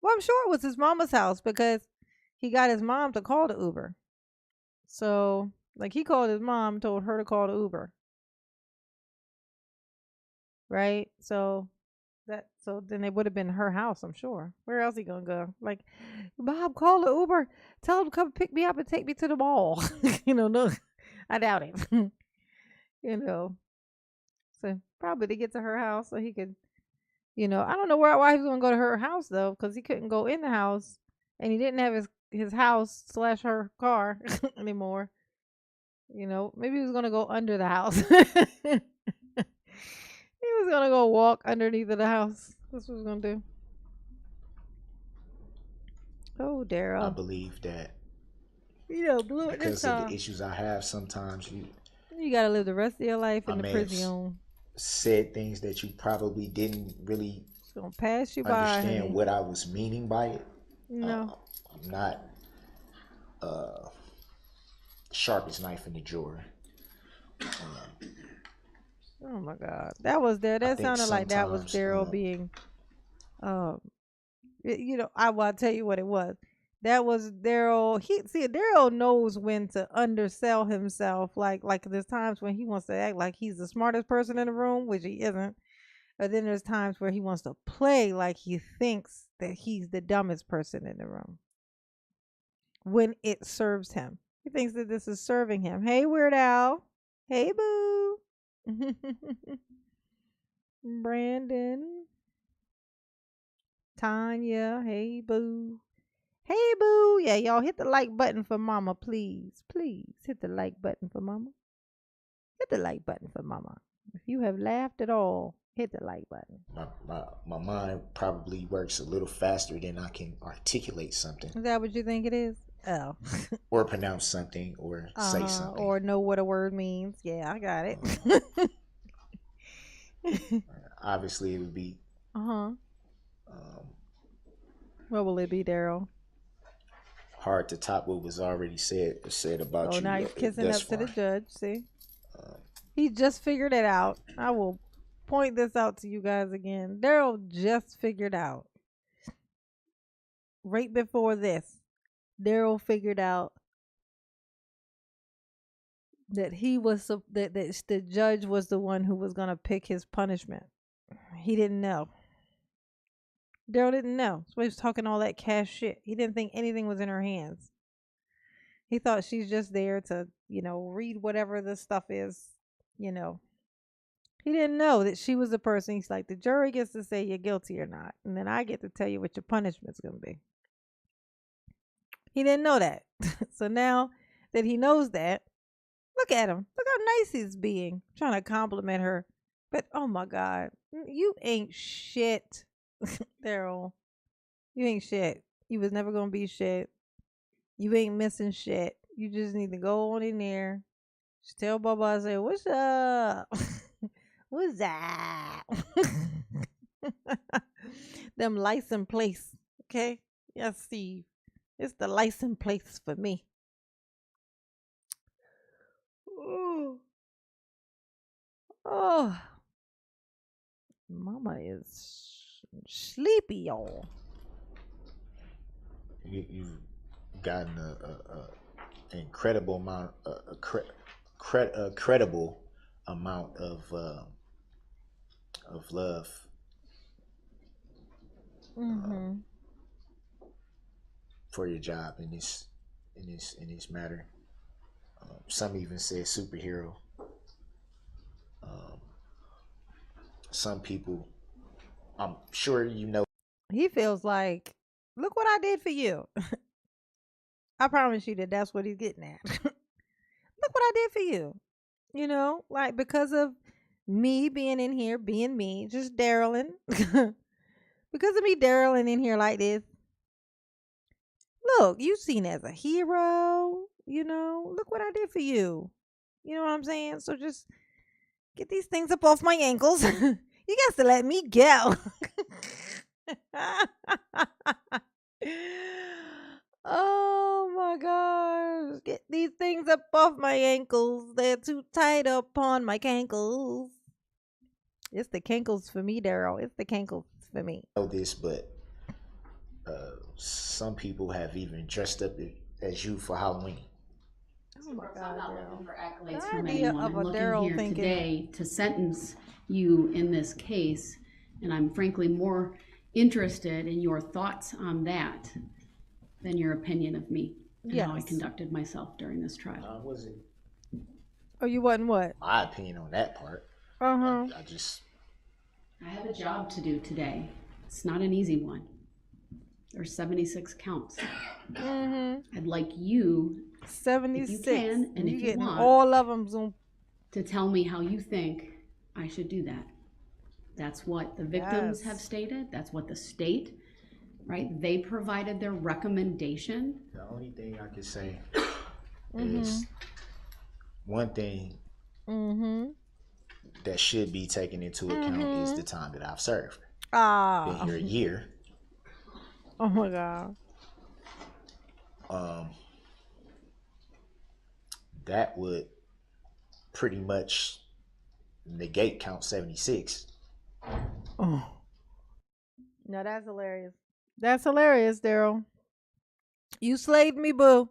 Well, I'm sure it was his mama's house because he got his mom to call the Uber. So, like, he called his mom, told her to call the Uber. Right? So then it would have been her house, I'm sure. Where else he gonna go? Like, Bob, call the Uber. Tell him to come pick me up and take me to the mall. No, I doubt it. So probably to get to her house so he could, I don't know why he was gonna go to her house though, because he couldn't go in the house and he didn't have his house / her car anymore. Maybe he was gonna go under the house. He was gonna go walk underneath of the house. That's what he was gonna do. Oh, Daryl. I believe that. Blew it because of the issues I have, sometimes you gotta live the rest of your life in the prison. Said things that you probably didn't really it's gonna pass you understand by, what I was meaning by it. No. I'm not sharpest knife in the drawer. Oh my God, that was there. That sounded like that was Daryl being, I'll tell you what it was. That was Daryl. Daryl knows when to undersell himself. Like there's times when he wants to act like he's the smartest person in the room, which he isn't. But then there's times where he wants to play like he thinks that he's the dumbest person in the room. When it serves him, he thinks that this is serving him. Hey, Weird Al. Hey, boo. Brandon. Tanya. Hey, boo. Hey, boo. Yeah, y'all hit the like button for mama, please. Please hit the like button for mama. Hit the like button for mama. If you have laughed at all, hit the like button. My mind probably works a little faster than I can articulate something. Is that what you think it is? Oh. Or pronounce something or say something. Or know what a word means. Yeah, I got it. Obviously, it would be. What will it be, Daryl? Hard to top what was already said about you. Oh, now he's kissing up to the judge. See, he just figured it out. I will point this out to you guys again. Daryl just figured out right before this. Daryl figured out that that the judge was the one who was gonna pick his punishment. He didn't know. Daryl didn't know. So he was talking all that cash shit. He didn't think anything was in her hands. He thought she's just there to, read whatever the stuff is, He didn't know that she was the person. He's like, the jury gets to say you're guilty or not. And then I get to tell you what your punishment's going to be. He didn't know that. So now that he knows that, look at him. Look how nice he's being. Trying to compliment her. But, oh my God, you ain't shit, Daryl. You ain't shit. You was never going to be shit. You ain't missing shit. You just need to go on in there. Just tell Bubba, I say, what's up? What's up? Them license plates. Okay? Yes, Steve. It's the license plates for me. Oh. Mama is sleepy, y'all. You've gotten an incredible amount, a credible amount of love. For your job in this matter. Some even say superhero. Some people, I'm sure he feels like, look what I did for you. I promise you that's what he's getting at. Look what I did for you. Like because of me being in here, being me, just Darylin. Because of me Darylin in here like this. Look, you seen as a hero, look what I did for you. You know what I'm saying? So just get these things up off my ankles. You You got to let me go. Oh my gosh. Get these things up off my ankles. They're too tight upon my cankles. It's the cankles for me, Darrell. It's the cankles for me. I know this, but some people have even dressed up as you for Halloween. Oh my God, I'm not looking for accolades from anyone. I'm looking here today to sentence you in this case, and I'm frankly more interested in your thoughts on that than your opinion of me and how I conducted myself during this trial. Was it? Oh, you wasn't what? My opinion on that part. Uh-huh. I have a job to do today. It's not an easy one. There's 76 counts. Mm-hmm. I'd like you, 76, if you can, and if you want, all of them Zoom, to tell me how you think I should do that. That's what the victims have stated. That's what the state, right? They provided their recommendation. The only thing I can say is one thing that should be taken into account is the time that I've served. Been here a year. Oh my God. That would pretty much negate count 76. Oh. No, that's hilarious. That's hilarious, Darrell. You slayed me, boo.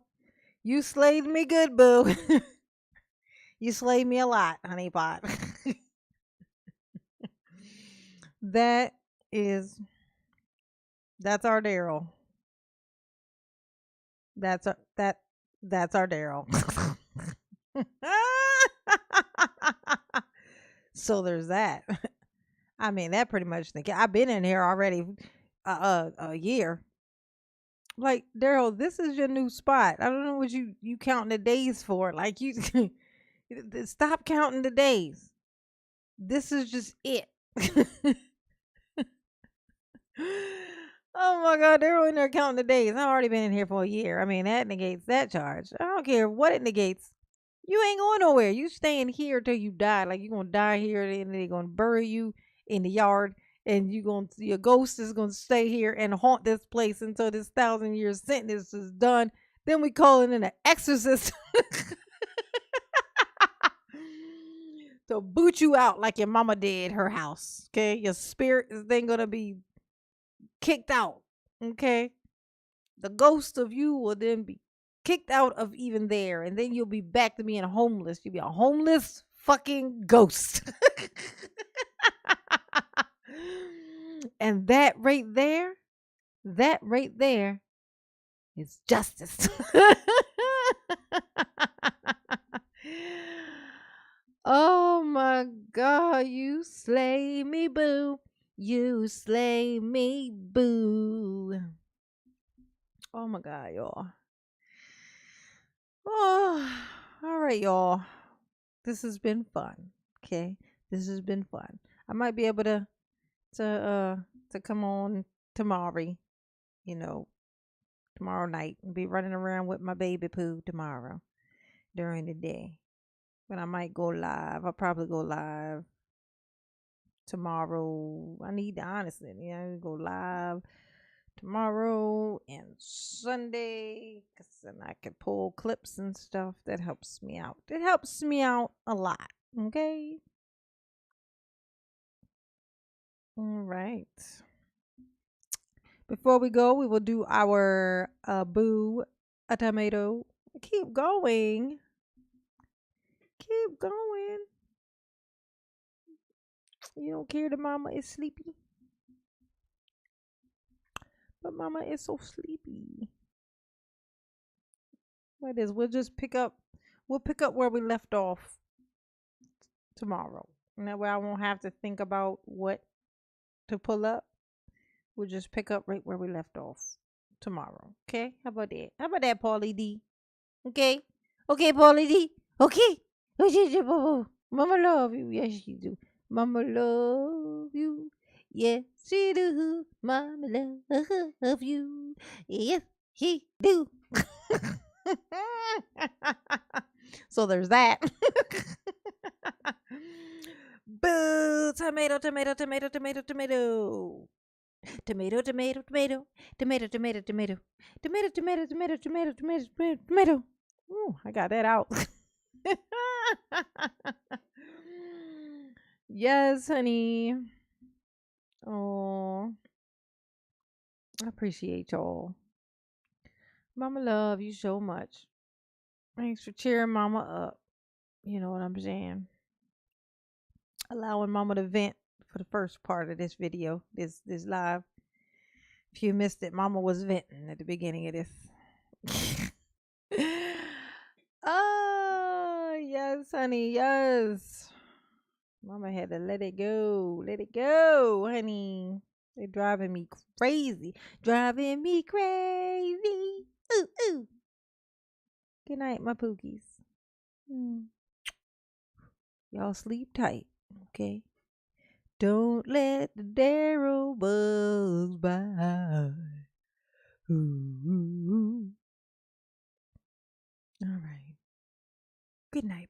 You slayed me good, boo. You slayed me a lot, honey pot. That's our Darrell. That's our Darrell. So there's that. I mean, that pretty much I've been in here already a year. Like, Darrell, this is your new spot. I don't know what you counting the days for. Like, you stop counting the days. This is just it. Oh my God, they're in there counting the days. I've already been in here for a year. I mean, that negates that charge. I don't care what it negates. You ain't going nowhere. You staying here till you die. Like, you're gonna die here, and they're gonna bury you in the yard, and your ghost is gonna stay here and haunt this place until this 1,000-year sentence is done. Then we call it an exorcist to boot you out like your mama did her house. Okay, your spirit is then gonna be kicked out. Okay, the ghost of you will then be kicked out of even there, and then you'll be back to being homeless. You'll be a homeless fucking ghost. And that right there is justice. Oh my God, you slay me, boo. You slay me, boo. Oh my God, y'all. Oh, all right, y'all. This has been fun. Okay, this has been fun. I might be able to come on tomorrow. Tomorrow night, and be running around with my baby poo tomorrow during the day. But I might go live. I'll probably go live tomorrow. I need to honestly, go live tomorrow and Sunday, because then I can pull clips and stuff. That helps me out. It helps me out a lot. Okay. All right. Before we go, we will do our boo a tomato. Keep going. Keep going. You don't care that mama is sleepy? But mama is so sleepy. What is? We'll pick up where we left off tomorrow. And that way I won't have to think about what to pull up. We'll just pick up right where we left off tomorrow. Okay? How about that? How about that, Paulie D? Okay? Okay, Paulie D? Okay? Mama love you. Yes, you do. Mama love you. Yes, she do. Mama love you. Yes, she do. So there's that. Boo! Boo! Tomato, tomato, tomato, tomato, tomato. Tomato, tomato, tomato, tomato, tomato, tomato, tomato, tomato, tomato, tomato, tomato, tomato. Ooh, I got that out. Yes, honey. Oh, I appreciate y'all. Mama love you so much. Thanks for cheering Mama up. You know what I'm saying? Allowing Mama to vent for the first part of this video, this live. If you missed it, Mama was venting at the beginning of this. Oh, yes, honey, yes. Mama had to let it go. Let it go, honey. They're driving me crazy. Driving me crazy. Ooh, ooh. Good night, my pookies. Y'all sleep tight, okay? Don't let the Darrell bugs by. Ooh. All right. Good night,